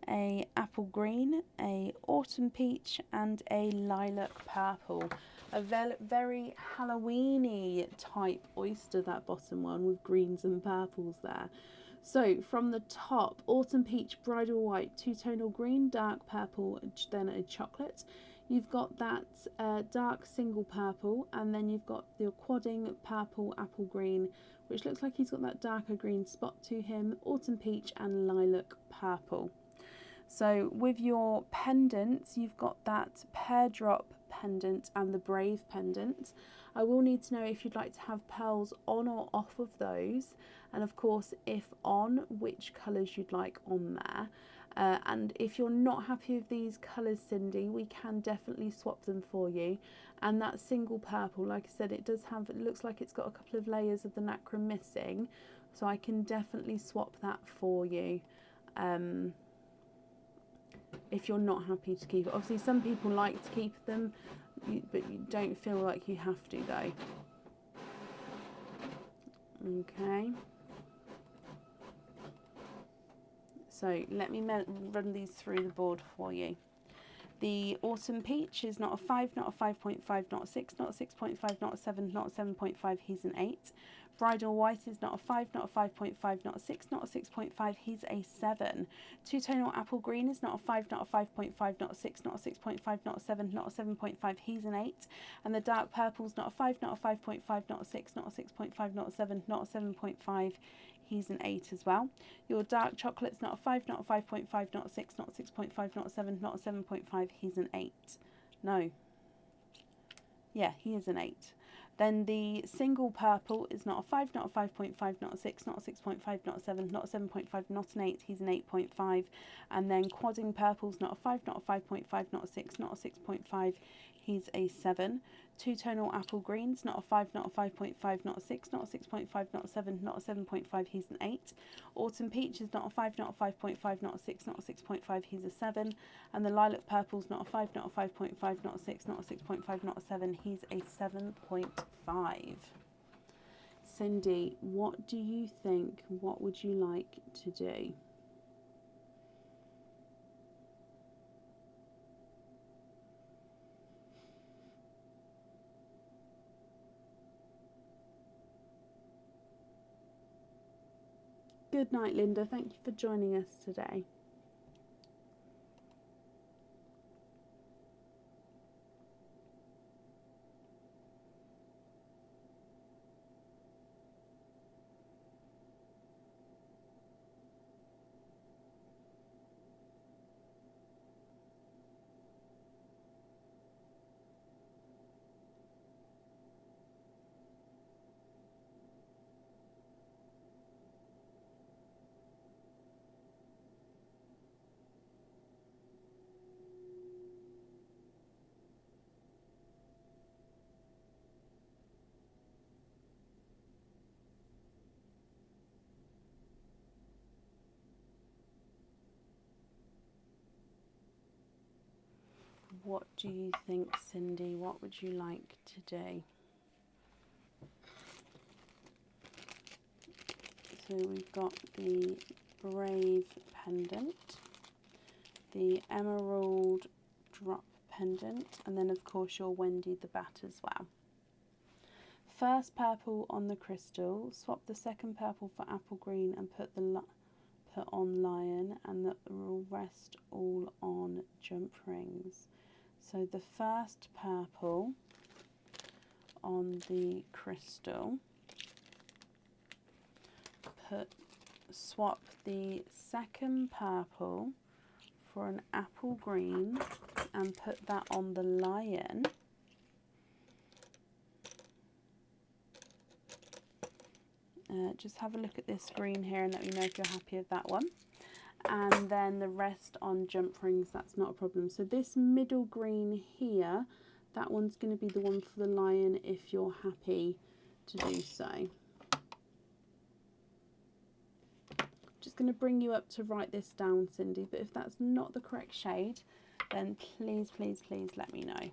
a apple green, a autumn peach, and a lilac purple. A very Halloweeny type oyster, that bottom one, with greens and purples there. So from the top, autumn peach, bridal white, two-tonal green, dark purple, then a chocolate. You've got that dark single purple, and then you've got your quadding purple, apple green, which looks like he's got that darker green spot to him, autumn peach and lilac purple. So with your pendants, you've got that pear drop pendant and the brave pendant. I will need to know if you'd like to have pearls on or off of those, and of course if on, which colours you'd like on there. And if you're not happy with these colours, Cindy, we can definitely swap them for you. And that single purple, like I said, it looks like it's got a couple of layers of the nacre missing, so I can definitely swap that for you. If you're not happy to keep it. Obviously some people like to keep them, but you don't feel like you have to though. Okay. So let me run these through the board for you. The Autumn Peach is not a 5, not a 5.5, not a 6, not a 6.5, not a 7, not a 7.5, he's an 8. Bridal White is not a 5, not a 5.5, not a 6, not a 6.5, he's a 7. Two-Tonal Apple Green is not a 5, not a 5.5, not a 6, not a 6.5, not a 7, not a 7.5, he's an 8. And the Dark Purple is not a 5, not a 5.5, not a 6, not a 6.5, not a 7, not a 7.5, he's an 8 as well. Your Dark Chocolate's not a 5, not a 5.5, not a 6, not a 6.5, not a 7, not a 7.5, he's an 8. No. Yeah, he is an 8. Then the Single Purple is not a 5, not a 5.5, not a 6, not a 6.5, not a 7, not a 7.5, not an 8, he's an 8.5. And then Quadding Purple's not a 5, not a 5.5, not a 6, not a 6.5, he's a 7. Two-Tonal Apple Green's not a 5, not a 5.5, not a 6, not a 6.5, not a 7, not a 7.5, he's an 8. Autumn Peach is not a 5, not a 5.5, not a 6, not a 6.5, he's a 7. And the Lilac Purple's not a 5, not a 5.5, not a 6, not a 6.5, not a 7, he's a 7.5. Cindy, what do you think? What would you like to do? Good night, Linda. Thank you for joining us today. What do you think, Cindy? What would you like to do? So we've got the Brave pendant, the Emerald drop pendant, and then of course your Wendy the bat as well. First purple on the crystal, swap the second purple for apple green and put on lion, and the rest all on jump rings. So the first purple on the crystal, swap the second purple for an apple green and put that on the lion. Just have a look at this green here and let me know if you're happy with that one. And then the rest on jump rings, that's not a problem. So this middle green here, that one's going to be the one for the lion if you're happy to do so. Just going to bring you up to write this down, Cindy, but if that's not the correct shade, then please, please, please let me know.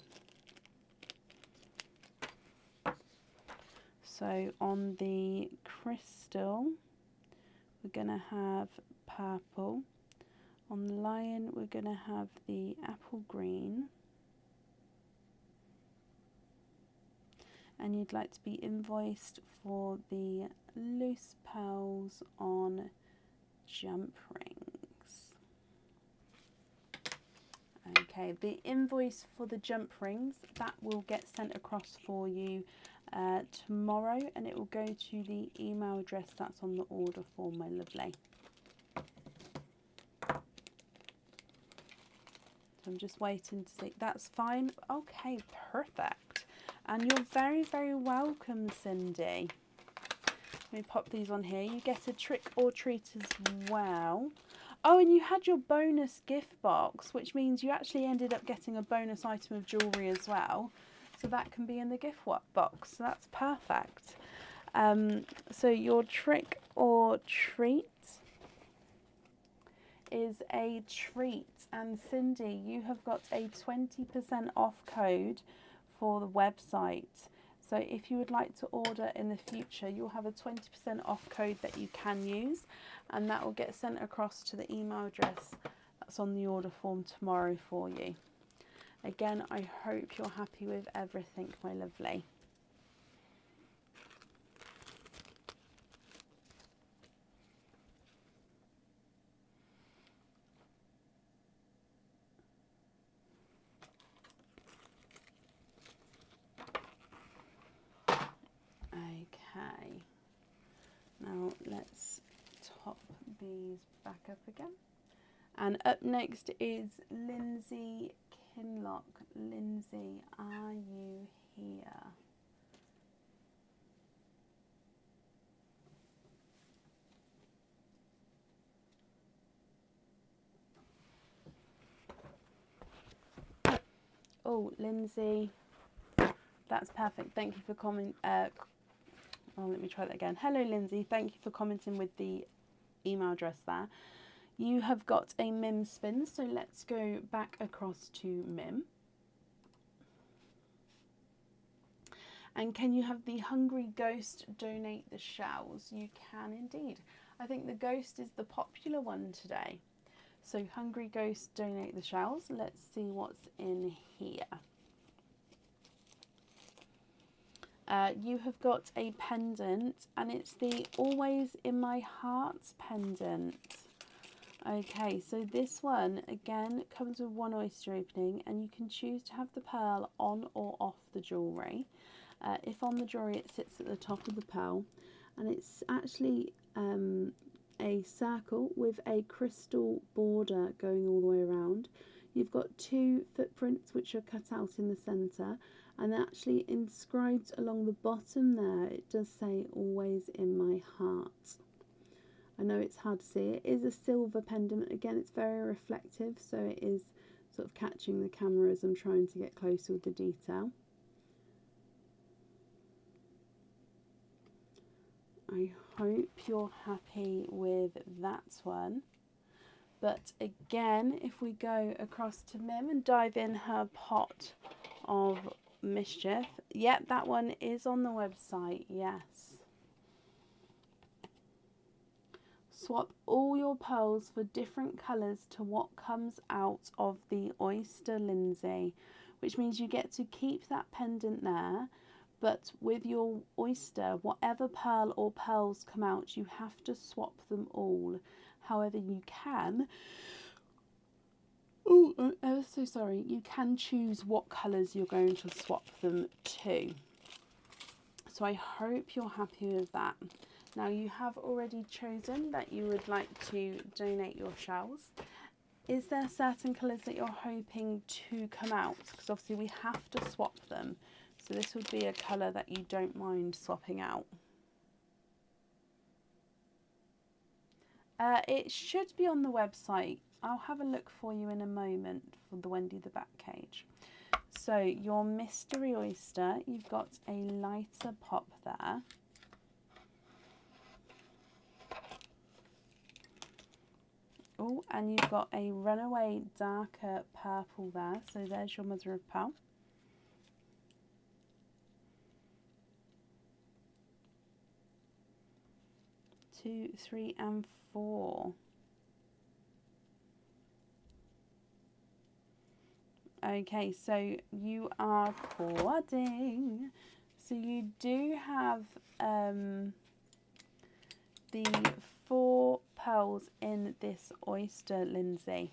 So on the crystal, we're going to have purple. On the lion, we're going to have the apple green. And you'd like to be invoiced for the loose pearls on jump rings. Okay, the invoice for the jump rings, that will get sent across for you tomorrow, and it will go to the email address that's on the order form, my lovely. So I'm just waiting to see. That's fine. Okay, perfect. And you're very, very welcome, Cindy. Let me pop these on here. You get a trick or treat as well. Oh, and you had your bonus gift box, which means you actually ended up getting a bonus item of jewellery as well. So that can be in the gift box. So that's perfect. So your trick or treat is a treat. And Cindy, you have got a 20% off code for the website. So if you would like to order in the future, you'll have a 20% off code that you can use, and that will get sent across to the email address that's on the order form tomorrow for you. Again, I hope you're happy with everything, my lovely. Okay, now let's top these back up again. And up next is Lindsay Kinlock. Lindsay, are you here? Oh, Lindsay, that's perfect. Thank you for commenting. Oh, let me try that again. Hello, Lindsay. Thank you for commenting with the email address there. You have got a Mims spin, so let's go back across to Mim. And can you have the Hungry Ghost donate the shells? You can indeed. I think the ghost is the popular one today. So Hungry Ghost donate the shells. Let's see what's in here. You have got a pendant, and it's the Always in My Heart pendant. Okay, so this one again comes with one oyster opening, and you can choose to have the pearl on or off the jewellery. If on the jewellery, it sits at the top of the pearl, and it's actually a circle with a crystal border going all the way around. You've got two footprints which are cut out in the centre, and actually inscribed along the bottom there, it does say Always in My Heart. I know it's hard to see. It is a silver pendant. Again, it's very reflective, so it is sort of catching the camera as I'm trying to get closer with the detail. I hope you're happy with that one. But again, if we go across to Mim and dive in her pot of mischief, yep, that one is on the website, yes. Swap all your pearls for different colours to what comes out of the oyster, Lindsay, which means you get to keep that pendant there, but with your oyster, whatever pearl or pearls come out, you have to swap them all. However, you can, oh, I'm ever so sorry, you can choose what colours you're going to swap them to. So I hope you're happy with that. Now, you have already chosen that you would like to donate your shells. Is there certain colours that you're hoping to come out? Because obviously we have to swap them. So this would be a colour that you don't mind swapping out. It should be on the website. I'll have a look for you in a moment for the Wendy the Bat Cage. So your mystery oyster, you've got a lighter pop there. Oh, and you've got a runaway darker purple there. So there's your mother of pearl. 2, 3, and 4. Okay, so you are quadding. So you do have the 4 pearls in this oyster, Lindsay.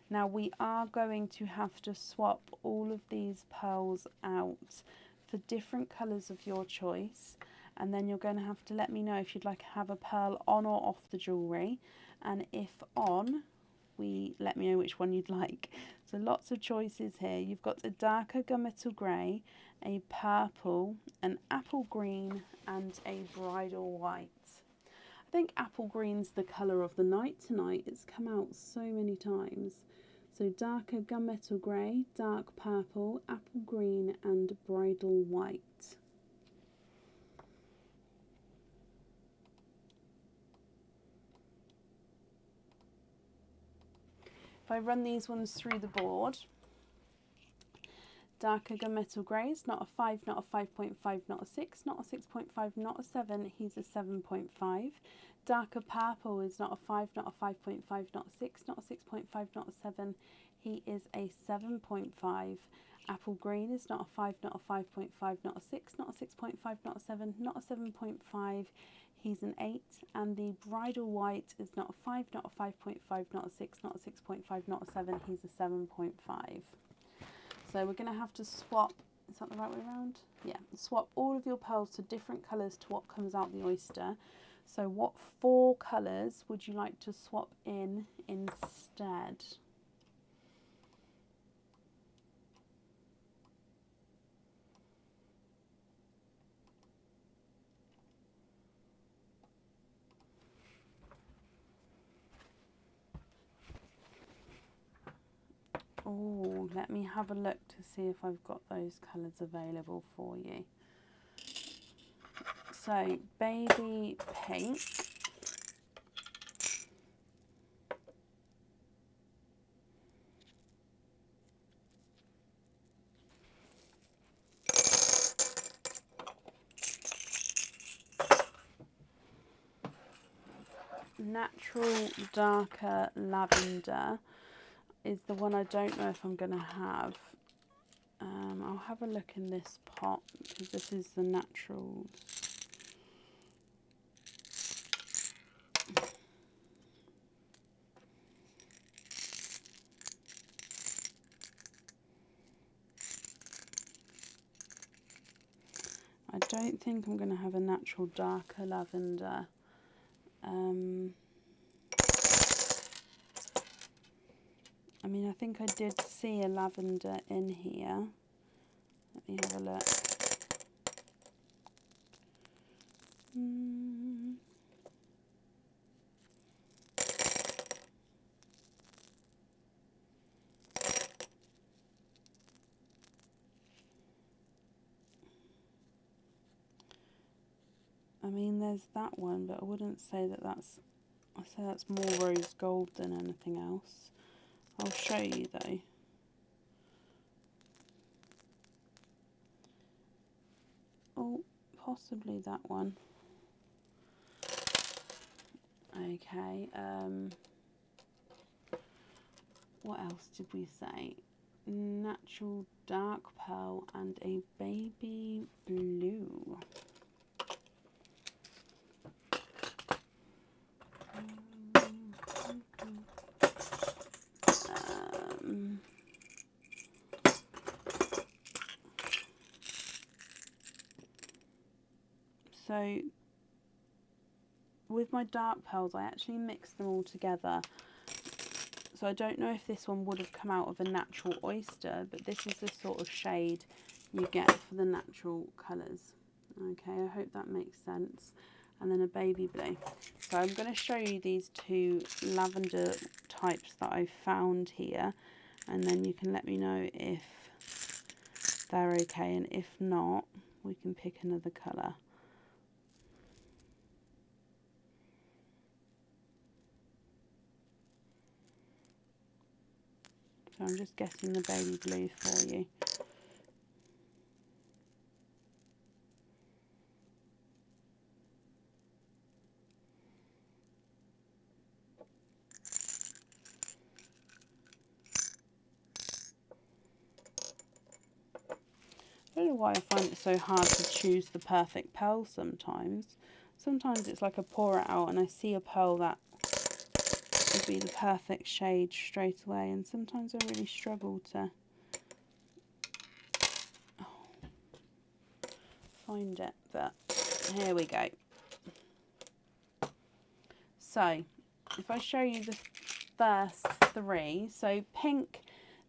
Now we are going to have to swap all of these pearls out for different colours of your choice, and then you're going to have to let me know if you'd like to have a pearl on or off the jewellery, and if on, let me know which one you'd like. So lots of choices here. You've got a darker gunmetal grey, a purple, an apple green, and a bridal white. I think apple green's the colour of the night tonight. It's come out so many times. So darker gunmetal grey, dark purple, apple green, and bridal white. If I run these ones through the board, Darker gunmetal grey is not a 5, not a 5.5, not a 6, not a 6.5, not a 7, he's a 7.5. Darker purple is not a 5, not a 5.5, not a 6, not a 6.5, not a 7, he is a 7.5. Apple green is not a 5, not a 5.5, not a 6, not a 6.5, not a 7, not a 7.5, he's an 8. And the bridal white is not a 5, not a 5.5, not a 6, not a 6.5, not a 7, he's a 7.5. So we're going to have to swap, is that the right way around? Yeah, swap all of your pearls to different colours to what comes out the oyster. So what 4 colours would you like to swap in instead? Oh, let me have a look to see if I've got those colours available for you. So, baby pink. Natural darker lavender is the one I don't know if I'm going to have. I'll have a look in this pot because this is the natural. I don't think I'm going to have a natural darker lavender. I mean, I think I did see a lavender in here. Let me have a look. I mean, there's that one, but I wouldn't say that that's... I'd say that's more rose gold than anything else. I'll show you though. Oh, possibly that one. Okay, what else did we say? Natural dark pearl and a baby blue. So with my dark pearls, I actually mixed them all together. So I don't know if this one would have come out of a natural oyster, but this is the sort of shade you get for the natural colours. Okay, I hope that makes sense. And then a baby blue. So I'm going to show you these 2 lavender types that I found here, and then you can let me know if they're okay, and if not, we can pick another colour. So I'm just getting the baby blue for you. I don't know why I find it so hard to choose the perfect pearl sometimes. Sometimes it's like I pour it out and I see a pearl that would be the perfect shade straight away, and sometimes I really struggle to find it, but here we go. So if I show you the first 3, so pink,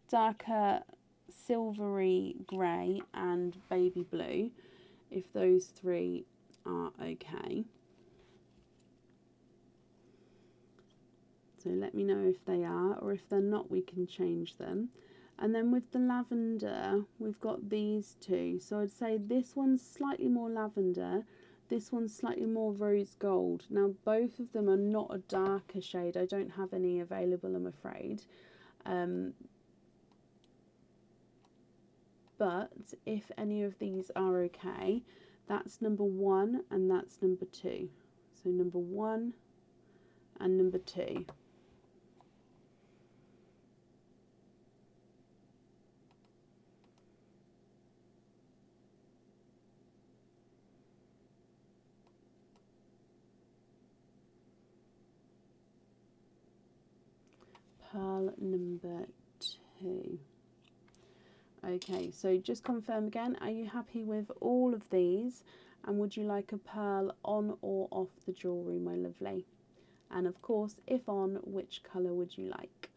darker silvery grey and baby blue, if those 3 are okay. So let me know if they are, or if they're not, we can change them. And then with the lavender, we've got these 2. So I'd say this one's slightly more lavender, this one's slightly more rose gold. Now both of them are not a darker shade. I don't have any available, I'm afraid. but if any of these are okay, that's number 1 and that's number 2. So number 1 and number 2. Pearl number 2. Okay, so just confirm again, are you happy with all of these? And would you like a pearl on or off the jewellery, my lovely? And of course, if on, which colour would you like?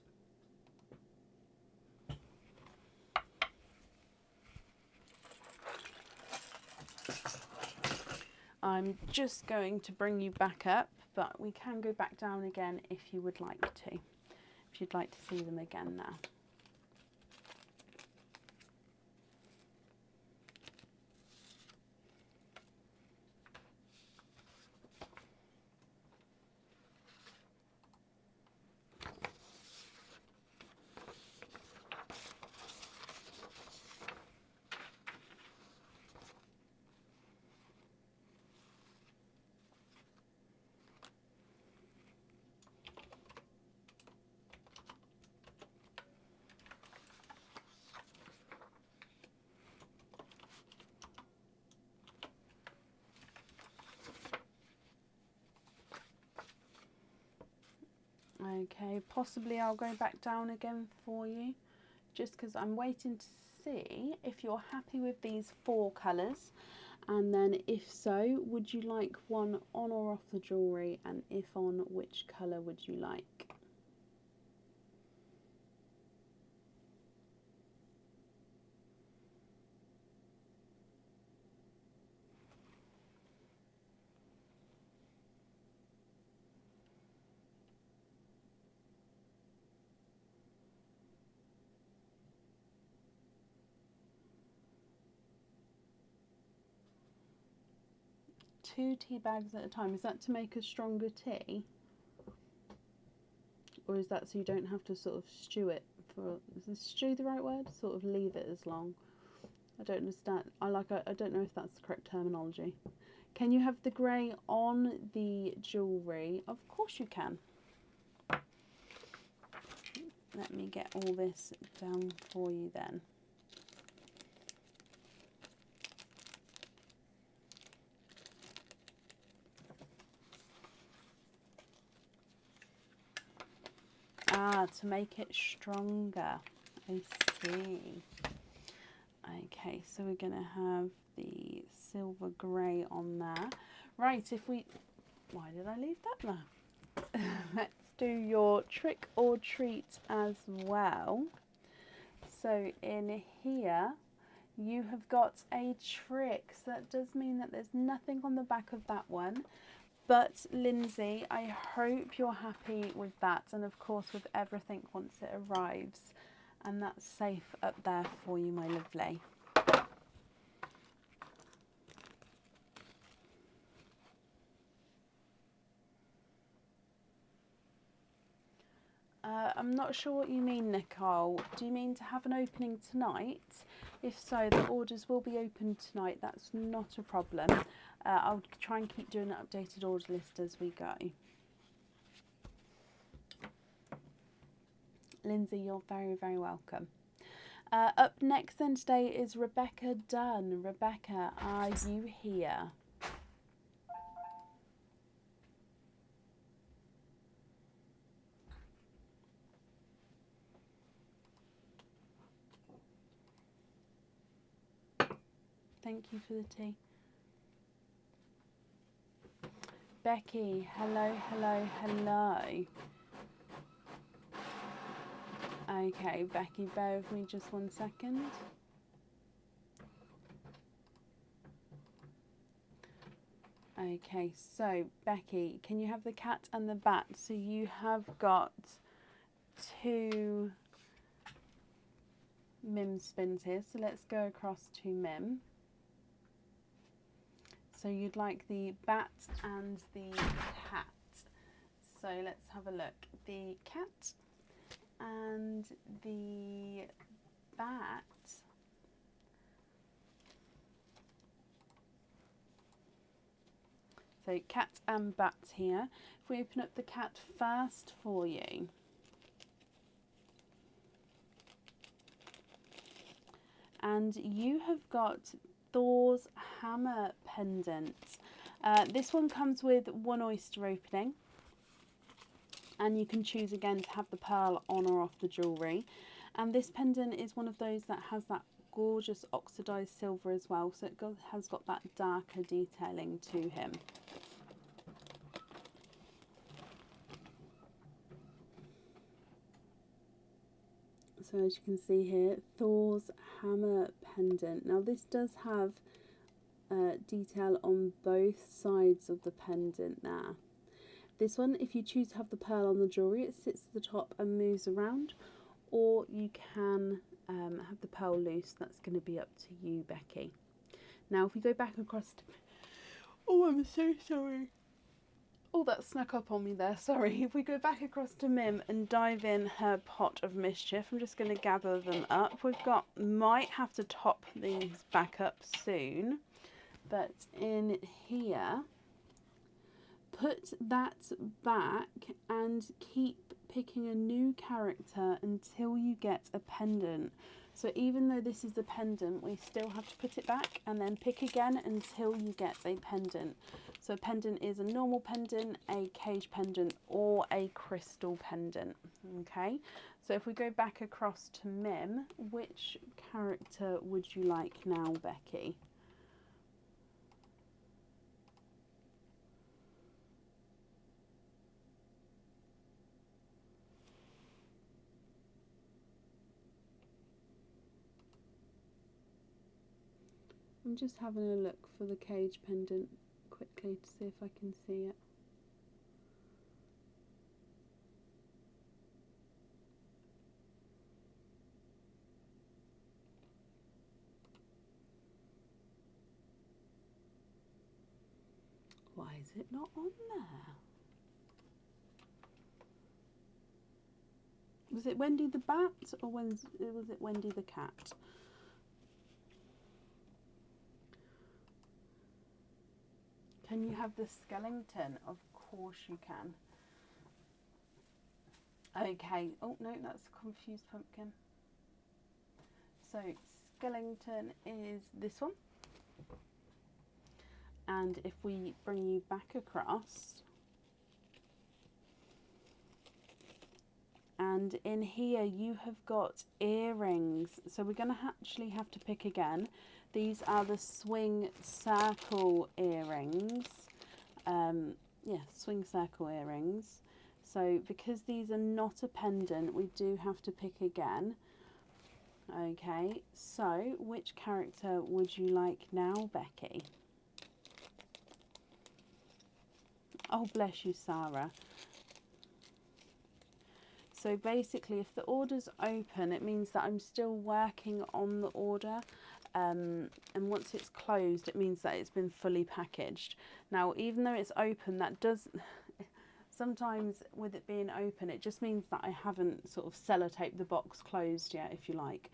I'm just going to bring you back up, but we can go back down again if you would like to. If you'd like to see them again now. Okay, possibly I'll go back down again for you, just because I'm waiting to see if you're happy with these 4 colours, and then if so, would you like one on or off the jewellery, and if on, which colour would you like? Two tea bags at a time. Is that to make a stronger tea? Or is that so you don't have to sort of stew it for, is stew the right word? Sort of leave it as long. I don't understand. I don't know if that's the correct terminology. Can you have the grey on the jewellery? Of course you can. Let me get all this down for you then. Ah, to make it stronger. I see. Okay, so we're going to have the silver grey on there. Right, why did I leave that there? Let's do your trick or treat as well. So in here, you have got a trick. So that does mean that there's nothing on the back of that one. But Lindsay, I hope you're happy with that, and of course with everything once it arrives, and that's safe up there for you, my lovely. I'm not sure what you mean, Nicole. Do you mean to have an opening tonight? If so, the orders will be open tonight. That's not a problem. I'll try and keep doing an updated order list as we go. Lindsay, you're very, very welcome. Up next then today is Rebecca Dunn. Rebecca, are you here? Thank you for the tea. Becky, hello, hello, hello. Okay, Becky, bear with me just 1 second. Okay, so Becky, can you have the cat and the bat? So you have got 2 Mims spins here. So let's go across to Mim. So you'd like the bat and the cat. So let's have a look. The cat and the bat So cat and bat here. If we open up the cat first for you. And you have got Thor's hammer pendant. This one comes with one oyster opening. And you can choose again to have the pearl on or off the jewellery. And this pendant is one of those that has that gorgeous oxidised silver as well. So it has got that darker detailing to him. So as you can see here, Thor's hammer pendant. Now this does have detail on both sides of the pendant there. This one, if you choose to have the pearl on the jewellery, it sits at the top and moves around, or you can have the pearl loose. That's going to be up to you, Becky. Now if we go back across to... Oh, I'm so sorry. Oh, that snuck up on me there, sorry. If we go back across to Mim and dive in her pot of mischief, I'm just going to gather them up. Might have to top these back up soon, but in here, put that back and keep picking a new character until you get a pendant. So even though this is a pendant, we still have to put it back and then pick again until you get a pendant. So a pendant is a normal pendant, a cage pendant, or a crystal pendant. Okay, so if we go back across to Mim, which character would you like now, Becky? I'm just having a look for the cage pendant quickly to see if I can see it. Why is it not on there? Was it Wendy the bat or was it Wendy the cat? Can you have the skeleton? Of course you can. Okay. Oh no, that's a confused pumpkin. So skeleton is this one. And if we bring you back across, and in here you have got earrings. So we're going to actually have to pick again. These are the swing circle earrings. Yeah, swing circle earrings. So because these are not a pendant, we do have to pick again. Okay, so which character would you like now, Becky? Oh, bless you, Sarah. So basically, if the order's open, it means that I'm still working on the order. And once it's closed, it means that it's been fully packaged. Now, even though it's open, that does... Sometimes with it being open, it just means that I haven't sort of sellotaped the box closed yet, if you like.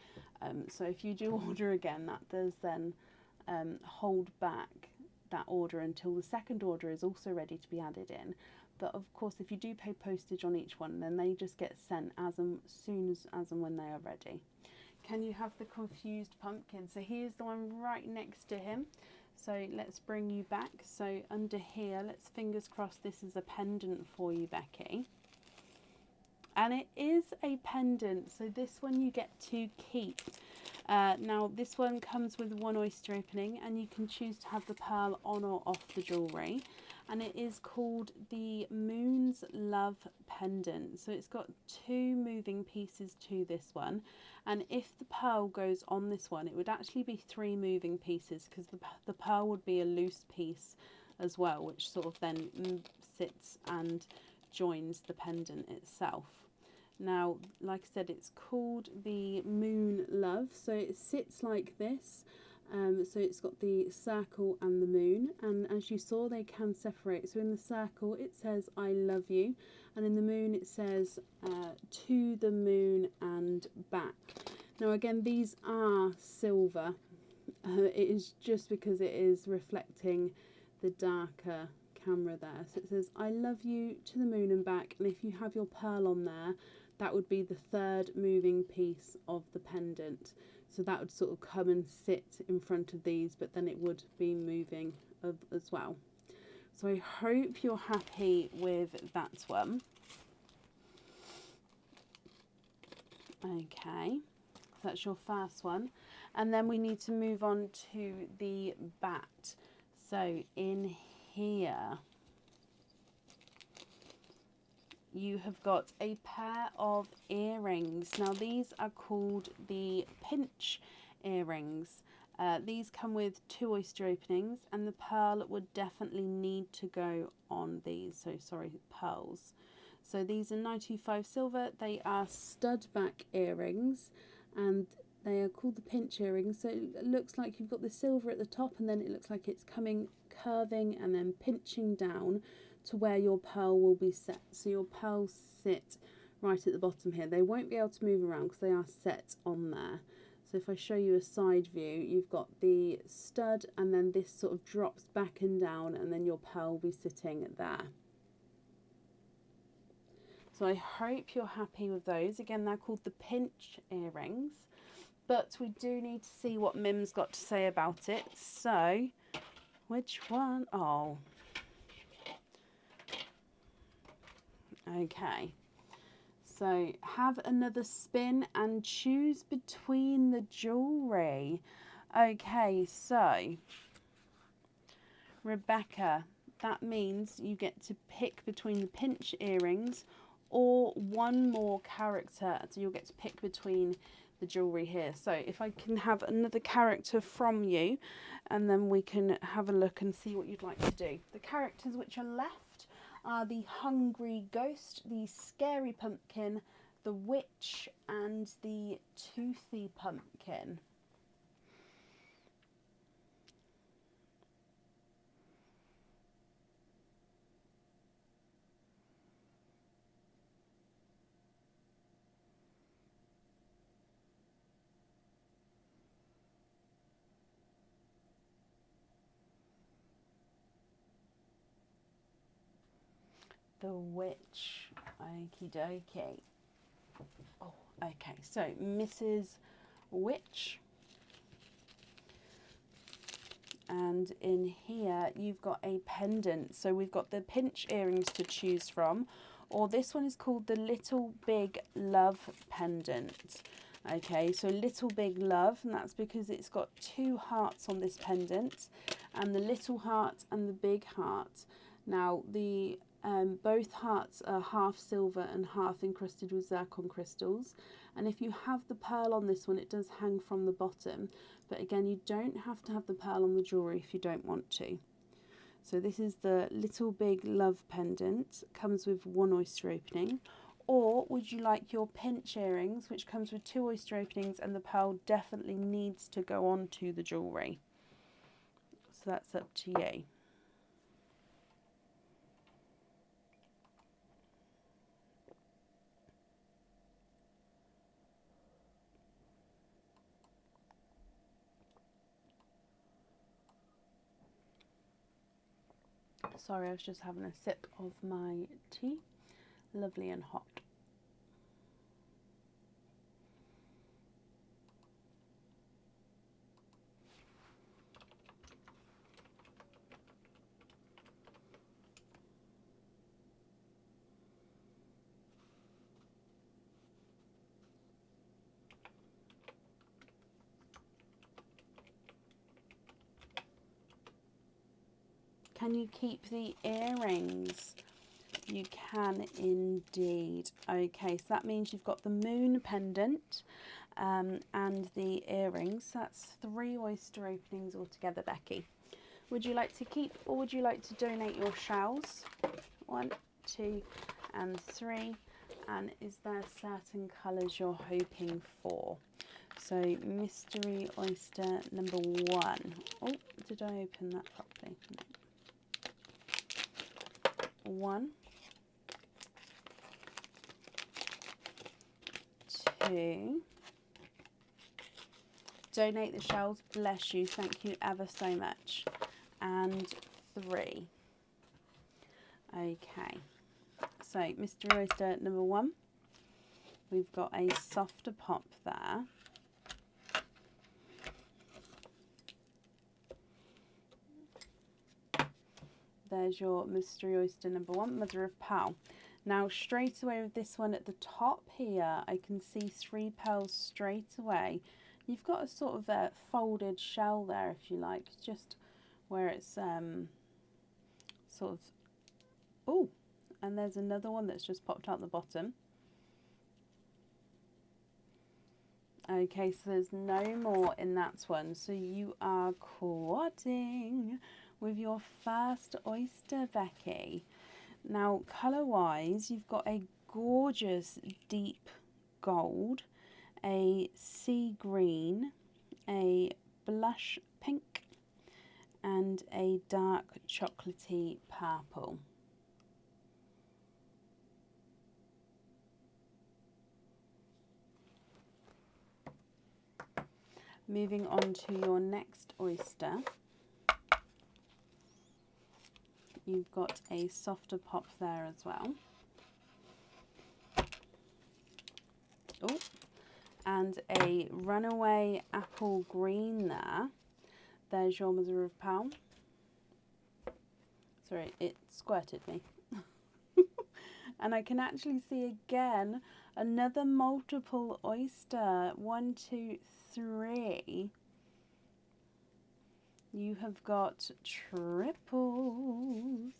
So if you do order again, that does then hold back that order until the second order is also ready to be added in. But of course, if you do pay postage on each one, then they just get sent as soon as and when they are ready. Can you have the confused pumpkin? So here's the one right next to him. So let's bring you back. So under here, let's fingers crossed this is a pendant for you, Becky. And it is a pendant. So this one you get to keep. Now this one comes with one oyster opening, and you can choose to have the pearl on or off the jewellery. And it is called the Moon's Love pendant. So it's got two moving pieces to this one, and if the pearl goes on this one, it would actually be three moving pieces, because the pearl would be a loose piece as well, which sort of then sits and joins the pendant itself. Now, like I said, it's called the Moon Love, so it sits like this. So it's got the circle and the moon, and as you saw, they can separate. So in the circle it says I love you, and in the moon it says to the moon and back. Now again, these are silver. It is just because it is reflecting the darker camera there. So it says, I love you to the moon and back. And if you have your pearl on there, that would be the third moving piece of the pendant. So that would sort of come and sit in front of these, but then it would be moving as well. So I hope you're happy with that one. Okay, that's your first one. And then we need to move on to the bat. So in here, you have got a pair of earrings. Now these are called the pinch earrings. These come with 2 oyster openings, and the pearl would definitely need to go on these. So sorry, pearls. So these are 925 silver. They are stud back earrings, and they are called the pinch earrings. So it looks like you've got the silver at the top, and then it looks like it's coming, curving, and then pinching down to where your pearl will be set. So your pearls sit right at the bottom here. They won't be able to move around because they are set on there. So if I show you a side view, you've got the stud, and then this sort of drops back and down, and then your pearl will be sitting there. So I hope you're happy with those. Again, they're called the pinch earrings, but we do need to see what Mims got to say about it. So, which one? Oh. Okay. So have another spin and choose between the jewellery. Okay, so Rebecca, that means you get to pick between the pinch earrings or one more character. So you'll get to pick between the jewellery here. So if I can have another character from you, and then we can have a look and see what you'd like to do. The characters which are left are the hungry ghost, the scary pumpkin, the witch, and the toothy pumpkin. The witch. Okie dokie. Oh, okay. So Mrs. Witch. And in here you've got a pendant. So we've got the pinch earrings to choose from, or this one is called the Little Big Love pendant. Okay, so Little Big Love, and that's because it's got 2 hearts on this pendant, and the little heart and the big heart. Now the both hearts are half silver and half encrusted with zircon crystals, and if you have the pearl on this one, it does hang from the bottom, but again, you don't have to have the pearl on the jewellery if you don't want to. So this is the Little Big Love pendant, comes with 1 oyster opening. Or would you like your pinch earrings, which comes with 2 oyster openings, and the pearl definitely needs to go on to the jewellery? So that's up to you. Sorry, I was just having a sip of my tea. Lovely and hot. Can you keep the earrings? You can indeed. Okay, so that means you've got the moon pendant and the earrings. That's 3 oyster openings altogether, Becky. Would you like to keep, or would you like to donate your shells? 1, 2, and 3. And is there certain colours you're hoping for? So mystery oyster number 1. Oh, did I open that properly? 1, 2. Donate the shells, bless you, thank you ever so much. And 3. Okay, so Mystery Oyster number 1, we've got a softer pop there. There's your Mystery Oyster number 1, mother of pearl. Now straight away with this one at the top here, I can see 3 pearls straight away. You've got a sort of a folded shell there, if you like, just where it's sort of, oh, and there's another one that's just popped out the bottom. Okay, so there's no more in that one. So you are quadding with your first oyster, Becky. Now, colour-wise, you've got a gorgeous deep gold, a sea green, a blush pink, and a dark chocolatey purple. Moving on to your next oyster, you've got a softer pop there as well. Oh, and a runaway apple green there. There's your mother of pearl. Sorry, it squirted me. And I can actually see again another multiple oyster. 1, 2, 3. You have got triples.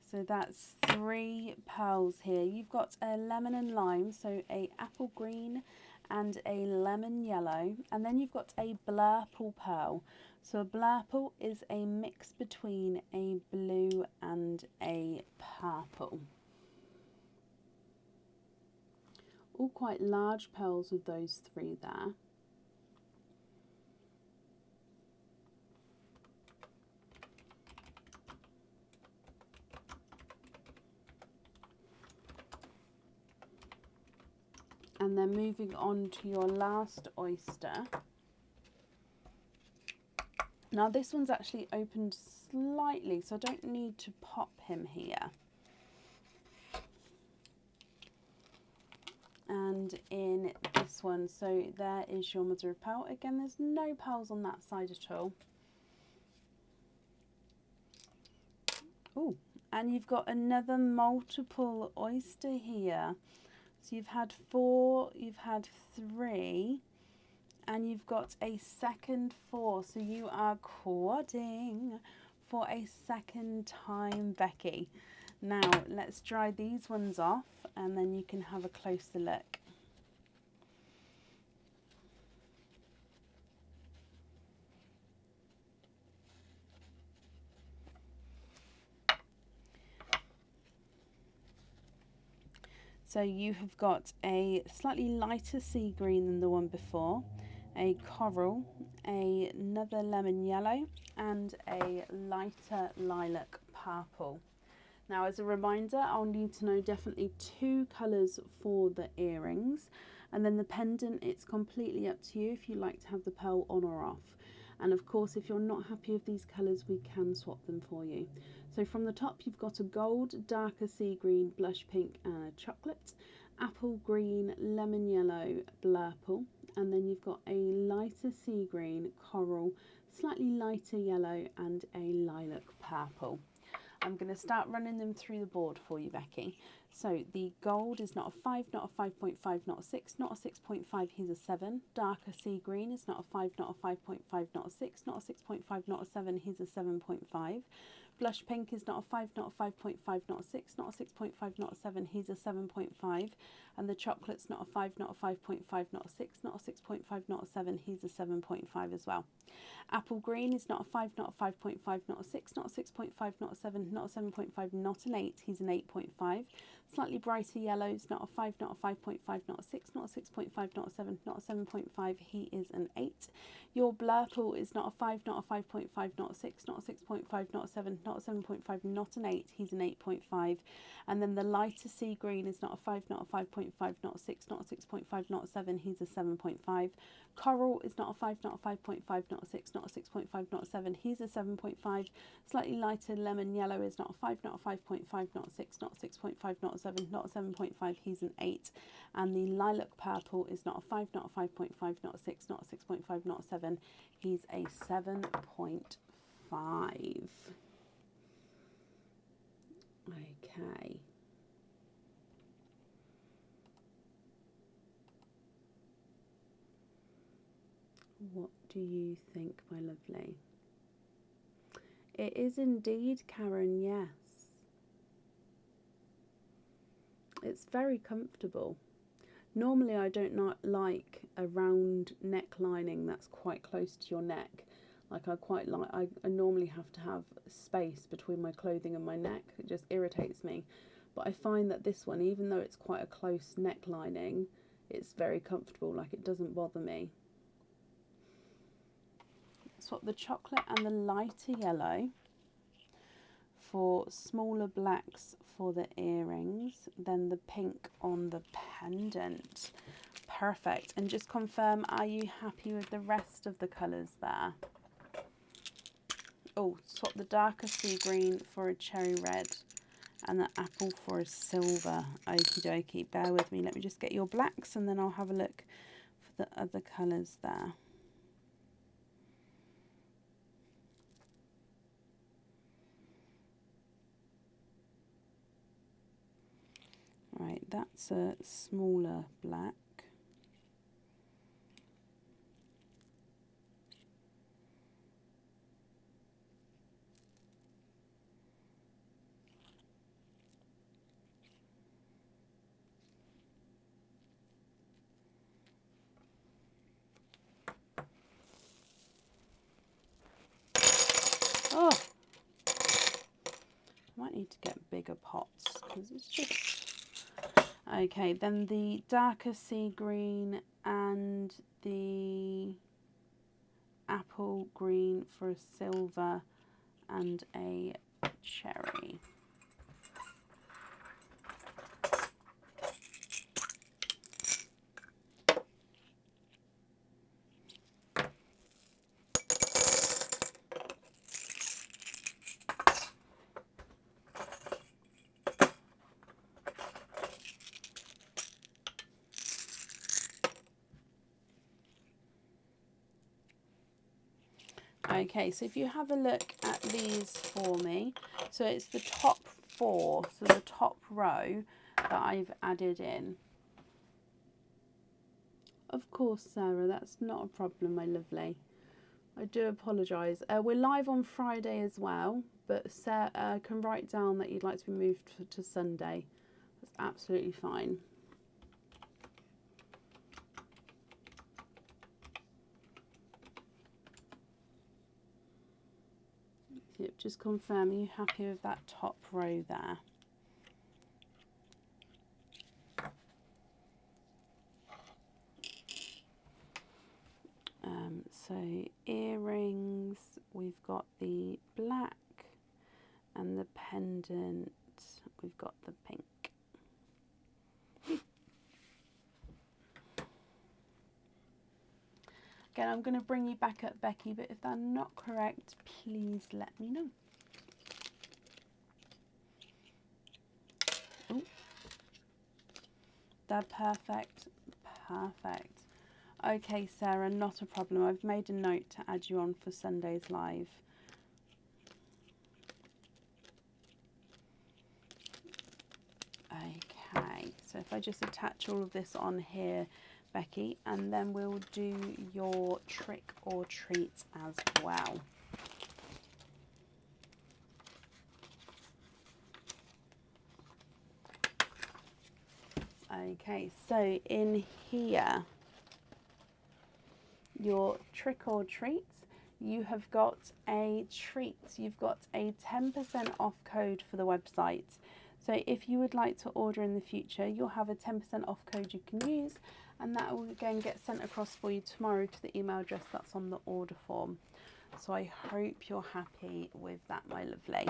So that's 3 pearls here. You've got a lemon and lime, so a apple green and a lemon yellow. And then you've got a blurple pearl. So a blurple is a mix between a blue and a purple. All quite large pearls with those 3 there. And then moving on to your last oyster. Now this one's actually opened slightly, so I don't need to pop him here. And in this one, so there is your mother of pearl. Again, there's no pearls on that side at all. Oh, and you've got another multiple oyster here. So you've had 4, you've had 3, and you've got a second 4. So you are quadding for a second time, Becky. Now let's dry these ones off and then you can have a closer look. So you have got a slightly lighter sea green than the one before, a coral, another lemon yellow, and a lighter lilac purple. Now as a reminder, I'll need to know definitely 2 colours for the earrings, and then the pendant, it's completely up to you if you like to have the pearl on or off. And of course, if you're not happy with these colours, we can swap them for you. So from the top, you've got a gold, darker sea green, blush pink, and a chocolate, apple green, lemon yellow, blurple, and then you've got a lighter sea green, coral, slightly lighter yellow, and a lilac purple. I'm going to start running them through the board for you, Becky. So the gold is not a 5, not a 5.5, not a 6, not a 6.5, he's a 7. Darker sea green is not a 5, not a 5.5, not a 6, not a 6.5, not a 7, he's a 7.5. Blush pink is not a 5, not a 5.5, not a 6, not a 6.5, not a 7, he's a 7.5. And the chocolate's not a 5, not a 5.5, not a 6, not a 6.5, not a 7, he's a 7.5 as well. Apple green is not a 5, not a 5.5, not a 6, not a 6.5, not a 7, not a 7.5, not an 8, he's an 8.5. Slightly brighter yellows, not a 5, not a 5.5, not a 6, not a 6.5, not a 7, not a 7.5, he is an 8. Your blurple is not a 5, not a 5.5, not a 6, not a 6.5, not a 7, not a 7.5, not an 8, he's an 8.5. And then the lighter sea green is not a 5, not a 5.5, not a 6, not a 6.5, not a 7, he's a 7.5. Coral is not a 5, not a 5.5, not a 6, not a 6.5, not a 7, he's a 7.5. Slightly lighter lemon yellow is not a 5, not a 5.5, not a 6, not a 6.5, not a 7, not a 7.5, he's an 8. And the lilac purple is not a 5, not a 5.5, not a 6, not a 6.5, not a 7, he's a 7.5. Okay. What do you think, my lovely? It is indeed, Karen, yes. It's very comfortable. Normally I don't not like a round neck lining that's quite close to your neck. Like I normally have to have space between my clothing and my neck. It just irritates me. But I find that this one, even though it's quite a close neck lining, it's very comfortable, like it doesn't bother me. Swap the chocolate and the lighter yellow for smaller blacks for the earrings, then the pink on the pendant. Perfect. And just confirm, are you happy with the rest of the colours there? Oh, swap the darker sea green for a cherry red and the apple for a silver. Okie dokie, bear with me. Let me just get your blacks and then I'll have a look for the other colours there. Right, that's a smaller black. Oh, I might need to get bigger pots because it's just... Okay, then the darker sea green and the apple green for a silver and a cherry. Okay, so if you have a look at these for me, so it's the top 4, so the top row that I've added in. Of course, Sarah, that's not a problem, my lovely. I do apologise. We're live on Friday as well, but Sarah can write down that you'd like to be moved to Sunday. That's absolutely fine. Yep, just confirm, are you happy with that top row there? So earrings, we've got the black and the pendant, we've got the pink. Again, I'm going to bring you back up, Becky, but if they're not correct, please let me know. Ooh. They're perfect. Perfect. Okay, Sarah, not a problem. I've made a note to add you on for Sunday's live. Okay, so if I just attach all of this on here, Becky, and then we'll do your trick or treat as well. Okay, so in here, your trick or treat, you have got a treat. You've got a 10% off code for the website. So if you would like to order in the future, you'll have a 10% off code you can use, and that will again get sent across for you tomorrow to the email address that's on the order form. So I hope you're happy with that, my lovely.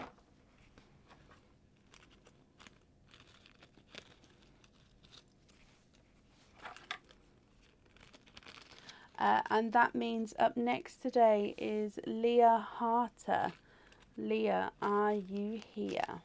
And that means up next today is Leah Harter. Leah, are you here?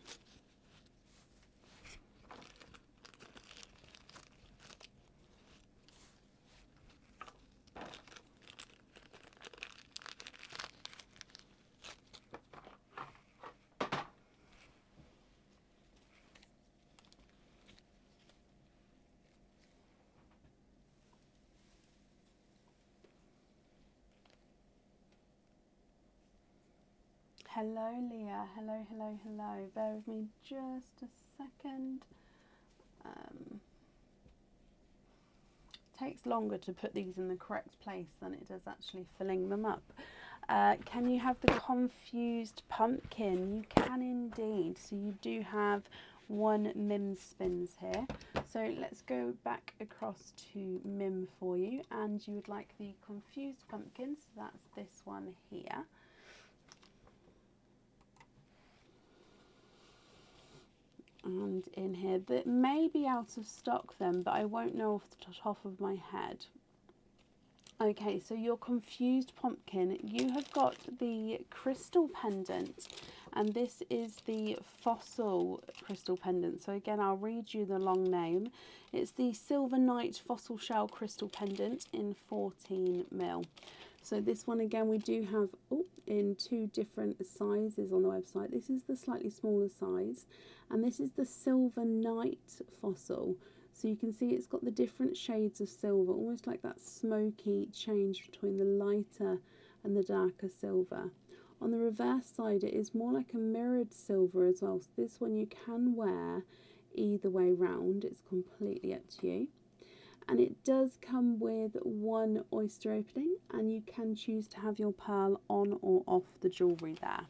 Hello, Leah. Hello, hello, hello. Bear with me just a second. Takes longer to put these in the correct place than it does actually filling them up. Can you have the confused pumpkin? You can indeed. So you do have one Mims spins here. So let's go back across to Mim for you, and you would like the confused pumpkin, so that's this one here. And in here, that may be out of stock then, but I won't know off the top of my head. Okay, so your confused pumpkin, you have got the crystal pendant, and this is the fossil crystal pendant. So again, I'll read you the long name. It's the Silver Knight Fossil Shell Crystal Pendant in 14mm. So this one again we do have in two different sizes on the website. This is the slightly smaller size, and this is the Silver Knight Fossil. So you can see it's got the different shades of silver, almost like that smoky change between the lighter and the darker silver. On the reverse side it is more like a mirrored silver as well. So this one you can wear either way round, it's completely up to you. And it does come with one oyster opening, and you can choose to have your pearl on or off the jewellery there.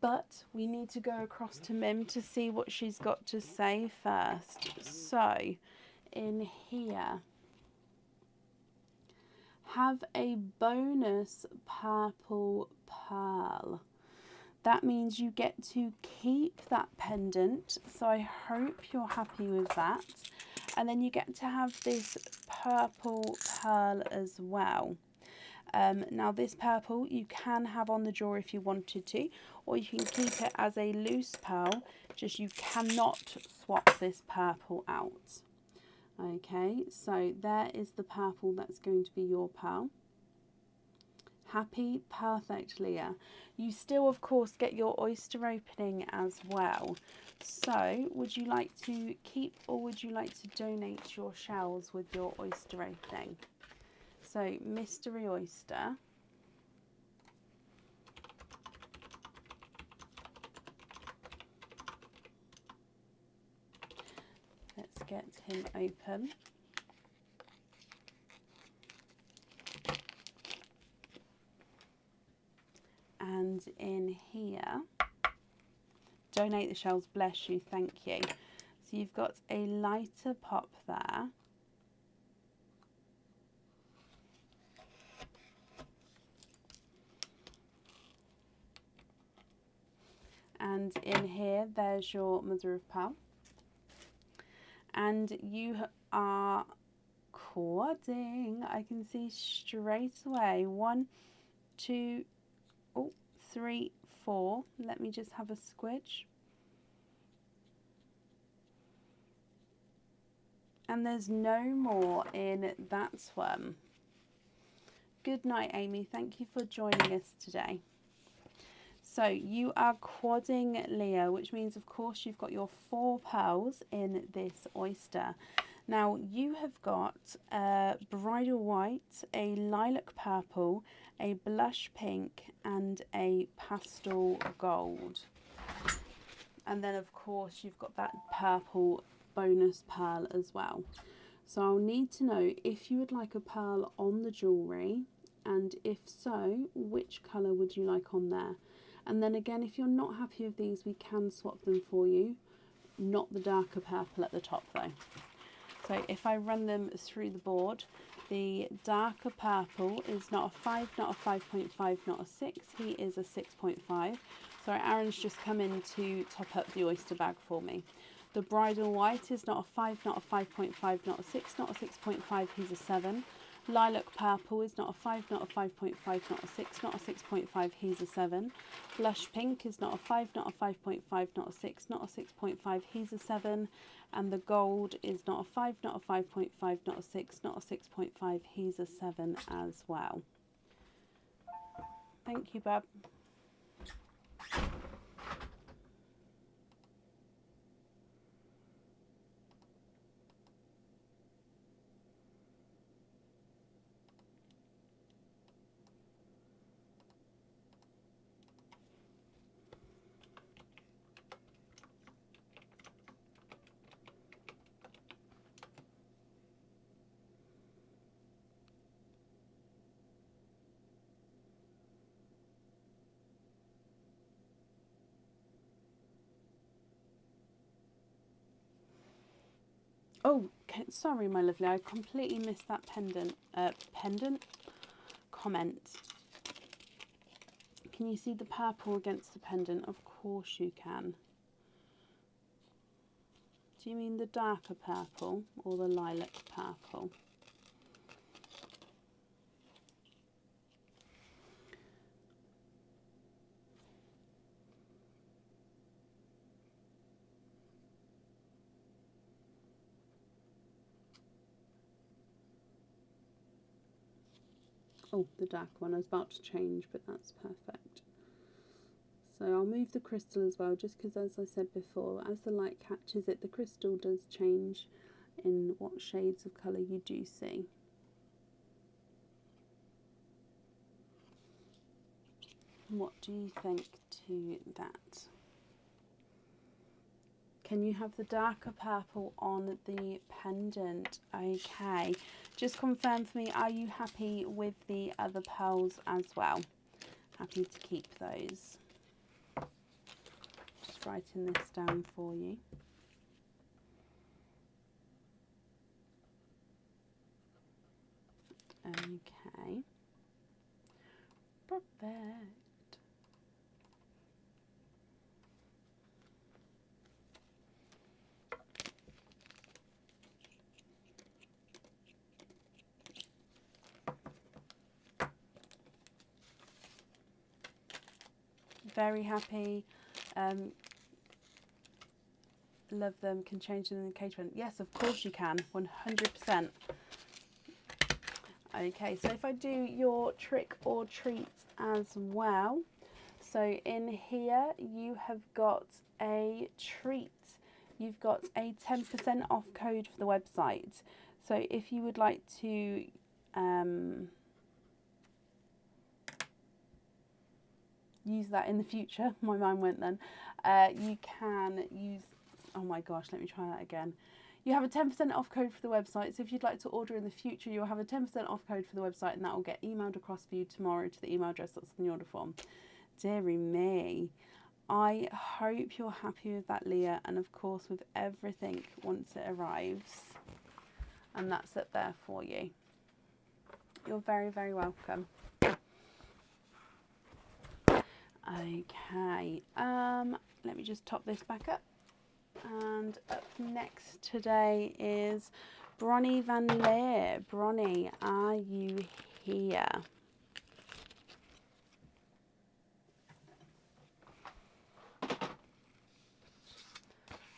But we need to go across to Mim to see what she's got to say first. So in here, have a bonus purple pearl. That means you get to keep that pendant, so I hope you're happy with that. And then you get to have this purple pearl as well. Now this purple you can have on the jewelry if you wanted to, or you can keep it as a loose pearl, just you cannot swap this purple out. Okay, so there is the purple that's going to be your pearl. Happy? Perfect, Leah. You still, of course, get your oyster opening as well. So, would you like to keep or would you like to donate your shells with your oyster opening? So, mystery oyster. Let's get him open. And in here, donate the shells, bless you, thank you. So you've got a lighter pop there. And in here, there's your mother of pearl. And you are quadding. I can see straight away. 1, 2, 3, 4. Let me just have a squidge. And there's no more in that one. Good night, Amy. Thank you for joining us today. So you are quadding, Leah, which means, of course, you've got your 4 pearls in this oyster. Now, you have got a bridal white, a lilac purple, a blush pink, and a pastel gold. And then, of course, you've got that purple bonus pearl as well. So I'll need to know if you would like a pearl on the jewellery, and if so, which colour would you like on there? And then again, if you're not happy with these, we can swap them for you. Not the darker purple at the top though. So if I run them through the board, the darker purple is not a 5, not a 5.5, not a 6. He is a 6.5. So Aaron's just come in to top up the oyster bag for me. The bridal white is not a 5, not a 5.5, not a 6, not a 6.5. He's a 7. Lilac purple is not a 5, not a 5.5, not a 6, not a 6.5, he's a 7. Blush pink is not a 5, not a 5.5, not a 6, not a 6.5, he's a 7. And the gold is not a 5, not a 5.5, not a 6, not a 6.5, he's a 7 as well. Thank you, Bab. Oh, sorry, my lovely. I completely missed that pendant comment. Can you see the purple against the pendant? Of course you can. Do you mean the darker purple or the lilac purple? Oh, the dark one. I was about to change, but that's perfect. So I'll move the crystal as well, just because, as I said before, as the light catches it, the crystal does change in what shades of colour you do see. What do you think to that? Can you have the darker purple on the pendant? Okay. Just confirm for me, are you happy with the other pearls as well? Happy to keep those. Just writing this down for you. Okay. Perfect. Very happy. Love them. Can change them in the engagement. Yes, of course you can. 100%. Okay, so if I do your trick or treat as well. So in here you have got a treat. You've got a 10% off code for the website. So if you would like to use that in the future, my mind went then, you can use, oh my gosh, let me try that again. You have a 10% off code for the website, so if you'd like to order in the future, you'll have a 10% off code for the website, and that will get emailed across for you tomorrow to the email address that's on the order form. Dearie me. I hope you're happy with that, Leah, and of course with everything once it arrives. And that's it there for you. You're very, very welcome. Okay, let me just top this back up. And up next today is Bronnie Van Leer. Bronnie, are you here?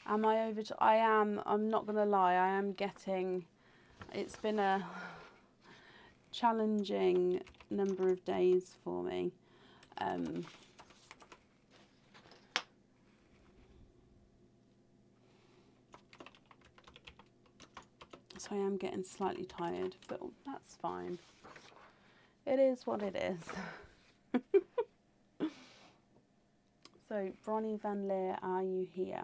Am I over to... I am. I'm not going to lie. I am getting... It's been a challenging number of days for me. So I am getting slightly tired, but that's fine. It is what it is. So, Bronnie Van Leer, are you here?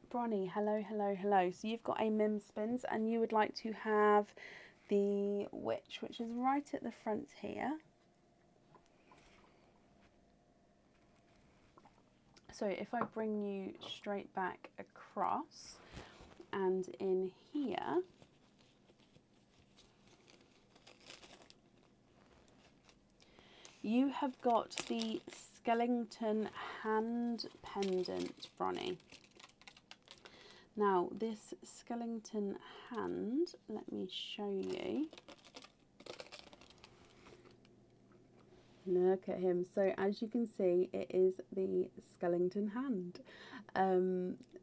Bronnie, hello, hello, hello. So you've got a Mims spins and you would like to have the witch, which is right at the front here. So if I bring you straight back across, and in here, you have got the skeleton hand pendant, Bronny. Now this skeleton hand, let me show you. Look at him. So as you can see, it is the skeleton hand.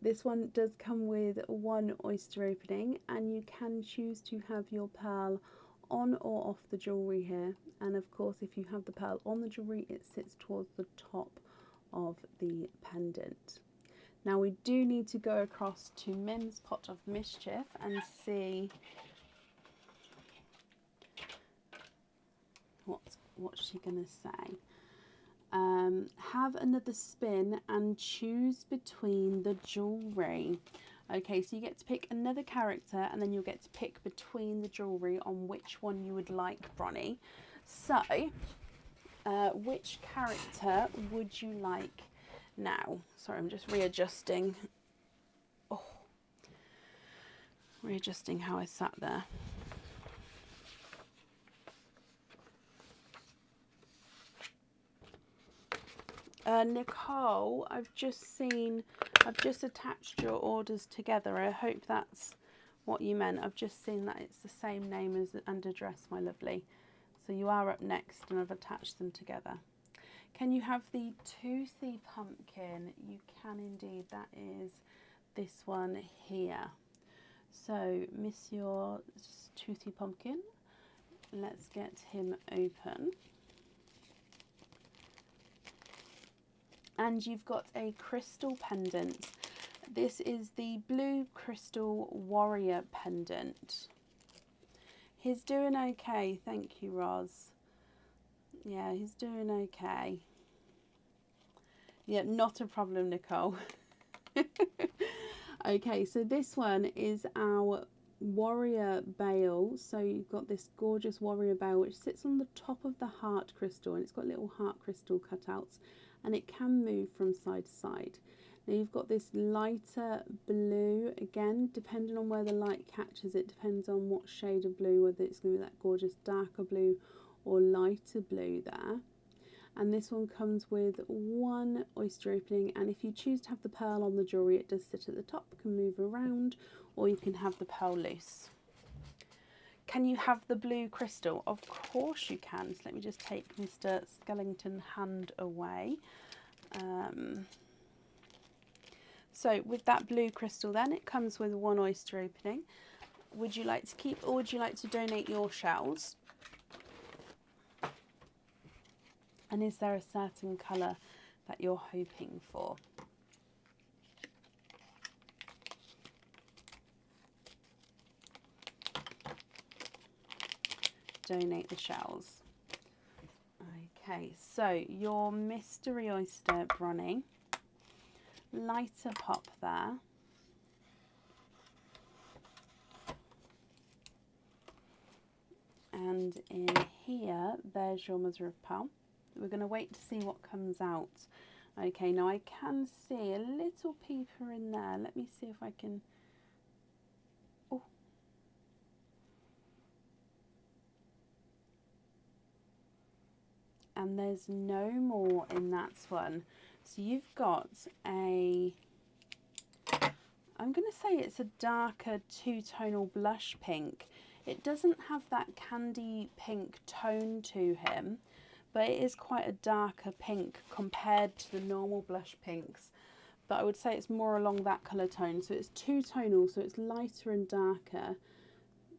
This one does come with one oyster opening, and you can choose to have your pearl on or off the jewellery here. And of course, if you have the pearl on the jewellery, it sits towards the top of the pendant. Now we do need to go across to Mims' Pot of Mischief and see what's she gonna say. Have another spin and choose between the jewellery. Okay, so you get to pick another character, and then you'll get to pick between the jewellery on which one you would like, Bronny. So, which character would you like now? Sorry, I'm just readjusting. Oh, readjusting how I sat there. Nicole, I've just attached your orders together. I hope that's what you meant. I've just seen that it's the same name as and address, my lovely. So you are up next, and I've attached them together. Can you have the toothy pumpkin? You can indeed. That is this one here. So, Monsieur Toothy Pumpkin, let's get him open. And you've got a crystal pendant. This is the blue crystal warrior pendant. He's doing okay, thank you, Roz. Yeah, he's doing okay. Yeah, not a problem, Nicole. Okay, so this one is our warrior bale. So you've got this gorgeous warrior bale which sits on the top of the heart crystal, and it's got little heart crystal cutouts, and it can move from side to side. Now you've got this lighter blue, again depending on where the light catches it, depends on what shade of blue, whether it's going to be that gorgeous darker blue or lighter blue there. And this one comes with one oyster opening, and if you choose to have the pearl on the jewellery, it does sit at the top, can move around, or you can have the pearl loose. Can you have the blue crystal? Of course you can. So let me just take Mr. Skeleton hand away. So with that blue crystal then, it comes with one oyster opening. Would you like to keep, or would you like to donate your shells? And is there a certain colour that you're hoping for? Donate the shells. Okay, so your mystery oyster, Bronny. Lighter pop there. And in here, there's your mother of pearl. We're going to wait to see what comes out. Okay, now I can see a little peeper in there. Let me see if I can... Oh. And there's no more in that one. So you've got a... I'm going to say it's a darker two-tonal blush pink. It doesn't have that candy pink tone to him, but it is quite a darker pink compared to the normal blush pinks. But I would say it's more along that colour tone. So it's two-tonal, so it's lighter and darker.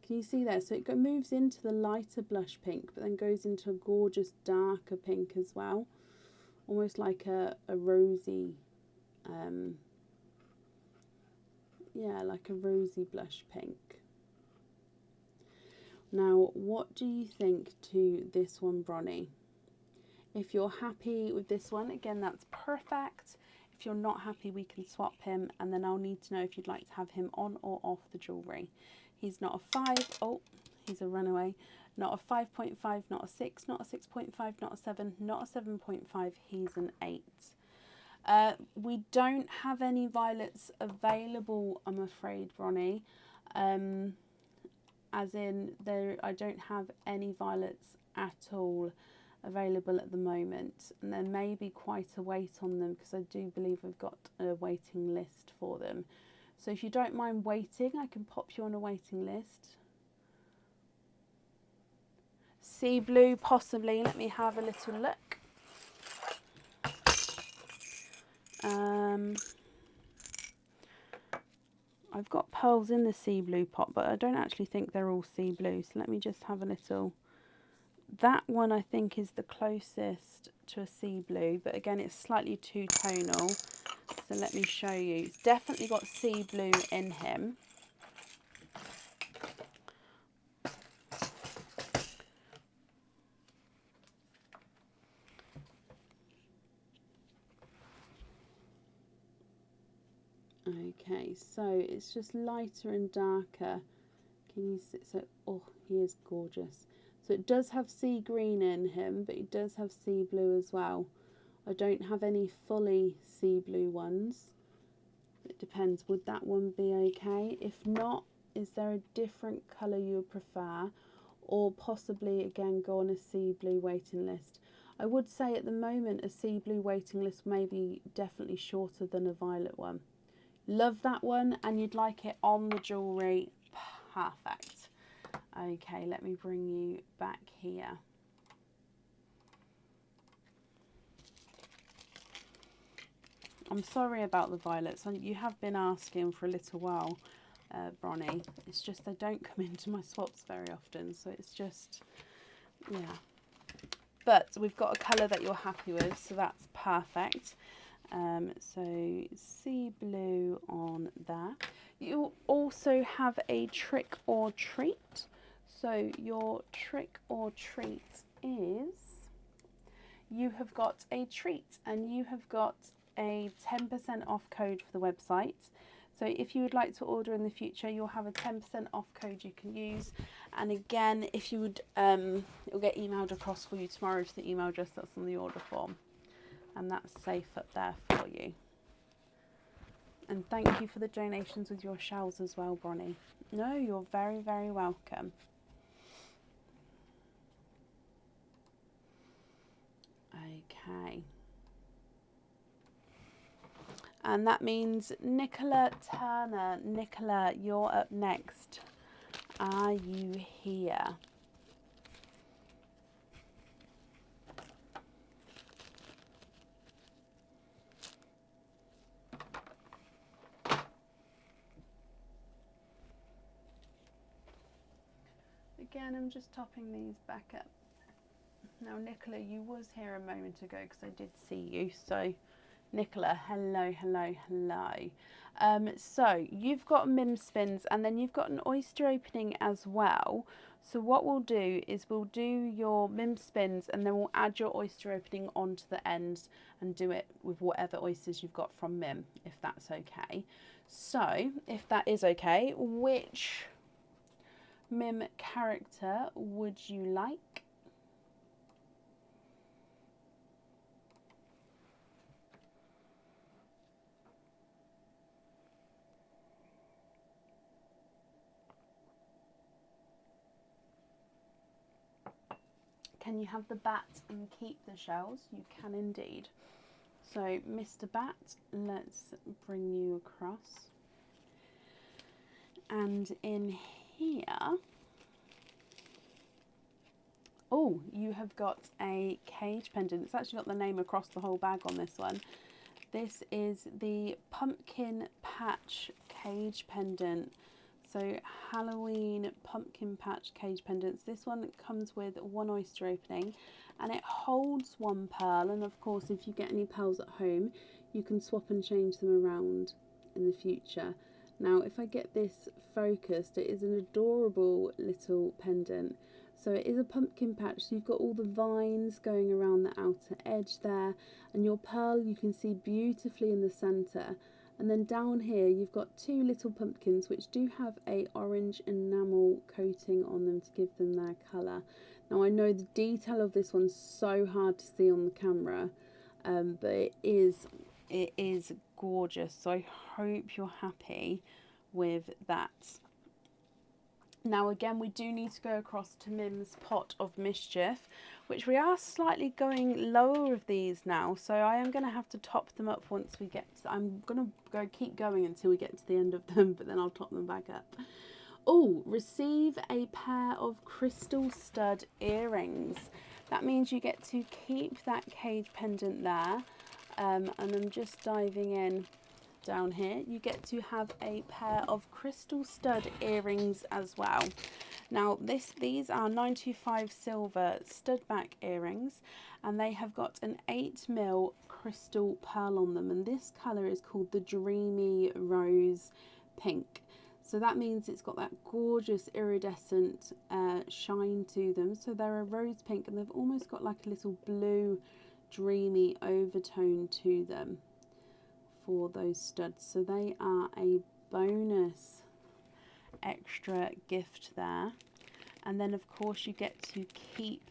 Can you see there? So it moves into the lighter blush pink, but then goes into a gorgeous darker pink as well. Almost like a rosy, yeah, like a rosy blush pink. Now, what do you think to this one, Bronny? If you're happy with this one, again, that's perfect. If you're not happy, we can swap him, and then I'll need to know if you'd like to have him on or off the jewellery. He's not a 5. Oh, he's a runaway. Not a 5.5, not a 6, not a 6.5, not a 7, not a 7.5. He's an 8. We don't have any violets available, I'm afraid, Bronnie. As in, I don't have any violets at all available at the moment, and there may be quite a wait on them because I do believe we've got a waiting list for them. So if you don't mind waiting, I can pop you on a waiting list. Sea blue, possibly. Let me have a little look. I've got pearls in the sea blue pot, but I don't actually think they're all sea blue. So let me just have a little. That one I think is the closest to a sea blue, but again it's slightly too tonal. So let me show you. It's definitely got sea blue in him. Okay, so it's just lighter and darker. Can you see? So, oh, he is gorgeous. So it does have sea green in him, but it does have sea blue as well. I don't have any fully sea blue ones. It depends. Would that one be okay? If not, is there a different colour you would prefer? Or possibly, again, go on a sea blue waiting list. I would say at the moment a sea blue waiting list may be definitely shorter than a violet one. Love that one, and you'd like it on the jewellery. Perfect. Okay, let me bring you back here. I'm sorry about the violets. You have been asking for a little while, Bronnie. It's just they don't come into my swaps very often, so it's just, yeah. But we've got a colour that you're happy with, so that's perfect. So sea blue on there. You also have a trick or treat. So your trick or treat is you have got a treat, and you have got a 10% off code for the website. So if you would like to order in the future, you'll have a 10% off code you can use. And again, if you would, it'll get emailed across for you tomorrow to the email address that's on the order form. And that's safe up there for you. And thank you for the donations with your shells as well, Bronnie. No, you're very, very welcome. Okay. And that means Nicola Turner. Nicola, you're up next. Are you here? Again, I'm just topping these back up. Now, Nicola, you was here a moment ago because I did see you. So, Nicola, hello, hello, hello. So, you've got Mims spins, and then you've got an oyster opening as well. So, what we'll do is we'll do your Mims spins, and then we'll add your oyster opening onto the end and do it with whatever oysters you've got from Mim, if that's okay. So, if that is okay, which Mim character would you like? Can you have the bat and keep the shells? You can indeed. So, Mr. Bat, let's bring you across. And in here, oh, you have got a cage pendant. It's actually got the name across the whole bag on this one. This is the Pumpkin Patch Cage Pendant. So Halloween Pumpkin Patch Cage Pendants. This one comes with one oyster opening, and it holds one pearl. And of course, if you get any pearls at home, you can swap and change them around in the future. Now, if I get this focused, it is an adorable little pendant. So it is a pumpkin patch, so you've got all the vines going around the outer edge there, and your pearl you can see beautifully in the centre. And then down here you've got two little pumpkins which do have a orange enamel coating on them to give them their colour. Now, I know the detail of this one's so hard to see on the camera, but it is it is gorgeous. So I hope you're happy with that. Now again, we do need to go across to Mims' Pot of Mischief, which we are slightly going lower with these now. So I am going to have to top them up once we get to, I'm going to keep going until we get to the end of them, but then I'll top them back up. Oh, receive a pair of crystal stud earrings. That means you get to keep that cage pendant there. And I'm just diving in down here. You get to have a pair of crystal stud earrings as well. Now these are 925 silver stud back earrings, and they have got an 8mm crystal pearl on them, and this colour is called the Dreamy Rose Pink. So that means it's got that gorgeous iridescent shine to them. So they're a rose pink, and they've almost got like a little blue dreamy overtone to them for those studs. So they are a bonus extra gift there. And then of course you get to keep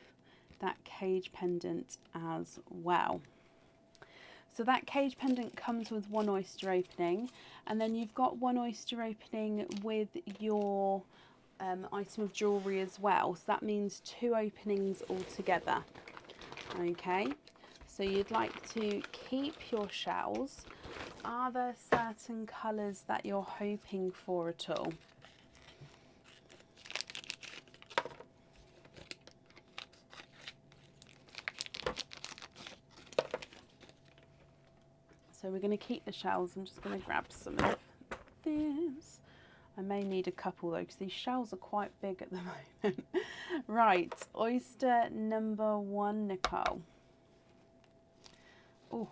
that cage pendant as well. So that cage pendant comes with one oyster opening, and then you've got one oyster opening with your item of jewellery as well. So that means 2 openings altogether. Okay, so you'd like to keep your shells. Are there certain colours that you're hoping for at all? So we're going to keep the shells. I'm just going to grab some of this. I may need a couple though, because these shells are quite big at the moment. Right, oyster number 1, Nicole. Oh,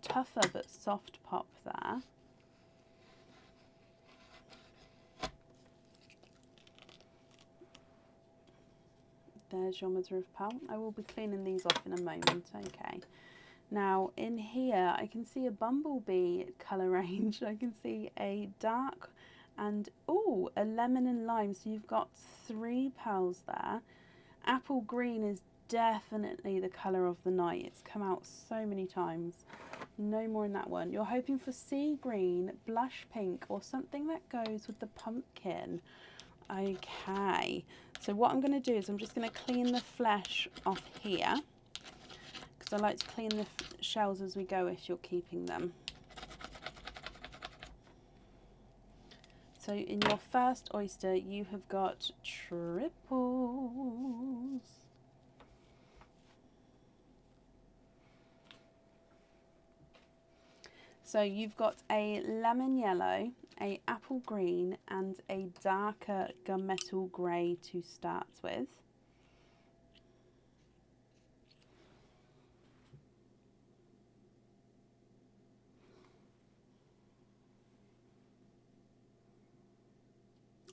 tougher but soft pop there. There's your mother of pearl. I will be cleaning these off in a moment, okay. Now in here I can see a bumblebee colour range. I can see a dark and a lemon and lime. So you've got 3 pearls there. Apple green is definitely the colour of the night. It's come out so many times. No more in that one. You're hoping for sea green, blush pink, or something that goes with the pumpkin. Okay, so what I'm going to do is I'm just going to clean the flesh off here, because I like to clean the shells as we go if you're keeping them. So in your first oyster you have got triples. So you've got a lemon yellow, a apple green, and a darker gunmetal grey to start with.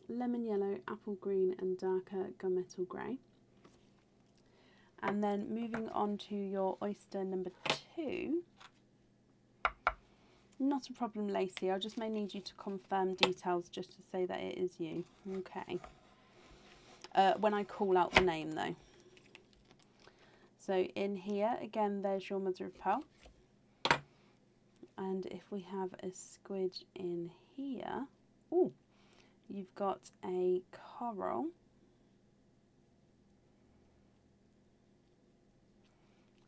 Lemon yellow, apple green, and darker gunmetal grey. And then moving on to your oyster number 2. Not a problem, Lacey. I just may need you to confirm details just to say that it is you. Okay. When I call out the name, though. So in here, again, there's your mother of pearl. And if we have a squidge in here, you've got a coral.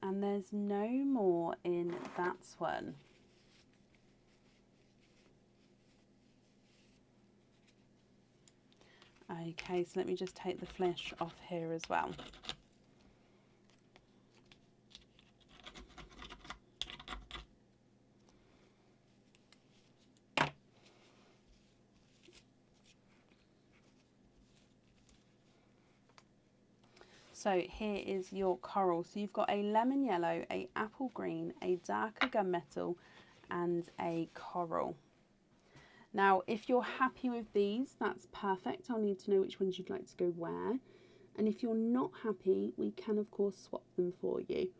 And there's no more in that one. Okay, so let me just take the flesh off here as well. So here is your coral. So you've got a lemon yellow, a apple green, a darker gunmetal, and a coral. Now, if you're happy with these, that's perfect. I'll need to know which ones you'd like to go where. And if you're not happy, we can, of course, swap them for you.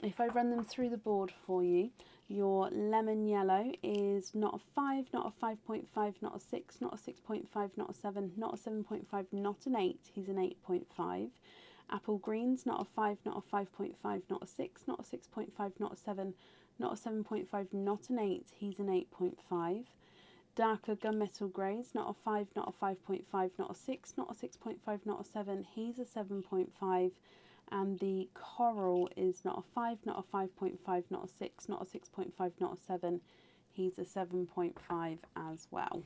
If I run them through the board for you, your lemon yellow is not a 5, not a 5.5, not a 6, not a 6.5, not a 7, not a 7.5, not an 8. He's an 8.5. Apple greens, not a 5, not a 5.5, not a 6, not a 6.5, not a 7, not a 7.5, not an 8, he's an 8.5. Darker gunmetal greys, not a 5, not a 5.5, not a 6, not a 6.5, not a 7, he's a 7.5. And the coral is not a 5, not a 5.5, not a 6, not a 6.5, not a 7, he's a 7.5 as well.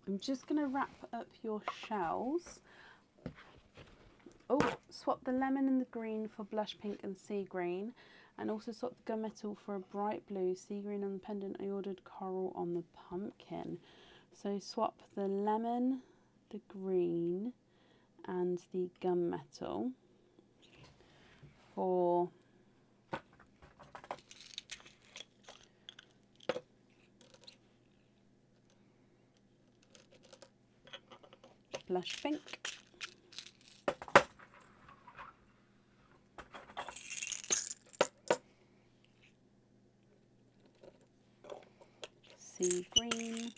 I'm just going to wrap up your shells. Oh, swap the lemon and the green for blush pink and sea green, and also swap the gunmetal for a bright blue, sea green on the pendant. I ordered coral on the pumpkin. So swap the lemon, the green and the gunmetal for blush pink, sea green,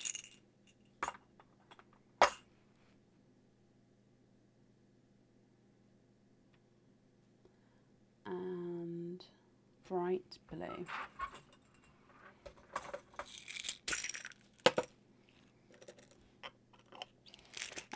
and bright blue.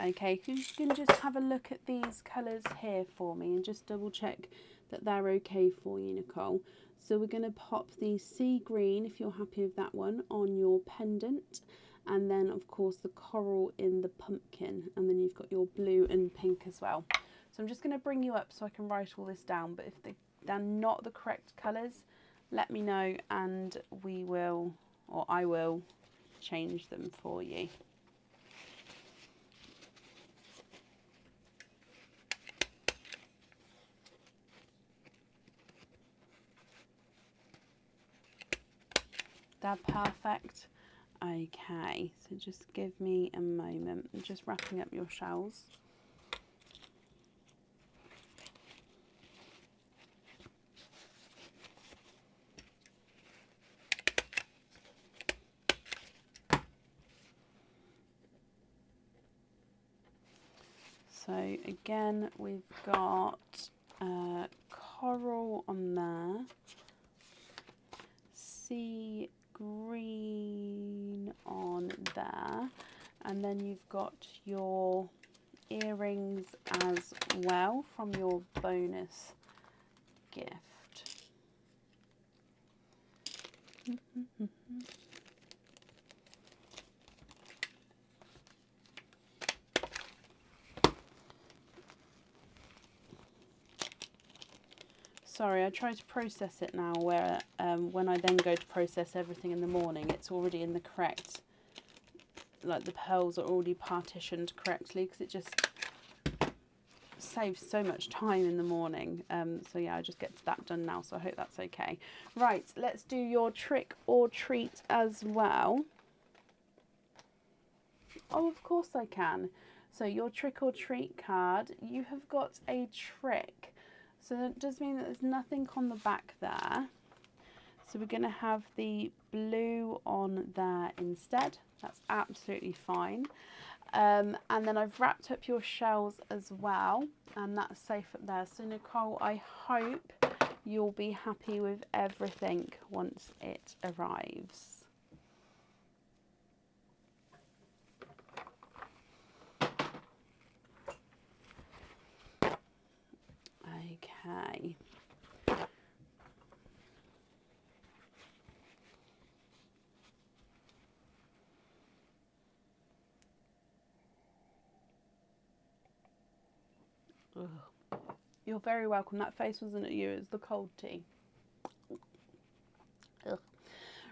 Okay, you can just have a look at these colours here for me and just double check that they're okay for you, Nicole. So we're going to pop the sea green, if you're happy with that one, on your pendant, and then of course the coral in the pumpkin, and then you've got your blue and pink as well. So I'm just going to bring you up so I can write all this down, but if they're not the correct colours, let me know and we will, or I will, change them for you. They're perfect. Okay, so just give me a moment. I'm just wrapping up your shells. So again, we've got coral on there, sea green on there, and then you've got your earrings as well from your bonus gift. Sorry, I try to process it now where when I then go to process everything in the morning, it's already in the correct, like the pearls are already partitioned correctly, because it just saves so much time in the morning. So yeah, I just get that done now, so I hope that's okay. Right, let's do your trick or treat as well. Oh, of course I can. So your trick or treat card, you have got a trick. So that does mean that there's nothing on the back there. So we're going to have the blue on there instead. That's absolutely fine. And then I've wrapped up your shells as well, and that's safe up there. So Nicole, I hope you'll be happy with everything once it arrives. Okay. Ugh. You're very welcome. That face wasn't at you, it was the cold tea. Ugh.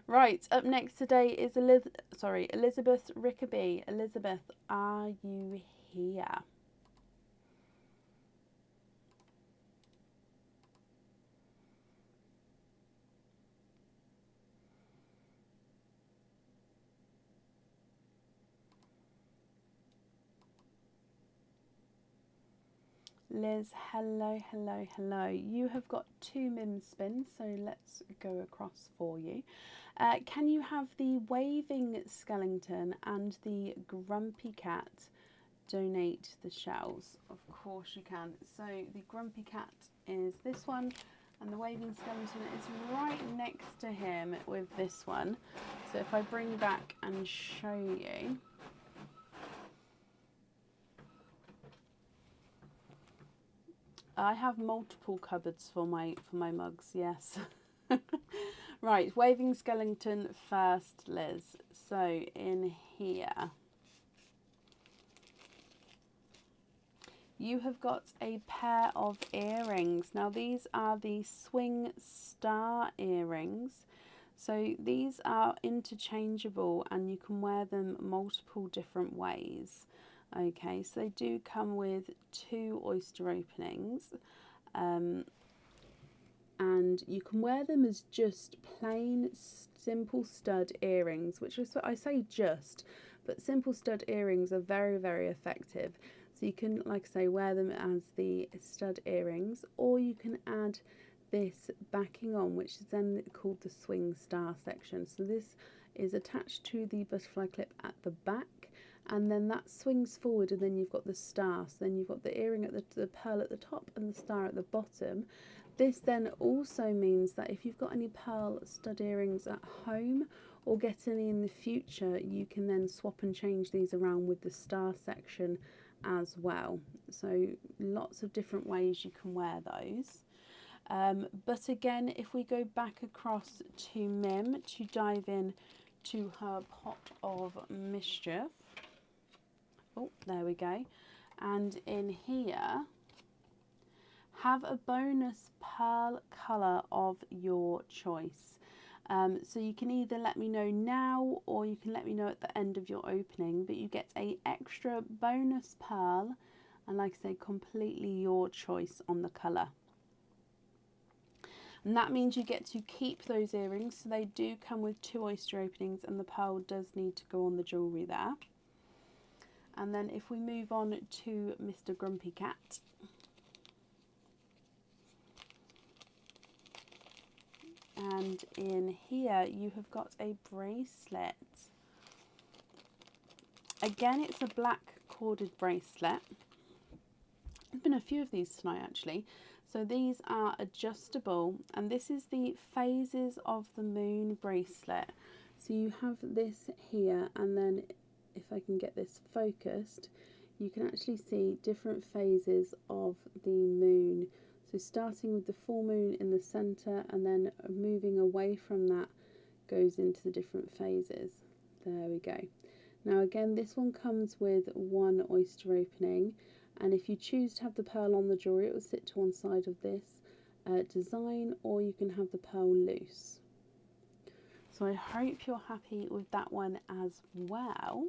Right, up next today is Elizabeth Rickaby. Elizabeth, are you here? Liz, hello, hello, hello. You have got 2 Mims spins, so let's go across for you. Can you have the waving skeleton and the grumpy cat donate the shells? Of course you can. So the grumpy cat is this one, and the waving skeleton is right next to him with this one. So if I bring back and show you. I have multiple cupboards for my mugs, yes. Right, waving skeleton first, Liz. So in here, you have got a pair of earrings. Now these are the swing star earrings. So these are interchangeable and you can wear them multiple different ways. Okay, so they do come with 2 oyster openings, and you can wear them as just plain simple stud earrings, which is what I say just, but simple stud earrings are very, very effective. So you can, like I say, wear them as the stud earrings, or you can add this backing on, which is then called the swing star section. So this is attached to the butterfly clip at the back, and then that swings forward, and then you've got the star. So then you've got the earring at the pearl at the top and the star at the bottom. This then also means that if you've got any pearl stud earrings at home or get any in the future, you can then swap and change these around with the star section as well. So lots of different ways you can wear those. But again, if we go back across to Mim to dive in to her pot of mischief. Oh, there we go. And in here, have a bonus pearl colour of your choice. So you can either let me know now or you can let me know at the end of your opening, but you get a extra bonus pearl, and like I say, completely your choice on the colour. And that means you get to keep those earrings, so they do come with 2 oyster openings and the pearl does need to go on the jewellery there. And then if we move on to Mr. Grumpy Cat. And in here you have got a bracelet. Again, it's a black corded bracelet. There's been a few of these tonight actually. So these are adjustable, and this is the phases of the moon bracelet. So you have this here, and then if I can get this focused, you can actually see different phases of the moon. So starting with the full moon in the centre, and then moving away from that goes into the different phases. There we go. Now again, this one comes with 1 oyster opening, and if you choose to have the pearl on the jewellery, it will sit to one side of this design, or you can have the pearl loose. So I hope you're happy with that one as well.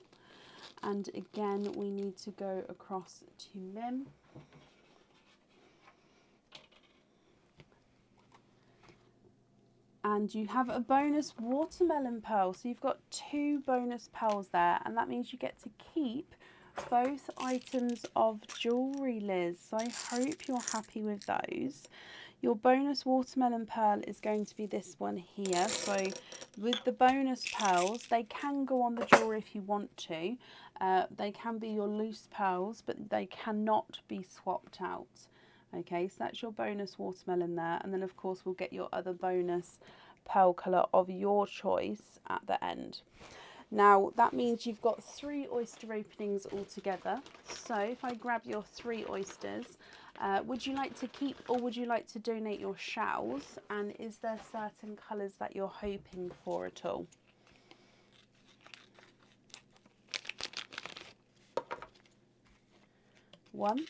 And again, we need to go across to Mim. And you have a bonus watermelon pearl. So you've got 2 bonus pearls there, and that means you get to keep both items of jewellery, Liz. So I hope you're happy with those. Your bonus watermelon pearl is going to be this one here. So with the bonus pearls, they can go on the jewellery if you want to. They can be your loose pearls, but they cannot be swapped out. Okay, so that's your bonus watermelon there. And then of course we'll get your other bonus pearl colour of your choice at the end. Now that means you've got 3 oyster openings altogether. So if I grab your 3 oysters, would you like to keep or would you like to donate your shells? And is there certain colours that you're hoping for at all? One,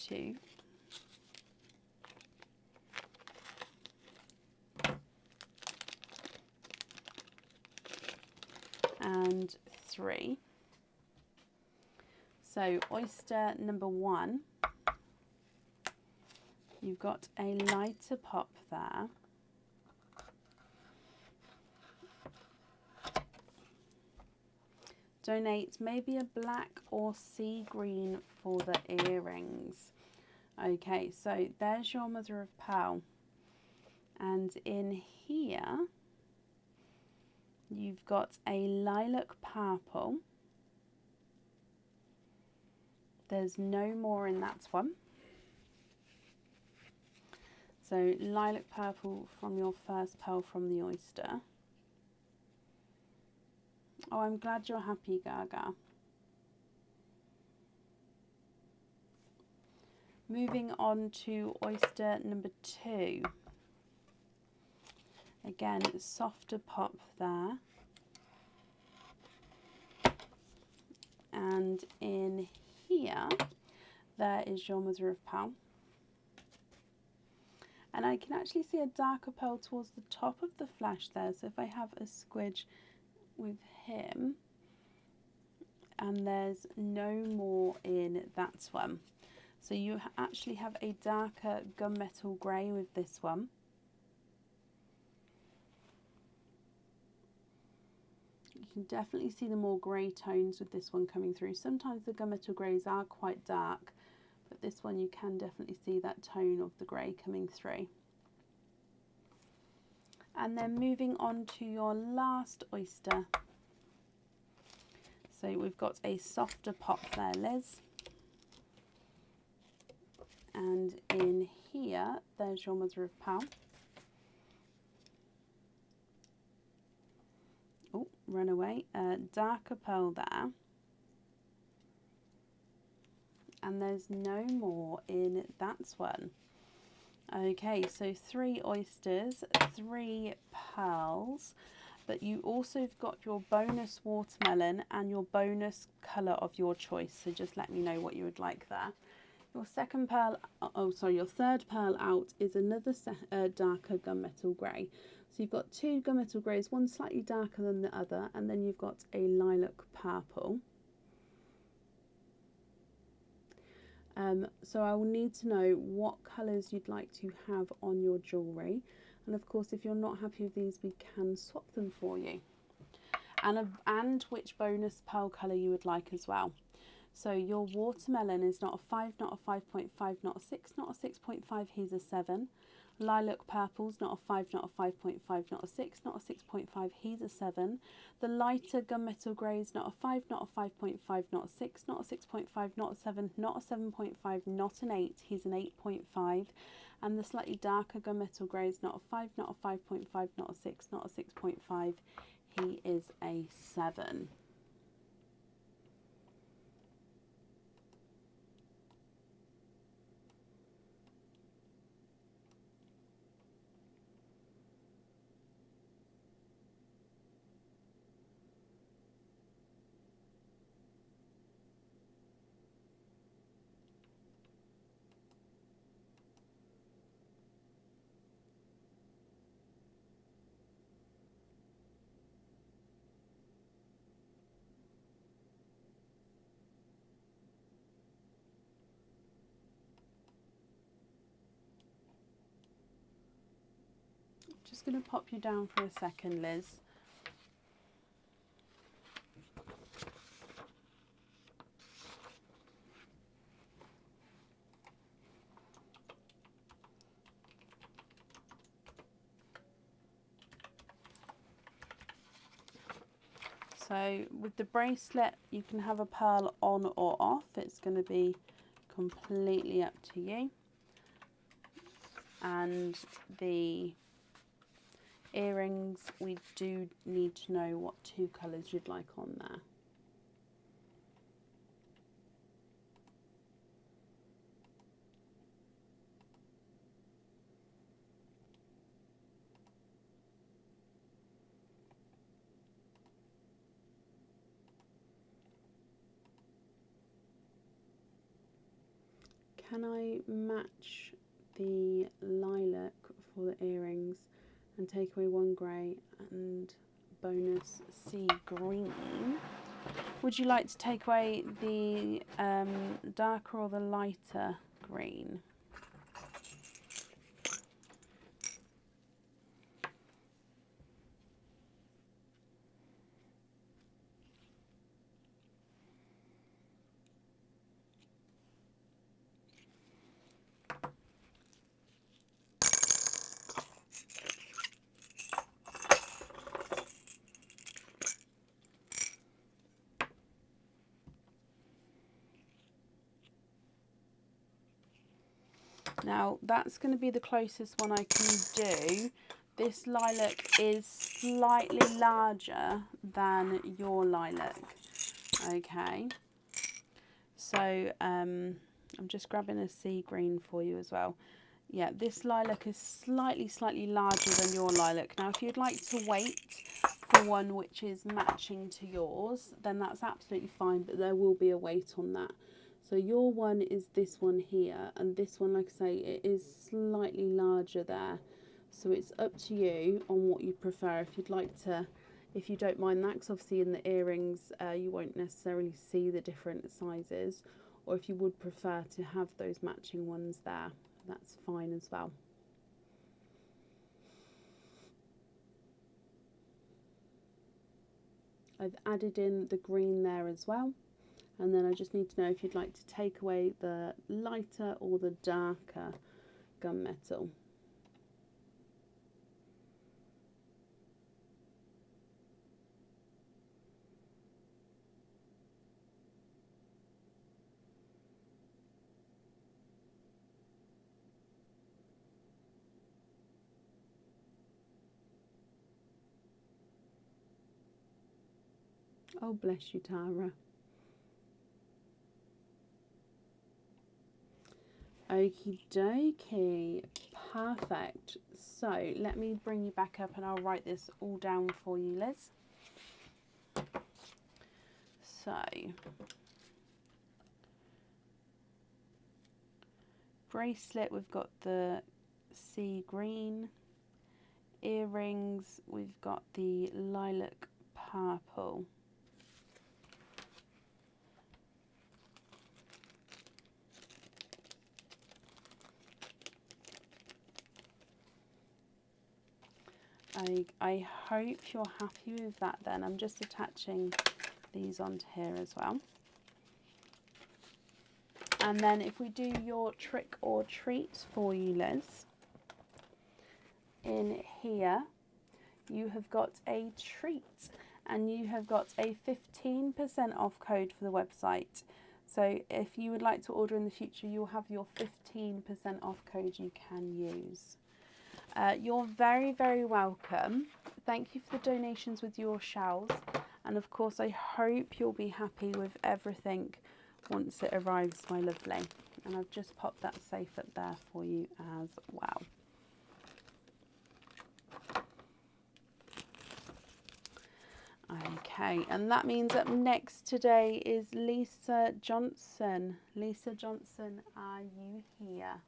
2, and 3. So oyster number 1, you've got a lighter pop there. Donate maybe a black or sea green for the earrings. Okay, so there's your mother of pearl. And in here, you've got a lilac purple. There's no more in that one. So lilac purple from your first pearl from the oyster. Oh, I'm glad you're happy, Gaga. Moving on to oyster number 2. Again, softer pop there. And in here, there is your mother of pearl. And I can actually see a darker pearl towards the top of the flash there. So if I have a squidge with him, and there's no more in that one. So you actually have a darker gunmetal grey with this one. You can definitely see the more grey tones with this one coming through. Sometimes the gunmetal greys are quite dark, but this one you can definitely see that tone of the grey coming through. And then moving on to your last oyster. So we've got a softer pop there, Liz. And in here, there's your mother of pearl. Oh, run away. Darker pearl there. And there's no more in that one. Okay, so 3 oysters, 3 pearls, but you also have got your bonus watermelon and your bonus colour of your choice. So just let me know what you would like there. Your second pearl, your third pearl out is another darker gunmetal grey. So you've got 2 gunmetal greys, one slightly darker than the other, and then you've got a lilac purple. So I will need to know what colours you'd like to have on your jewellery. And of course, if you're not happy with these, we can swap them for you. And which bonus pearl colour you would like as well. So your watermelon is not a 5, not a 5.5, not a 6, not a 6.5, he's a 7. Lilac purple's not a 5, not a 5.5, not a 6, not a 6.5, he's a 7. The lighter gunmetal grey's not a 5, not a 5.5, not a 6, not a 6.5, not a 7, not a 7.5, not an 8, he's an 8.5. And the slightly darker gunmetal grey's not a 5, not a 5.5, not a 6, not a 6.5, he is a 7. Just going to pop you down for a second, Liz. So with the bracelet, you can have a pearl on or off. It's going to be completely up to you. And the earrings, we do need to know what 2 colours you'd like on there. can I match the lilac for the earrings and take away one grey and bonus sea green? Would you like to take away the darker or the lighter green? Now that's going to be the closest one I can do. This lilac is slightly larger than your lilac. Okay, so I'm just grabbing a sea green for you as well. Yeah, this lilac is slightly larger than your lilac. Now if you'd like to wait for one which is matching to yours, then that's absolutely fine, but there will be a weight on that. So your one is this one here, and this one, like I say, it is slightly larger there. So it's up to you on what you prefer. If you'd like to, if you don't mind that, because obviously in the earrings you won't necessarily see the different sizes, or if you would prefer to have those matching ones there, that's fine as well. I've added in the green there as well. And then I just need to know if you'd like to take away the lighter or the darker gunmetal. Oh, bless you, Tara. Okie dokie, perfect. So let me bring you back up and I'll write this all down for you, Liz. So, bracelet, we've got the sea green. Earrings, we've got the lilac purple. I hope you're happy with that then. I'm just attaching these onto here as well. And then if we do your trick or treat for you, Liz, in here you have got a treat and you have got a 15% off code for the website. So if you would like to order in the future, you'll have your 15% off code you can use. You're very, very welcome. Thank you for the donations with your shells. And of course, I hope you'll be happy with everything once it arrives, my lovely. And I've just popped that safe up there for you as well. Okay, and that means up next today is Lisa Johnson. Lisa Johnson, are you here?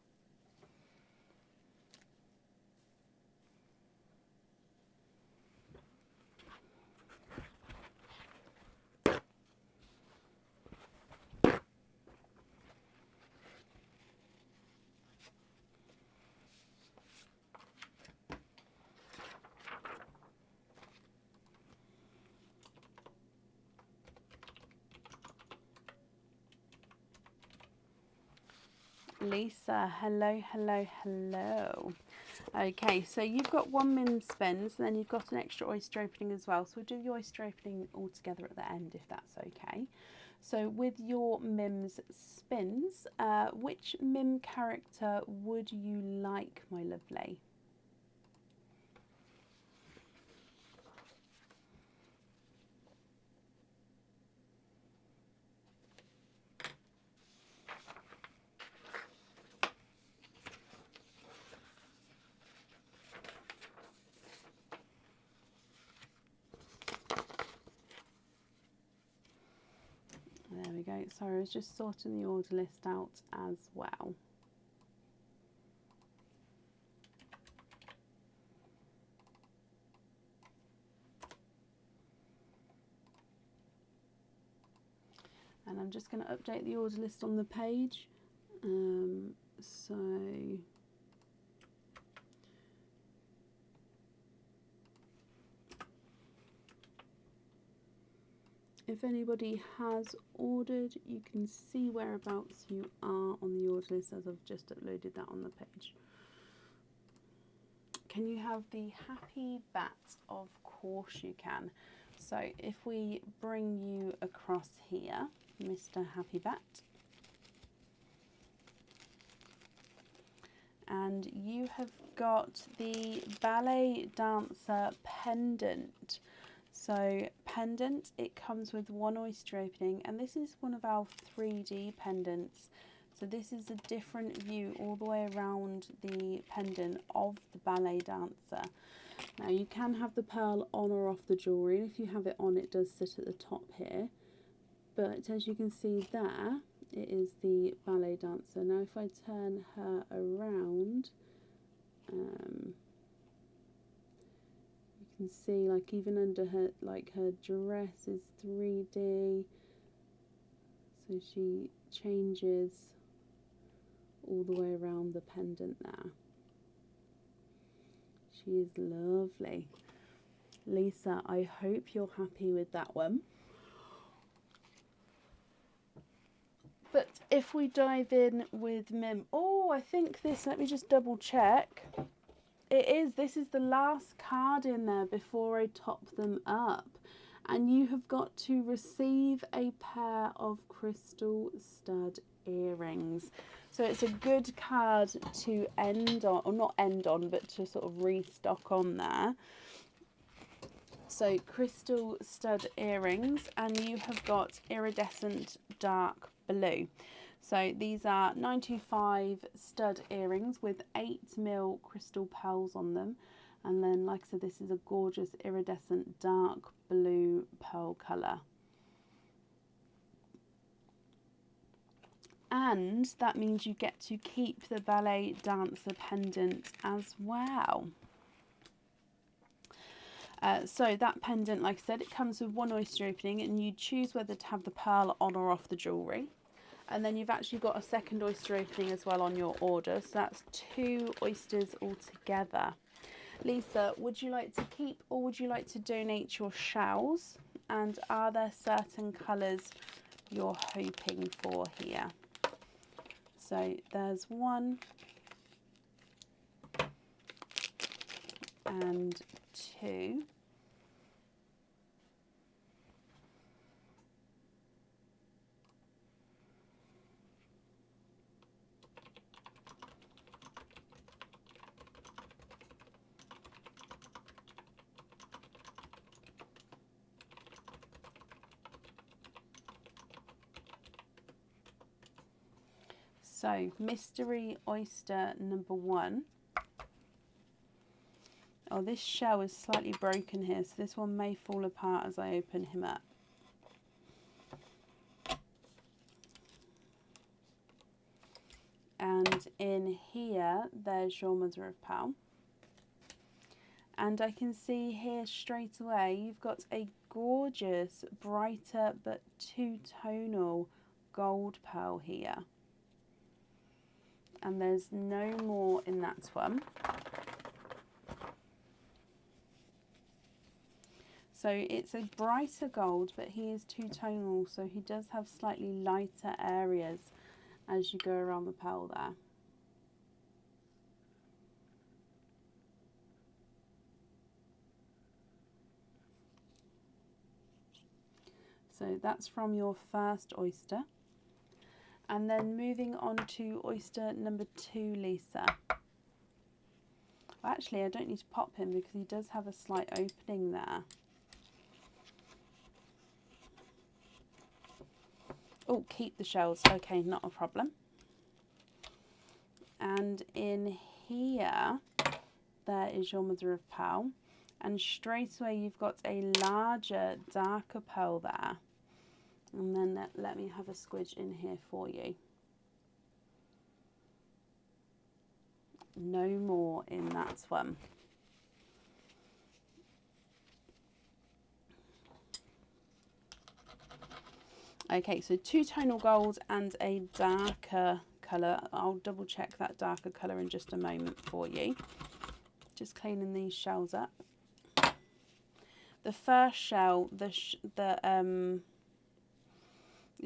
Lisa, hello, hello, hello. Okay, so you've got one Mims spins and then you've got an extra oyster opening as well. So we'll do the oyster opening all together at the end if that's okay. So with your Mims spins, which Mim character would you like, my lovely? There we go, sorry, I was just sorting the order list out as well. And I'm just going to update the order list on the page. So if anybody has ordered, you can see whereabouts you are on the order list as I've just uploaded that on the page. Can you have the happy bat? Of course you can. So if we bring you across here, Mr. Happy Bat, and you have got the ballet dancer pendant. So pendant, it comes with one oyster opening, and this is one of our 3D pendants. So this is a different view all the way around the pendant of the ballet dancer. Now you can have the pearl on or off the jewellery, and if you have it on, it does sit at the top here. But as you can see there, it is the ballet dancer. Now if I turn her around, you can see like even under her, like her dress is 3D. So she changes all the way around the pendant there. She is lovely. Lisa, I hope you're happy with that one. But if we dive in with Mim, oh, I think this, let me just double check. This is the last card in there before I top them up. And you have got to receive a pair of crystal stud earrings. So it's a good card to end on, or not end on, but to sort of restock on there. So crystal stud earrings, and you have got iridescent dark blue. So these are 925 stud earrings with 8mm crystal pearls on them. And then, like I said, this is a gorgeous iridescent dark blue pearl colour. And that means you get to keep the ballet dancer pendant as well. So that pendant, like I said, it comes with one oyster opening, and you choose whether to have the pearl on or off the jewellery. And then you've actually got a second oyster opening as well on your order. So that's 2 oysters altogether. Lisa, would you like to keep or would you like to donate your shells? And are there certain colours you're hoping for here? So there's 1 and 2. So, mystery oyster number 1. Oh, this shell is slightly broken here, so this one may fall apart as I open him up. And in here, there's your mother of pearl. And I can see here straight away, you've got a gorgeous, brighter but two-tonal gold pearl here. And there's no more in that one. So it's a brighter gold, but he is two-tonal, so he does have slightly lighter areas as you go around the pearl there. So that's from your first oyster. And then moving on to oyster number 2, Lisa. Well, actually, I don't need to pop him because he does have a slight opening there. Oh, keep the shells. Okay, not a problem. And in here, there is your mother of pearl. And straight away, you've got a larger, darker pearl there. And then let me have a squidge in here for you. No more in that one. Okay, so two tonal gold and a darker colour. I'll double check that darker colour in just a moment for you. Just cleaning these shells up. The first shell, the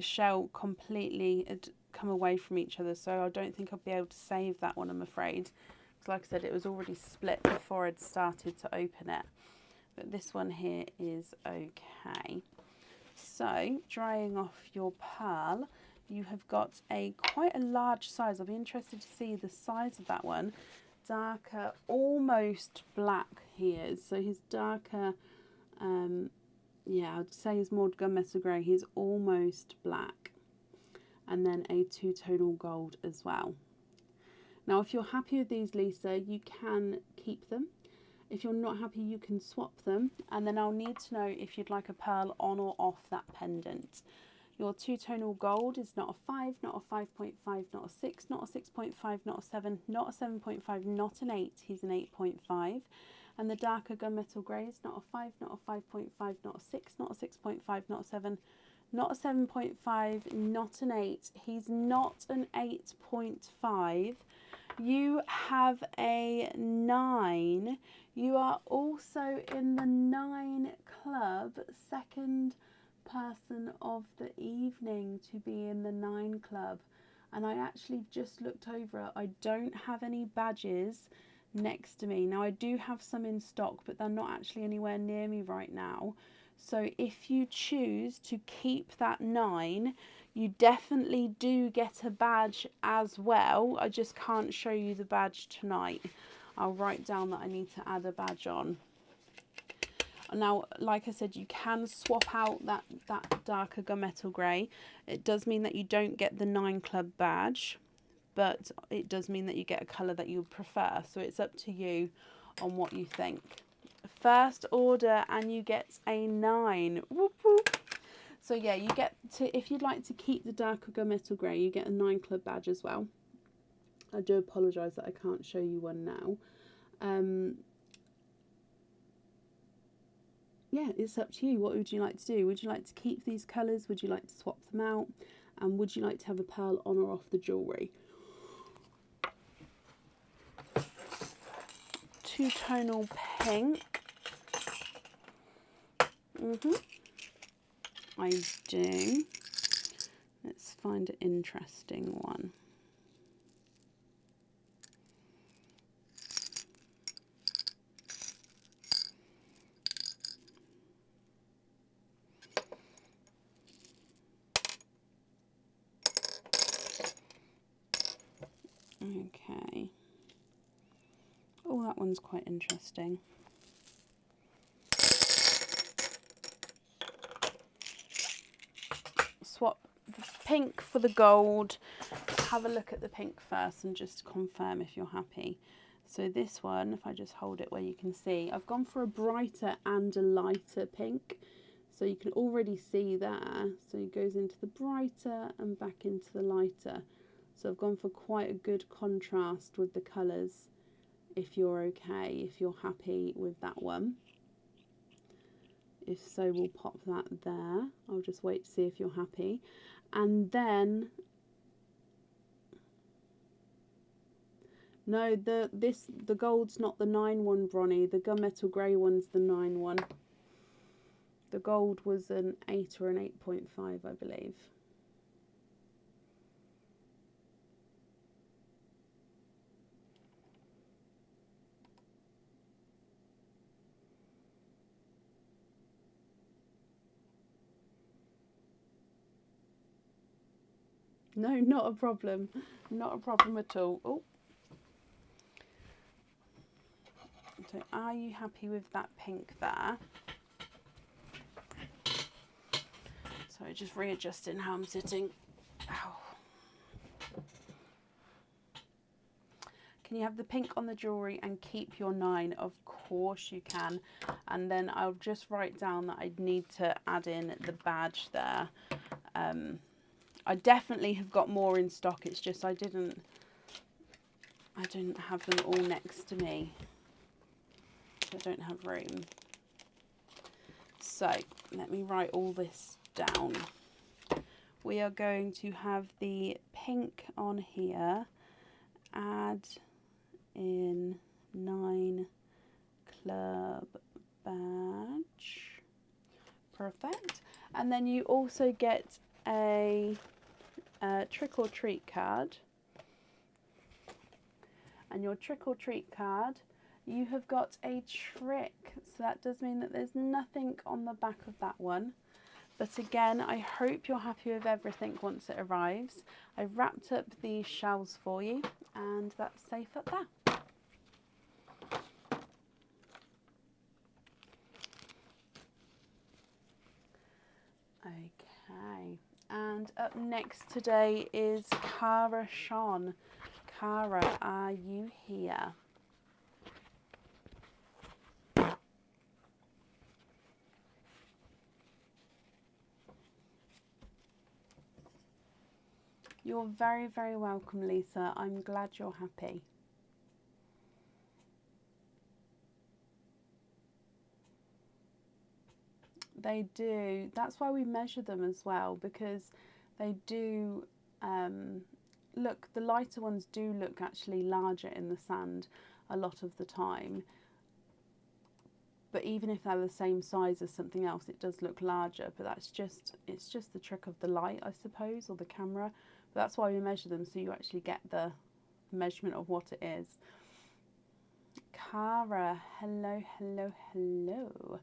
shell completely had come away from each other, so I don't think I'll be able to save that one, I'm afraid. Because like I said, it was already split before I'd started to open it. But this one here is okay. So, drying off your pearl, you have got quite a large size. I'll be interested to see the size of that one. Darker, almost black he is. So he's darker, yeah, I'd say he's more gunmetal grey. He's almost black. And then a two-tonal gold as well. Now, if you're happy with these, Lisa, you can keep them. If you're not happy, you can swap them. And then I'll need to know if you'd like a pearl on or off that pendant. Your two-tonal gold is not a 5, not a 5.5, not a 6, not a 6.5, not a 7, not a 7.5, not an 8. He's an 8.5. And the darker gunmetal grey is not a 5, not a 5.5, not a 6, not a 6.5, not a 7, not a 7.5, not an 8. He's not an 8.5. You have a 9. You are also in the 9 club, second person of the evening to be in the 9 club. And I actually just looked over it. I don't have any badges next to me. Now I do have some in stock, but they're not actually anywhere near me right now. So if you choose to keep that 9, you definitely do get a badge as well. I just can't show you the badge tonight. I'll write down that I need to add a badge on. Now, like I said, you can swap out that darker gunmetal grey. It does mean that you don't get the 9 club badge, but it does mean that you get a colour that you would prefer. So it's up to you on what you think. First order and you get a 9. Whoop, whoop. So yeah, you get to, if you'd like to keep the darker gunmetal grey, you get a 9 club badge as well. I do apologise that I can't show you one now. Yeah, it's up to you. What would you like to do? Would you like to keep these colours? Would you like to swap them out? And would you like to have a pearl on or off the jewellery? Two-tonal pink. I do. Let's find an interesting one. Okay. Oh, that one's quite interesting. Swap the pink for the gold. Have a look at the pink first and just confirm if you're happy. So this one, if I just hold it where you can see, I've gone for a brighter and a lighter pink. So you can already see there. So it goes into the brighter and back into the lighter. So I've gone for quite a good contrast with the colours. If you're okay, if you're happy with that one. If so, we'll pop that there. I'll just wait to see if you're happy. And then, no, the gold's not the 9 one, Bronnie. The gunmetal grey one's the 9 one. The gold was an 8 or an 8.5, I believe. No, not a problem. Not a problem at all. Oh. So are you happy with that pink there? Sorry, just readjusting how I'm sitting. Ow. can you have the pink on the jewellery and keep your 9? Of course you can. And then I'll just write down that I'd need to add in the badge there. I definitely have got more in stock. It's just I didn't have them all next to me. I don't have room. So let me write all this down. We are going to have the pink on here. Add in 9 club badge. Perfect. And then you also get a trick or treat card. And your trick or treat card, you have got a trick. So that does mean that there's nothing on the back of that one. But again, I hope you're happy with everything once it arrives. I've wrapped up these shells for you, and that's safe up there. Okay, and up next today is Cara Sean. Cara, are you here? You're very, very welcome, Lisa. I'm glad you're happy. They do. That's why we measure them as well, because they do look, the lighter ones do look actually larger in the sand a lot of the time. But even if they're the same size as something else, it does look larger. But that's just, it's just the trick of the light, I suppose, or the camera. But that's why we measure them, so you actually get the measurement of what it is. Cara, hello, hello, hello.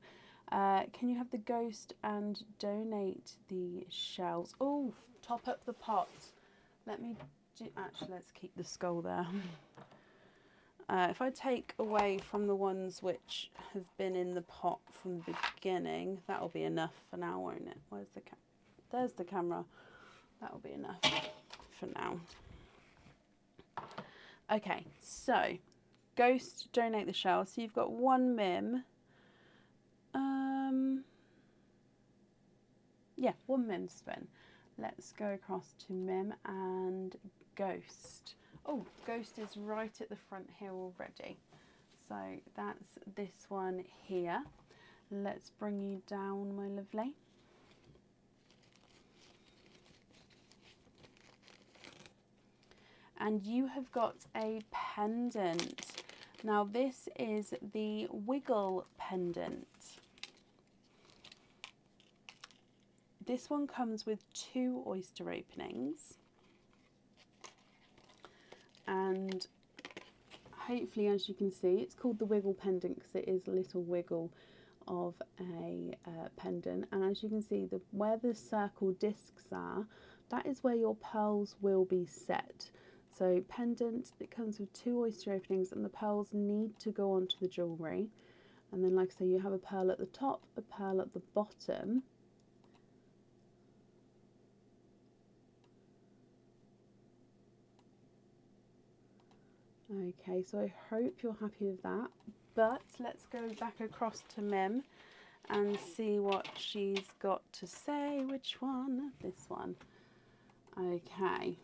Can you have the ghost and donate the shells? Oh, top up the pot. Let me do, actually, let's keep the skull there. If I take away from the ones which have been in the pot from the beginning, that'll be enough for now, won't it? Where's the there's the camera. That'll be enough for now. Okay, so ghost, donate the shell. So you've got 1 Mim. Yeah, 1 Mim spin. Let's go across to Mim and ghost. Oh, ghost is right at the front here already. So that's this one here. Let's bring you down, my lovely. And you have got a pendant. Now this is the wiggle pendant. This one comes with 2 oyster openings. And hopefully, as you can see, it's called the wiggle pendant because it is a little wiggle of a pendant. And as you can see, where the circle discs are, that is where your pearls will be set. So pendant, it comes with 2 oyster openings, and the pearls need to go onto the jewellery. And then, like I say, you have a pearl at the top, a pearl at the bottom. Okay, so I hope you're happy with that. But let's go back across to Mim and see what she's got to say. Which one? This one. Okay.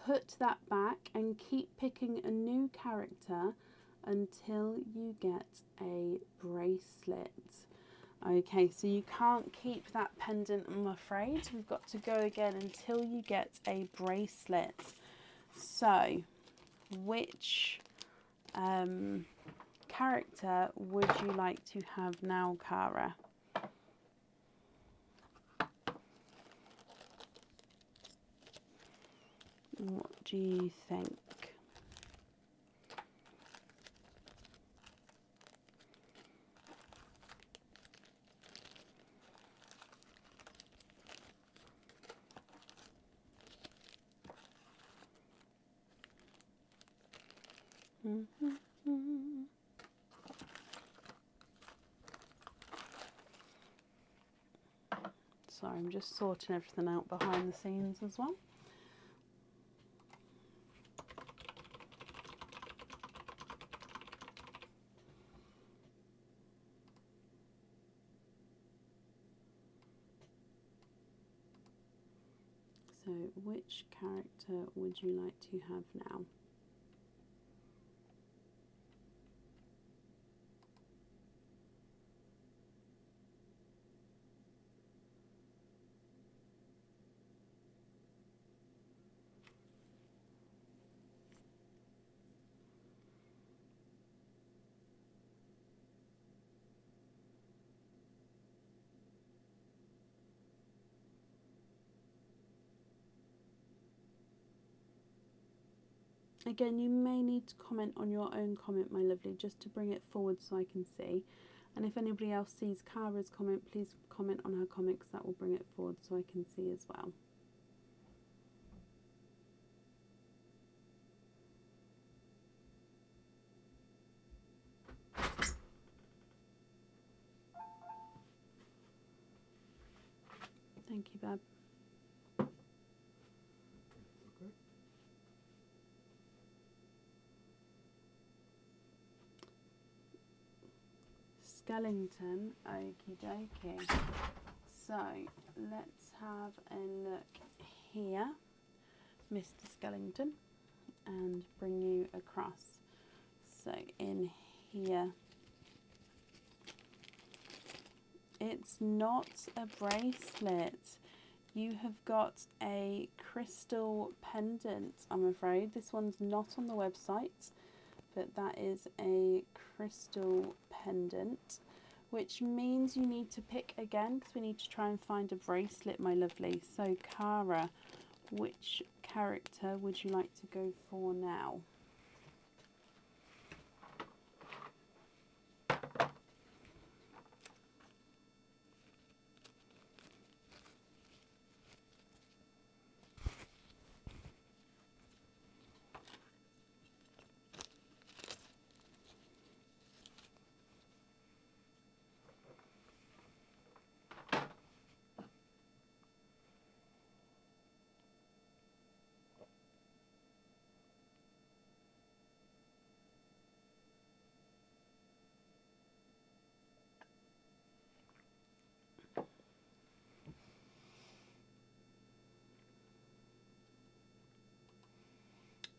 Put that back and keep picking a new character until you get a bracelet. Okay, so you can't keep that pendant, I'm afraid. We've got to go again until you get a bracelet. So, which character would you like to have now, Cara? What do you think? Sorry, I'm just sorting everything out behind the scenes as well. So which character would you like to have now? Again, you may need to comment on your own comment, my lovely, just to bring it forward so I can see. And if anybody else sees Kara's comment, please comment on her comment because that will bring it forward so I can see as well. Thank you, Bab. Okay. Skellington, okie dokie. So let's have a look here, Mr. Skellington, and bring you across. So in here, it's not a bracelet. You have got a crystal pendant, I'm afraid. This one's not on the website, but that is a crystal pendant, which means you need to pick again because we need to try and find a bracelet, my lovely. So Kara, which character would you like to go for now?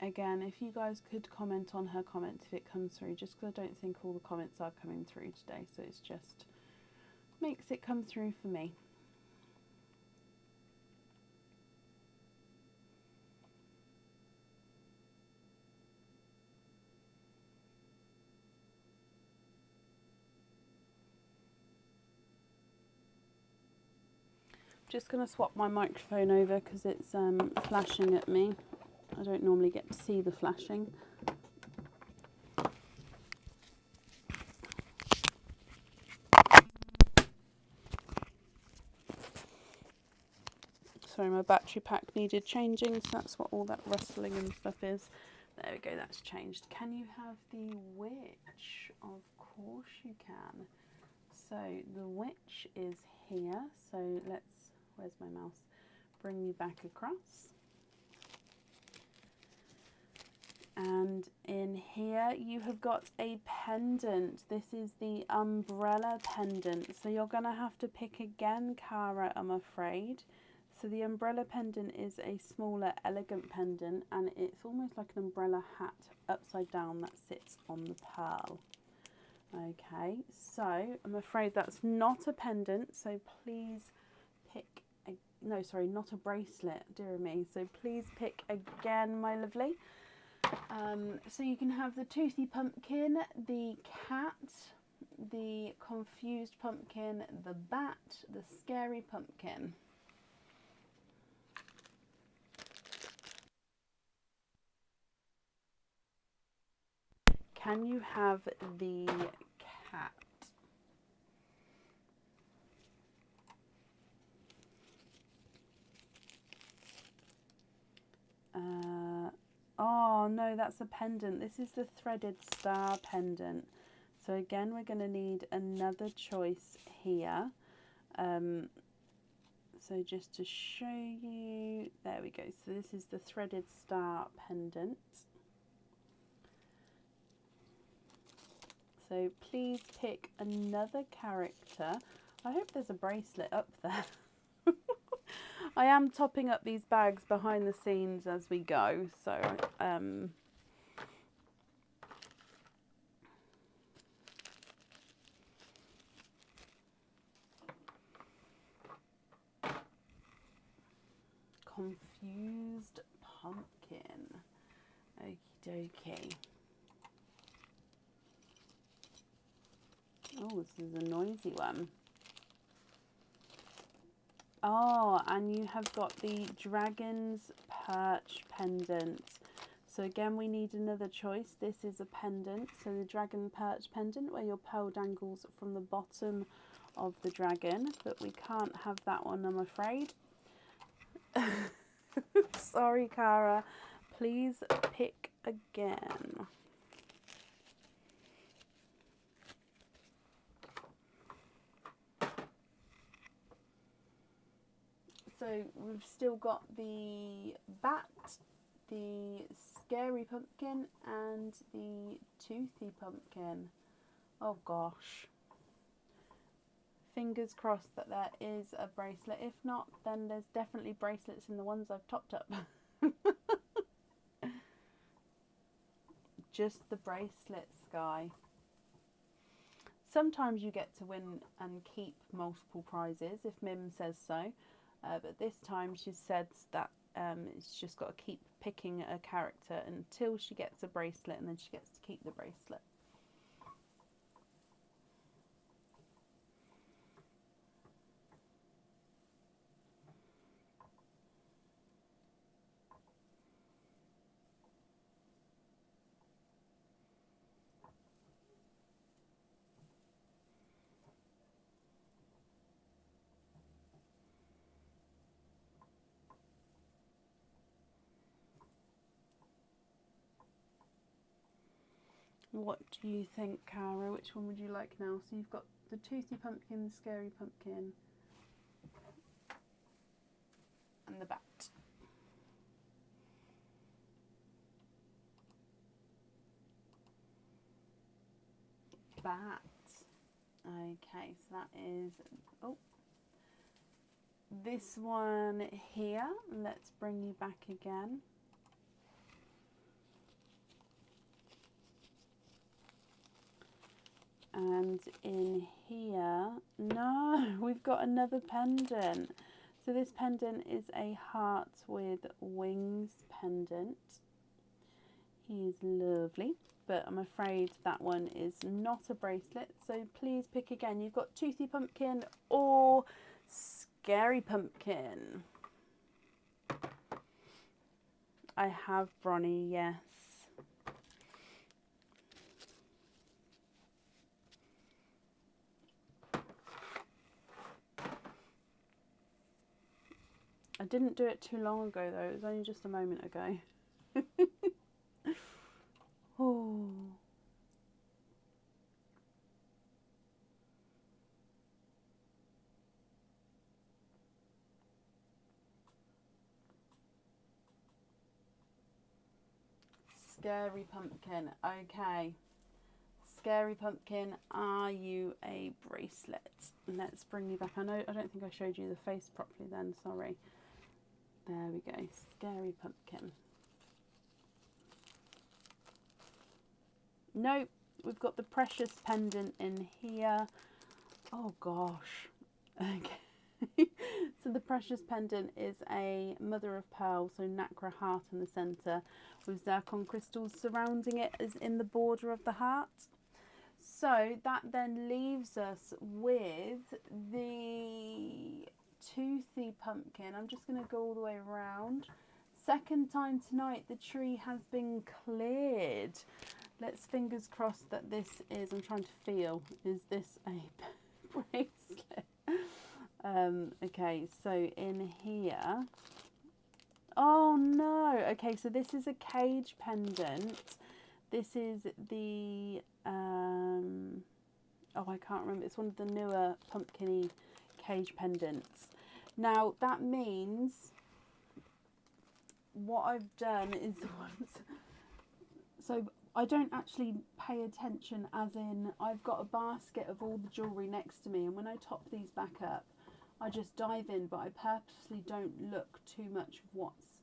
Again, if you guys could comment on her comment if it comes through, just because I don't think all the comments are coming through today, so it's just makes it come through for me. Just going to swap my microphone over because it's flashing at me. I don't normally get to see the flashing. Sorry, my battery pack needed changing, so that's what all that rustling and stuff is. There we go, that's changed. Can you have the witch? Of course you can. So the witch is here, so let's, where's my mouse? Bring you back across. And in here you have got a pendant. This is the umbrella pendant. So you're going to have to pick again, Kara, I'm afraid. So the umbrella pendant is a smaller, elegant pendant, and it's almost like an umbrella hat upside down that sits on the pearl. Okay, so I'm afraid that's not a pendant, so please pick a, no, sorry, not a bracelet, dear me. So please pick again, my lovely. So you can have the toothy pumpkin, the cat, the confused pumpkin, the bat, the scary pumpkin. Can you have the cat? Oh no, that's a pendant. This is the threaded star pendant. So again, we're going to need another choice here. So just to show you, there we go. So this is the threaded star pendant. So please pick another character. I hope there's a bracelet up there. I am topping up these bags behind the scenes as we go, so confused pumpkin. Okie dokie. Oh, this is a noisy one. Oh, and you have got the dragon's perch pendant. So again, we need another choice. This is a pendant. So the dragon perch pendant, where your pearl dangles from the bottom of the dragon. But we can't have that one, I'm afraid. Sorry, Cara. Please pick again. So we've still got the bat, the scary pumpkin, and the toothy pumpkin. Oh gosh. Fingers crossed that there is a bracelet. If not, then there's definitely bracelets in the ones I've topped up. Just the bracelets, Sky. Sometimes you get to win and keep multiple prizes if Mim says so. But this time she said that it's just got to keep picking a character until she gets a bracelet, and then she gets to keep the bracelet. What do you think, Cara? Which one would you like now? So you've got the toothy pumpkin, the scary pumpkin, and the bat. Bat. Okay, so that is, oh, this one here. Let's bring you back again. And in here, no, we've got another pendant. So this pendant is a heart with wings pendant. He is lovely, but I'm afraid that one is not a bracelet. So please pick again. You've got toothy pumpkin or scary pumpkin. I have Bronny, yes. I didn't do it too long ago though, it was only just a moment ago. Oh. Scary pumpkin, okay. Scary pumpkin, are you a bracelet? Let's bring you back. I don't think I showed you the face properly then, sorry. There we go, scary pumpkin. Nope, we've got the precious pendant in here. Oh gosh. Okay. So the precious pendant is a mother of pearl, so nacre heart in the centre, with zircon crystals surrounding it as in the border of the heart. So that then leaves us with the toothy pumpkin. I'm just going to go all the way around. Second time tonight the tree has been cleared. Let's fingers crossed that this is, I'm trying to feel, is this a bracelet? Okay, so in here, oh no, okay, so this is a cage pendant. This is the, oh I can't remember, it's one of the newer pumpkin-y cage pendants. Now that means what I've done is the ones, so I don't actually pay attention, as in I've got a basket of all the jewellery next to me, and when I top these back up I just dive in, but I purposely don't look too much of what's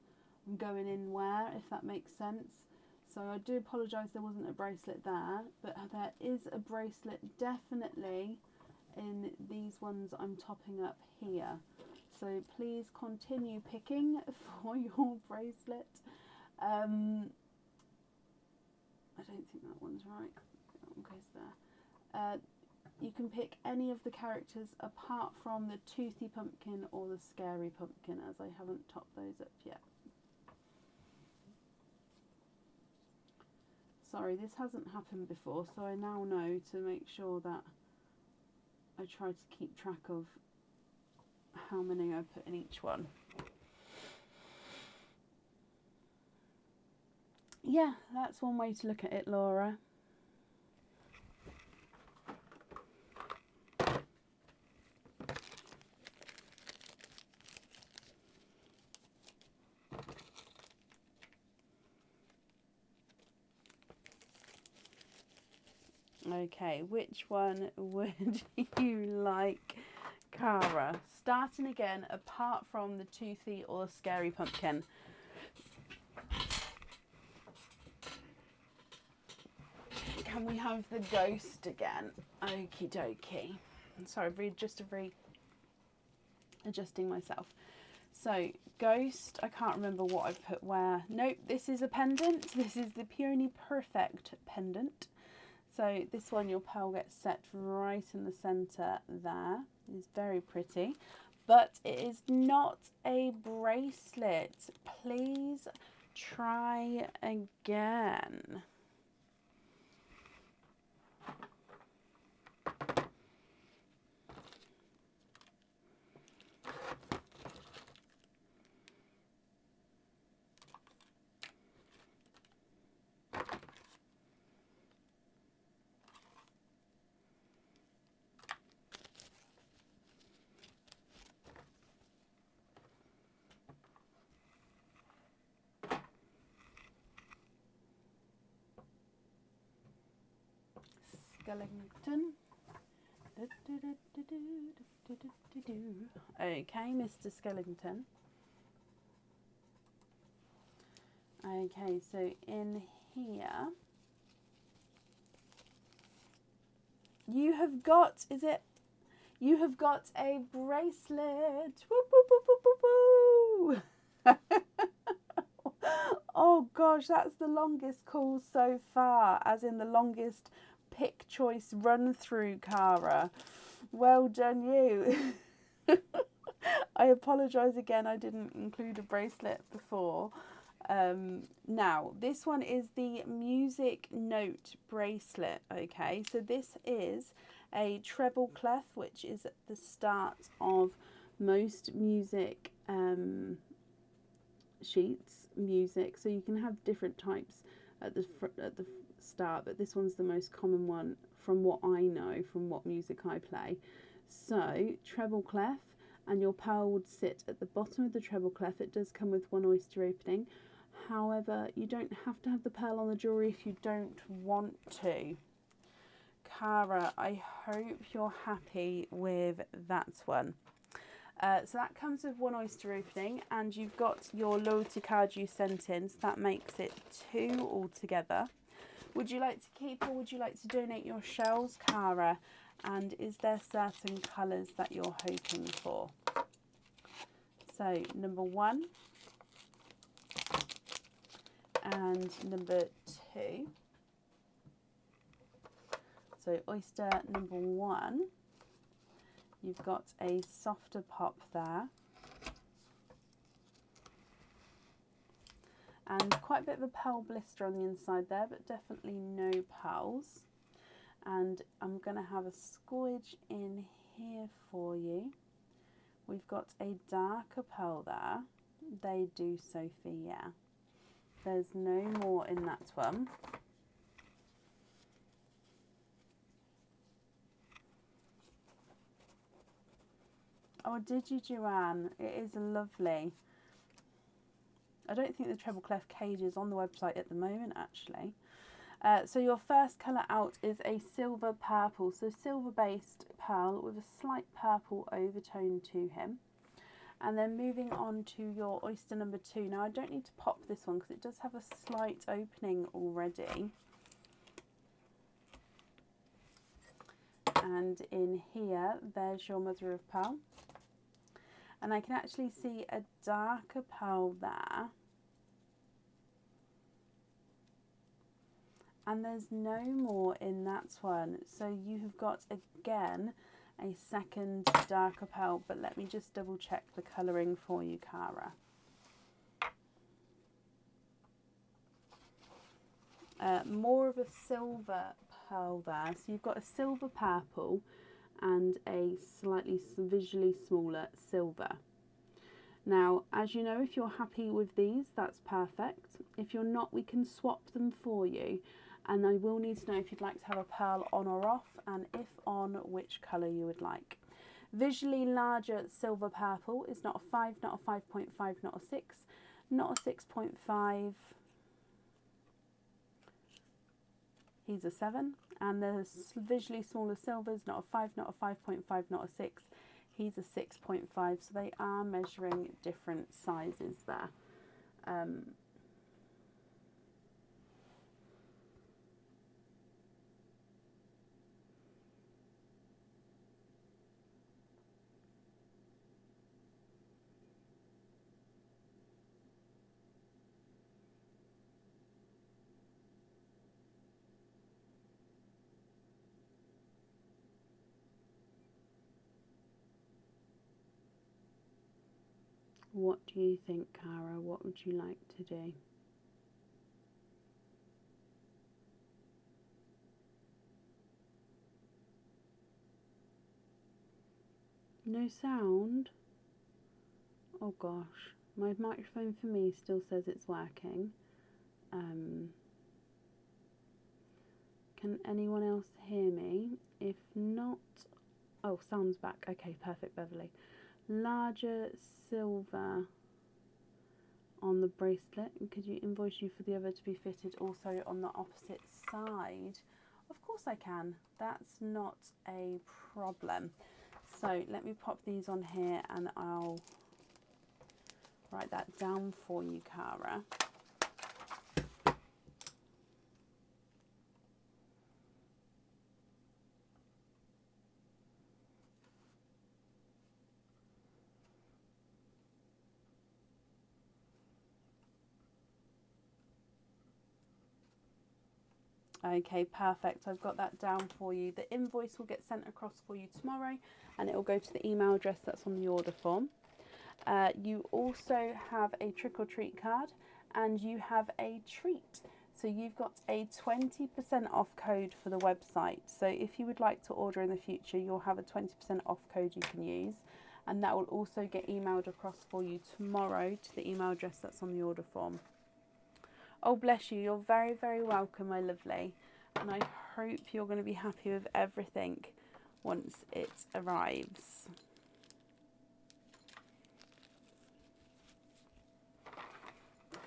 going in where, if that makes sense. So I do apologise there wasn't a bracelet there, but there is a bracelet definitely in these ones I'm topping up here. So please continue picking for your bracelet. I don't think that one's right. That one goes there. You can pick any of the characters apart from the Toothy Pumpkin or the Scary Pumpkin, as I haven't topped those up yet. Sorry, this hasn't happened before, so I now know to make sure that I try to keep track of how many I put in each one. Yeah, that's one way to look at it, Laura. Okay, which one would you like, Cara? Starting again, apart from the Toothy or the Scary Pumpkin. Can we have the Ghost again? Okie dokie. Sorry, just adjusting myself. So, Ghost, I can't remember what I put where. Nope, this is a pendant. This is the Peony Perfect pendant. So this one, your pearl gets set right in the centre there. It's very pretty. But it is not a bracelet. Please try again. Skellington. Okay, Mr. Skellington. Okay, so in here you have got, you have got a bracelet. Woo, woo, woo, woo, woo, woo. Oh gosh, that's the longest call so far, as in the longest pick choice run through, Cara. Well done you. I apologise again, I didn't include a bracelet before. Now, this one is the music note bracelet, okay? So this is a treble clef, which is at the start of most music sheets, music. So you can have different types at the start, but this one's the most common one from what I know, from what music I play. So, treble clef, and your pearl would sit at the bottom of the treble clef. It does come with one oyster opening. However, you don't have to have the pearl on the jewellery if you don't want to. Cara, I hope you're happy with that one. So that comes with one oyster opening, and you've got your loyalty card you sent in, so that makes it 2 altogether. Would you like to keep or would you like to donate your shells, Cara? And is there certain colours that you're hoping for? So number 1 and number 2. So oyster number 1, you've got a softer pop there. And quite a bit of a pearl blister on the inside there, but definitely no pearls. And I'm going to have a squidge in here for you. We've got a darker pearl there. They do, Sophie, yeah. There's no more in that one. Oh, did you, Joanne? It is lovely. I don't think the treble clef cage is on the website at the moment, actually. So your first colour out is a silver purple, so silver based pearl with a slight purple overtone to him. And then moving on to your oyster number 2. Now I don't need to pop this one because it does have a slight opening already. And in here, there's your mother of pearl. And I can actually see a darker pearl there. And there's no more in that one. So you have got, again, a second darker pearl. But let me just double check the colouring for you, Cara. More of a silver pearl there. So you've got a silver purple and a slightly visually smaller silver. Now, as you know, if you're happy with these, that's perfect. If you're not, we can swap them for you. And I will need to know if you'd like to have a pearl on or off, and if on, which colour you would like. Visually larger silver purple is not a 5, not a 5.5, not a 6, not a 6.5. He's a 7. And the visually smaller silver is not a 5, not a 5.5, not a 6. He's a 6.5. So they are measuring different sizes there. What do you think, Cara? What would you like to do? No sound? Oh gosh, my microphone for me still says it's working. Can anyone else hear me? If not, oh, sound's back. Okay, perfect, Beverly. Larger silver on the bracelet. And could you invoice you for the other to be fitted also on the opposite side? Of course I can. That's not a problem. So let me pop these on here and I'll write that down for you, Cara. Okay, perfect. I've got that down for you. The invoice will get sent across for you tomorrow and it will go to the email address that's on the order form. You also have a trick or treat card and you have a treat. So you've got a 20% off code for the website. So if you would like to order in the future, you'll have a 20% off code you can use. And that will also get emailed across for you tomorrow to the email address that's on the order form. Oh, bless you. You're very, very welcome, my lovely. And I hope you're going to be happy with everything once it arrives.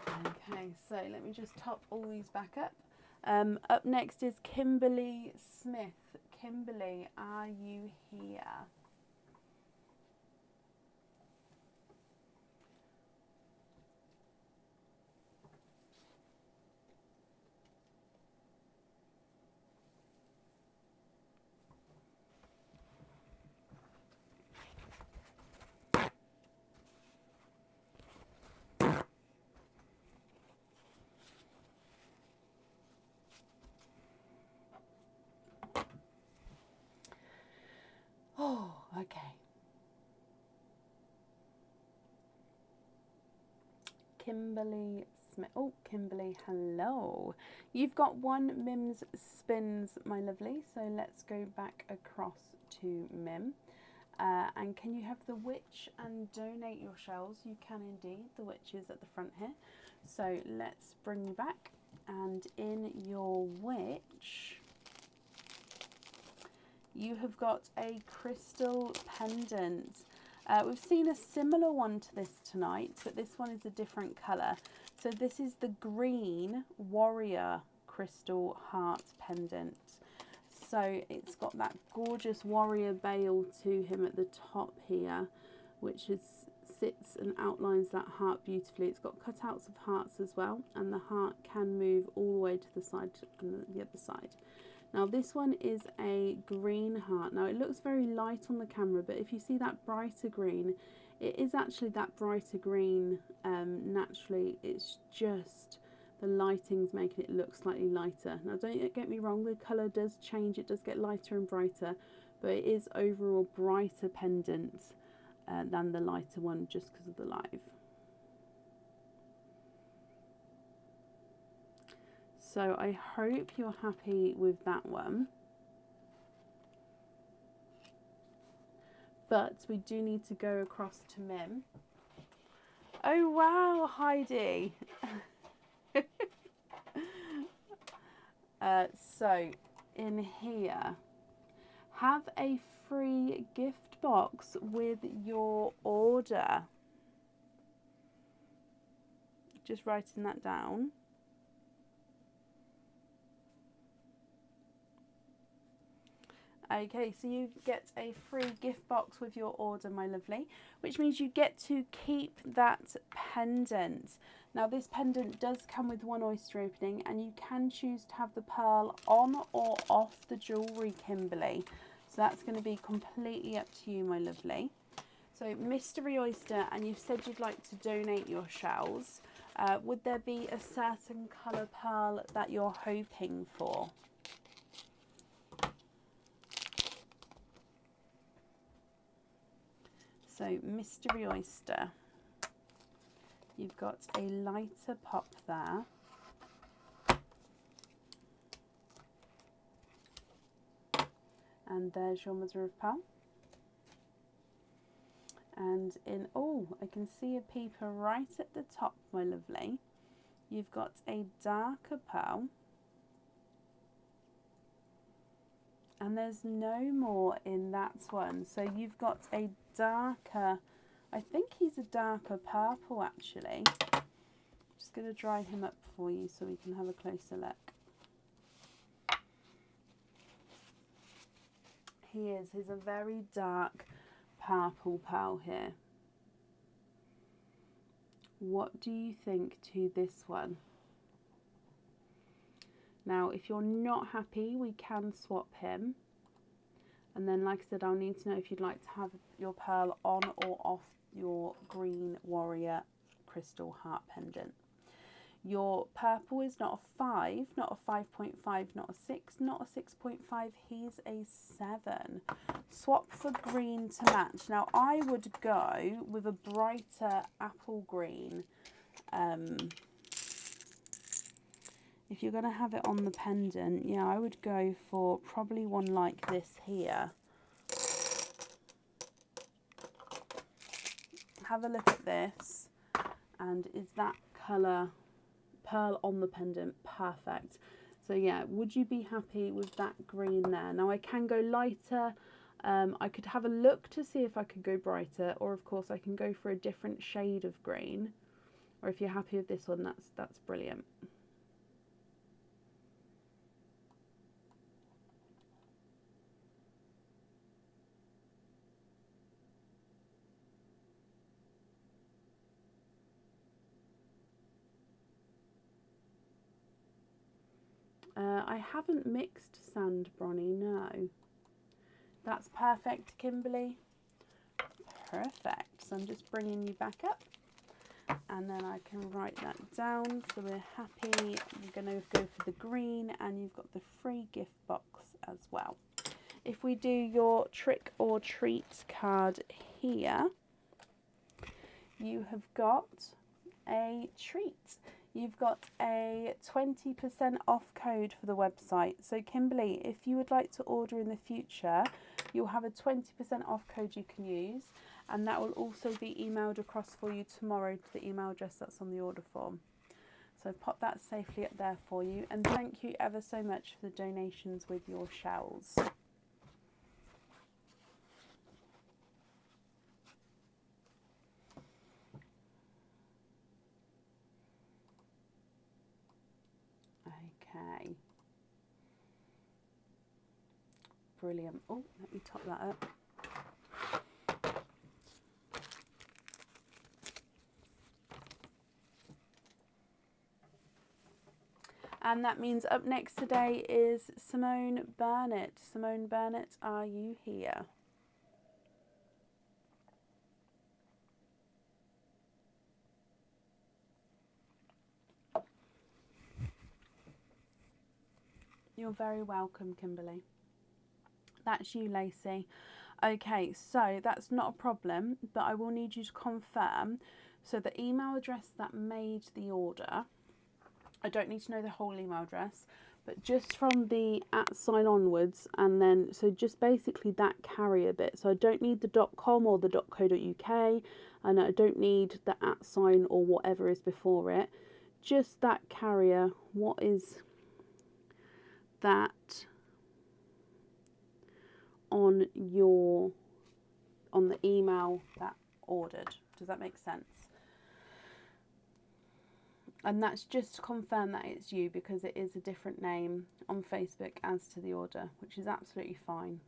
Okay, so let me just top all these back up. Up next is Kimberly Smith. Kimberly, are you here? Oh, okay. Kimberly Smith. Oh, Kimberly, hello. You've got one Mims spins, my lovely. So let's go back across to Mim. And can you have the witch and donate your shells? You can indeed. The witch is at the front here. So let's bring you back. And in your witch, you have got a crystal pendant. We've seen a similar one to this tonight, but this one is a different colour. So this is the green warrior crystal heart pendant. So it's got that gorgeous warrior veil to him at the top here, which sits and outlines that heart beautifully. It's got cutouts of hearts as well, and the heart can move all the way to the side and the other side. Now this one is a green heart. Now it looks very light on the camera, but if you see that brighter green, it is actually that brighter green naturally. It's just the lighting's making it look slightly lighter. Now don't get me wrong, the colour does change, it does get lighter and brighter, but it is overall brighter pendant than the lighter one just because of the live. So I hope you're happy with that one. But we do need to go across to Mim. Oh wow, Heidi. So in here, have a free gift box with your order. Just writing that down. Okay, so you get a free gift box with your order, my lovely, which means you get to keep that pendant. Now this pendant does come with one oyster opening, and you can choose to have the pearl on or off the jewellery, Kimberly. So that's going to be completely up to you, my lovely. So mystery oyster, and you've said you'd like to donate your shells. Would there be a certain colour pearl that you're hoping for? So mystery oyster, you've got a lighter pop there. And there's your mother of pearl. And in, oh, I can see a peeper right at the top, my lovely. You've got a darker pearl. And there's no more in that one. So you've got a darker, I think he's a darker purple actually. Just going to dry him up for you so we can have a closer look. He is. He's a very dark purple pearl here. What do you think to this one? Now, if you're not happy, we can swap him. And then, like I said, I'll need to know if you'd like to have your pearl on or off your green warrior crystal heart pendant. Your purple is not a 5, not a 5.5, not a 6, not a 6.5. He's a 7. Swap for green to match. Now, I would go with a brighter apple green. If you're going to have it on the pendant, yeah, I would go for probably one like this here. Have a look at this. And is that colour pearl on the pendant? Perfect. So yeah, would you be happy with that green there? Now I can go lighter. I could have a look to see if I could go brighter, or of course I can go for a different shade of green. Or if you're happy with this one, that's brilliant. I haven't mixed sand, Bronnie, no. That's perfect, Kimberly. Perfect. So I'm just bringing you back up. And then I can write that down. So we're happy. We're going to go for the green, and you've got the free gift box as well. If we do your trick or treat card here, you have got a treat. You've got a 20% off code for the website. So Kimberly, if you would like to order in the future, you'll have a 20% off code you can use, and that will also be emailed across for you tomorrow to the email address that's on the order form. So pop that safely up there for you, and thank you ever so much for the donations with your shells. Okay. brilliant. Oh, let me top that up. And that means up next today is Simone Burnett. Simone Burnett, are you here? You're very welcome, Kimberly. That's you, Lacey. Okay, so that's not a problem, but I will need you to confirm. So the email address that made the order, I don't need to know the whole email address, but just from the @ sign onwards, and then, so just basically that carrier bit. So I don't need the .com or the .co.uk, and I don't need the @ sign or whatever is before it. Just that carrier. What is that on the email that ordered? Does that make sense? And that's just to confirm that it's you, because it is a different name on Facebook as to the order, which is absolutely fine.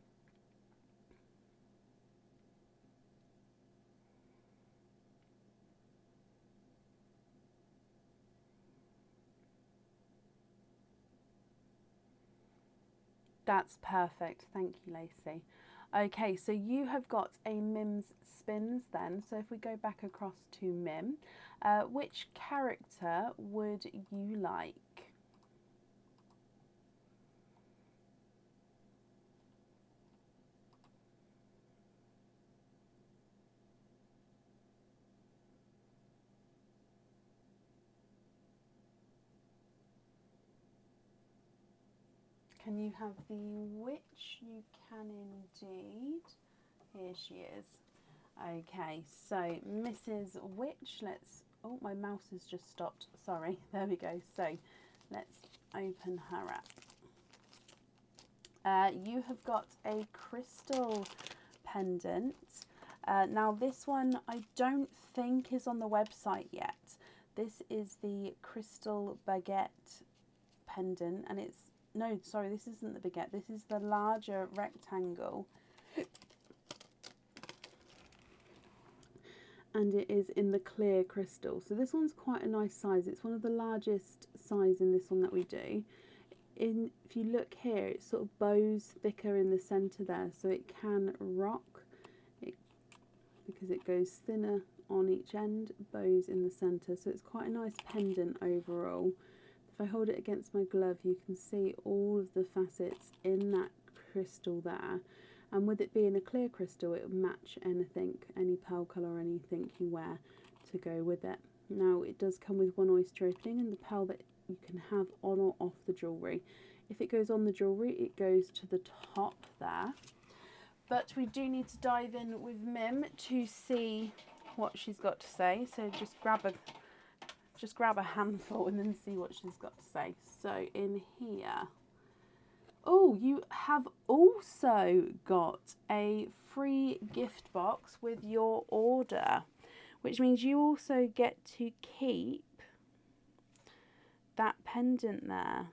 That's perfect. Thank you, Lacey. Okay, so you have got a Mims spins then. So if we go back across to Mim, which character would you like? Can you have the witch? You can indeed. Here she is. Okay, so Mrs. Witch, let's, oh, my mouse has just stopped. Sorry, there we go. So let's open her up. You have got a crystal pendant. Now this one I don't think is on the website yet. This is the crystal baguette pendant, and it's, no, sorry, this isn't the baguette. This is the larger rectangle. And it is in the clear crystal. So this one's quite a nice size. It's one of the largest size in this one that we do. If you look here, it sort of bows thicker in the centre there, so it can rock because it goes thinner on each end, bows in the centre. So it's quite a nice pendant overall. If I hold it against my glove, you can see all of the facets in that crystal there. And with it being a clear crystal, it will match anything, any pearl colour or anything you wear to go with it. Now, it does come with one oyster opening and the pearl that you can have on or off the jewellery. If it goes on the jewellery, it goes to the top there. But we do need to dive in with Mim to see what she's got to say. So just grab a handful and then see what she's got to say. So in here, oh, you have also got a free gift box with your order, which means you also get to keep that pendant there.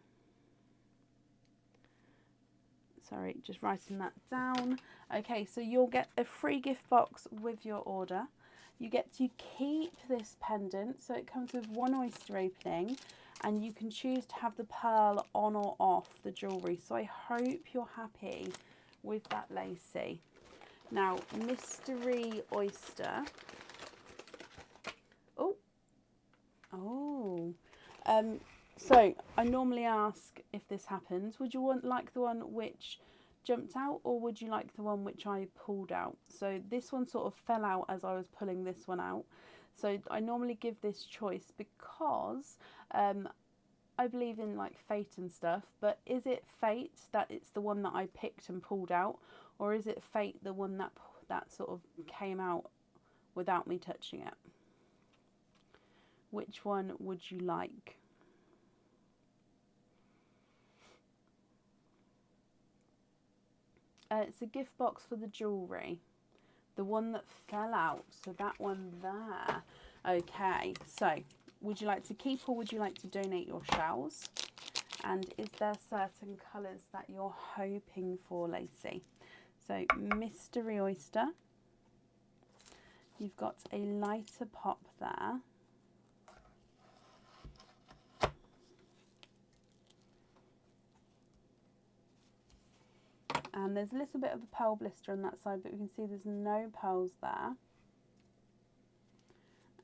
Sorry, just writing that down. Okay, so you'll get a free gift box with your order. You get to keep this pendant, so it comes with one oyster opening, and you can choose to have the pearl on or off the jewellery. So I hope you're happy with that, Lacey. Now, mystery oyster. So I normally ask if this happens, would you like the one which jumped out, or would you like the one which I pulled out? So this one sort of fell out as I was pulling this one out. So I normally give this choice because I believe in like fate and stuff, but is it fate that it's the one that I picked and pulled out, or is it fate the one that sort of came out without me touching it? Which one would you like? It's a gift box for the jewellery, the one that fell out, so that one there. Okay, so would you like to keep or would you like to donate your shells? And is there certain colours that you're hoping for, Lacey? So Mystery Oyster, you've got a lighter pop there. And there's a little bit of a pearl blister on that side, but we can see there's no pearls there.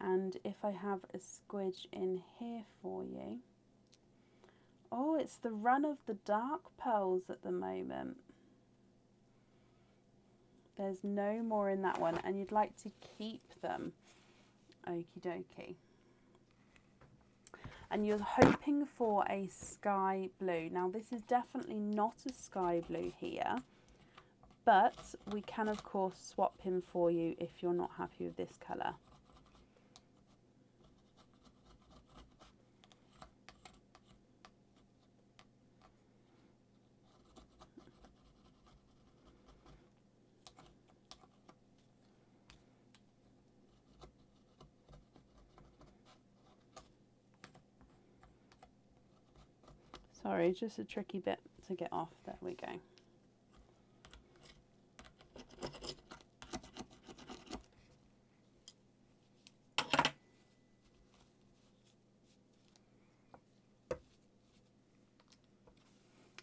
And if I have a squidge in here for you. Oh, it's the run of the dark pearls at the moment. There's no more in that one, and you'd like to keep them. Okie dokie. And you're hoping for a sky blue. Now this is definitely not a sky blue here, but we can of course swap him for you if you're not happy with this colour. Sorry, just a tricky bit to get off. There we go.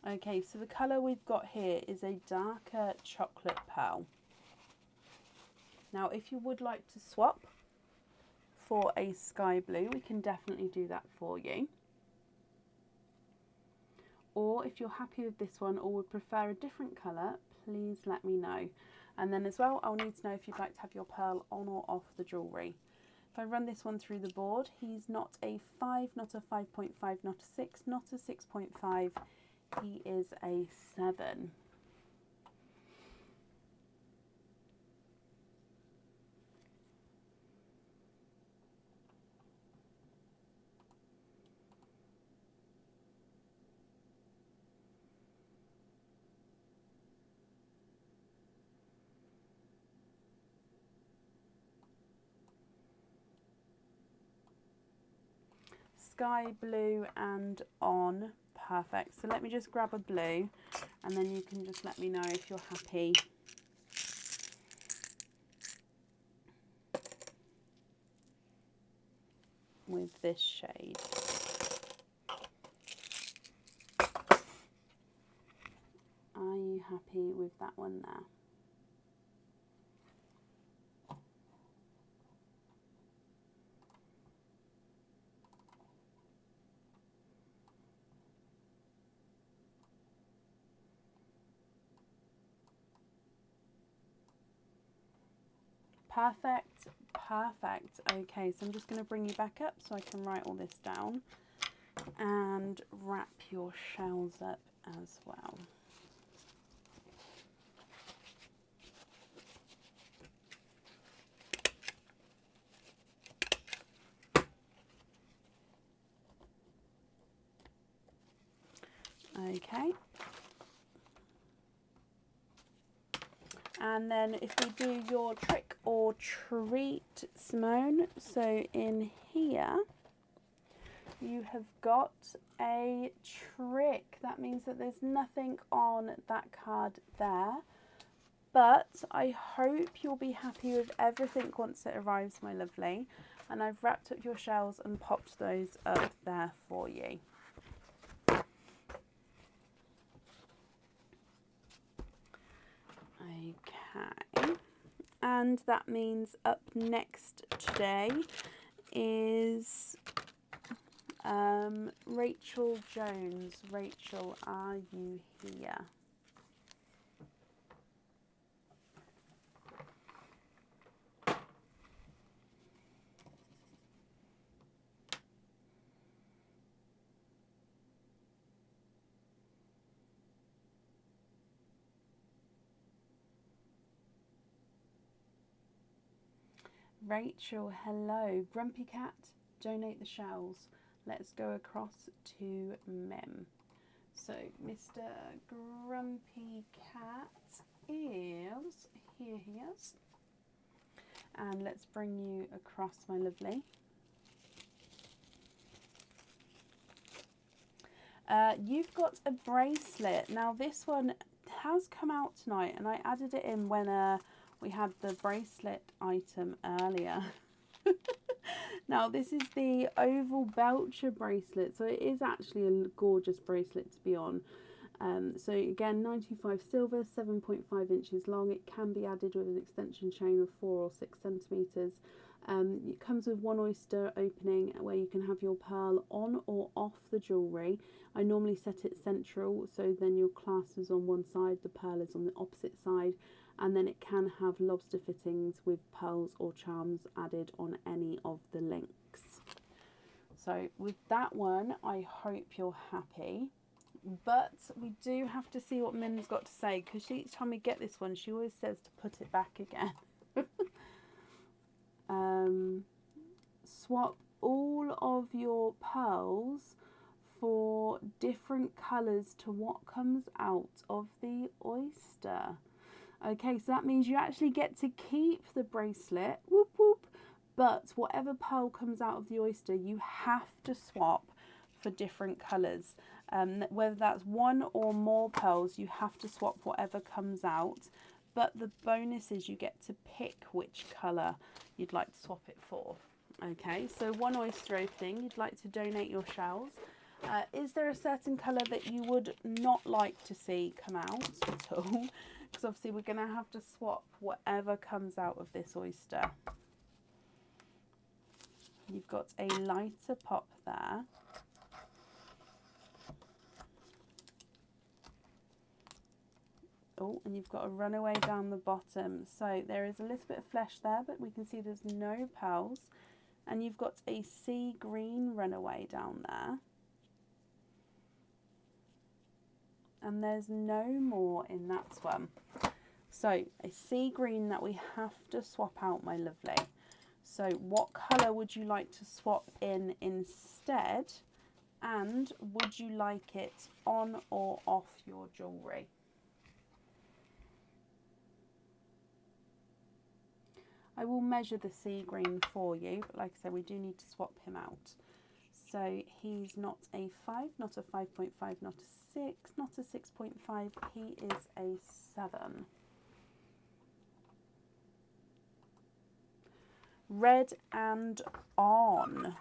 Okay, so the colour we've got here is a darker chocolate pearl. Now, if you would like to swap for a sky blue, we can definitely do that for you. Or if you're happy with this one or would prefer a different colour, please let me know. And then as well, I'll need to know if you'd like to have your pearl on or off the jewellery. If I run this one through the board, he's not a 5, not a 5.5, not a 6, not a 6.5. He is a 7. Sky blue and on. Perfect. So let me just grab a blue and then you can just let me know if you're happy. With this shade. Are you happy with that one there? Perfect, perfect. Okay, so I'm just going to bring you back up so I can write all this down and wrap your shells up as well. Okay. And then if we do your trick or treat, Simone, so in here you have got a trick. That means that there's nothing on that card there, but I hope you'll be happy with everything once it arrives, my lovely. And I've wrapped up your shells and popped those up there for you. Okay, and that means up next today is Rachel Jones. Rachel, are you here? Rachel, hello. Grumpy Cat, donate the shells. Let's go across to Mem. So Mr. Grumpy Cat is here. He is. And let's bring you across, my lovely. You've got a bracelet. Now this one has come out tonight, and I added it in when we had the bracelet item earlier. Now this is the oval belcher bracelet, so it is actually a gorgeous bracelet to be on. So again, 95 silver, 7.5 inches long. It can be added with an extension chain of 4 or 6 centimetres. It comes with one oyster opening where you can have your pearl on or off the jewellery. I normally set it central, so then your clasp is on one side, the pearl is on the opposite side, and then it can have lobster fittings with pearls or charms added on any of the links. So with that one, I hope you're happy. But we do have to see what Mims got to say, because each time we get this one, she always says to put it back again. Swap all of your pearls for different colours to what comes out of the oyster. Okay, so that means you actually get to keep the bracelet, whoop whoop, but whatever pearl comes out of the oyster, you have to swap for different colours. Whether that's one or more pearls, you have to swap whatever comes out. But the bonus is you get to pick which colour you'd like to swap it for. Okay, so one oyster opening, you'd like to donate your shells. Is there a certain colour that you would not like to see come out at all? Because obviously we're going to have to swap whatever comes out of this oyster. You've got a lighter pop there. Oh, and you've got a runaway down the bottom. So there is a little bit of flesh there, but we can see there's no pearls. And you've got a sea green runaway down there. And there's no more in that one. So a sea green that we have to swap out, my lovely. So what colour would you like to swap in instead? And would you like it on or off your jewellery? I will measure the sea green for you, but like I said, we do need to swap him out. So he's not a 5, not a 5.5, not a 6, not a 6.5, he is a 7. Red and on.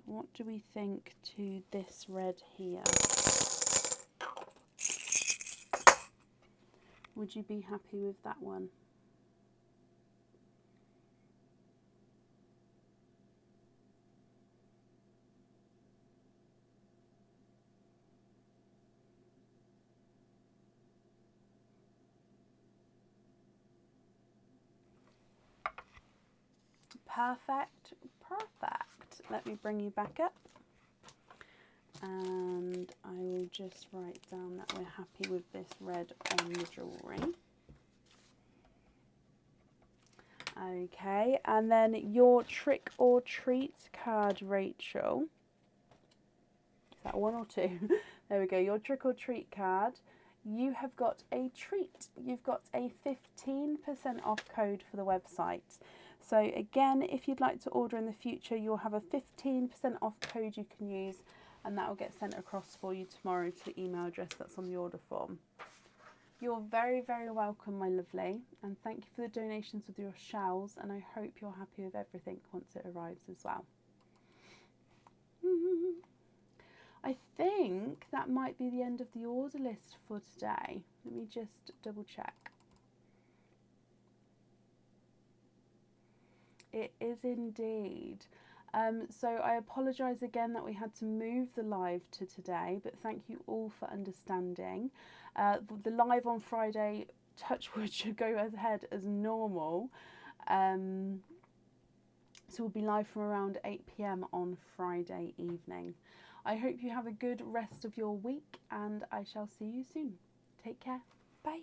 What do we think to this red here? Would you be happy with that one? Perfect, perfect. Let me bring you back up. And I will just write down that we're happy with this red on the jewellery. Okay, and then your trick or treat card, Rachel. Is that 1 or 2? There we go, your trick or treat card. You have got a treat. You've got a 15% off code for the website. So again, if you'd like to order in the future, you'll have a 15% off code you can use, and that will get sent across for you tomorrow to the email address that's on the order form. You're very, very welcome, my lovely, and thank you for the donations with your shells, and I hope you're happy with everything once it arrives as well. I think that might be the end of the order list for today. Let me just double check. It is indeed. So I apologise again that we had to move the live to today, but thank you all for understanding. The live on Friday, touch wood, should go ahead as normal. So we'll be live from around 8 PM on Friday evening. I hope you have a good rest of your week, and I shall see you soon. Take care. Bye.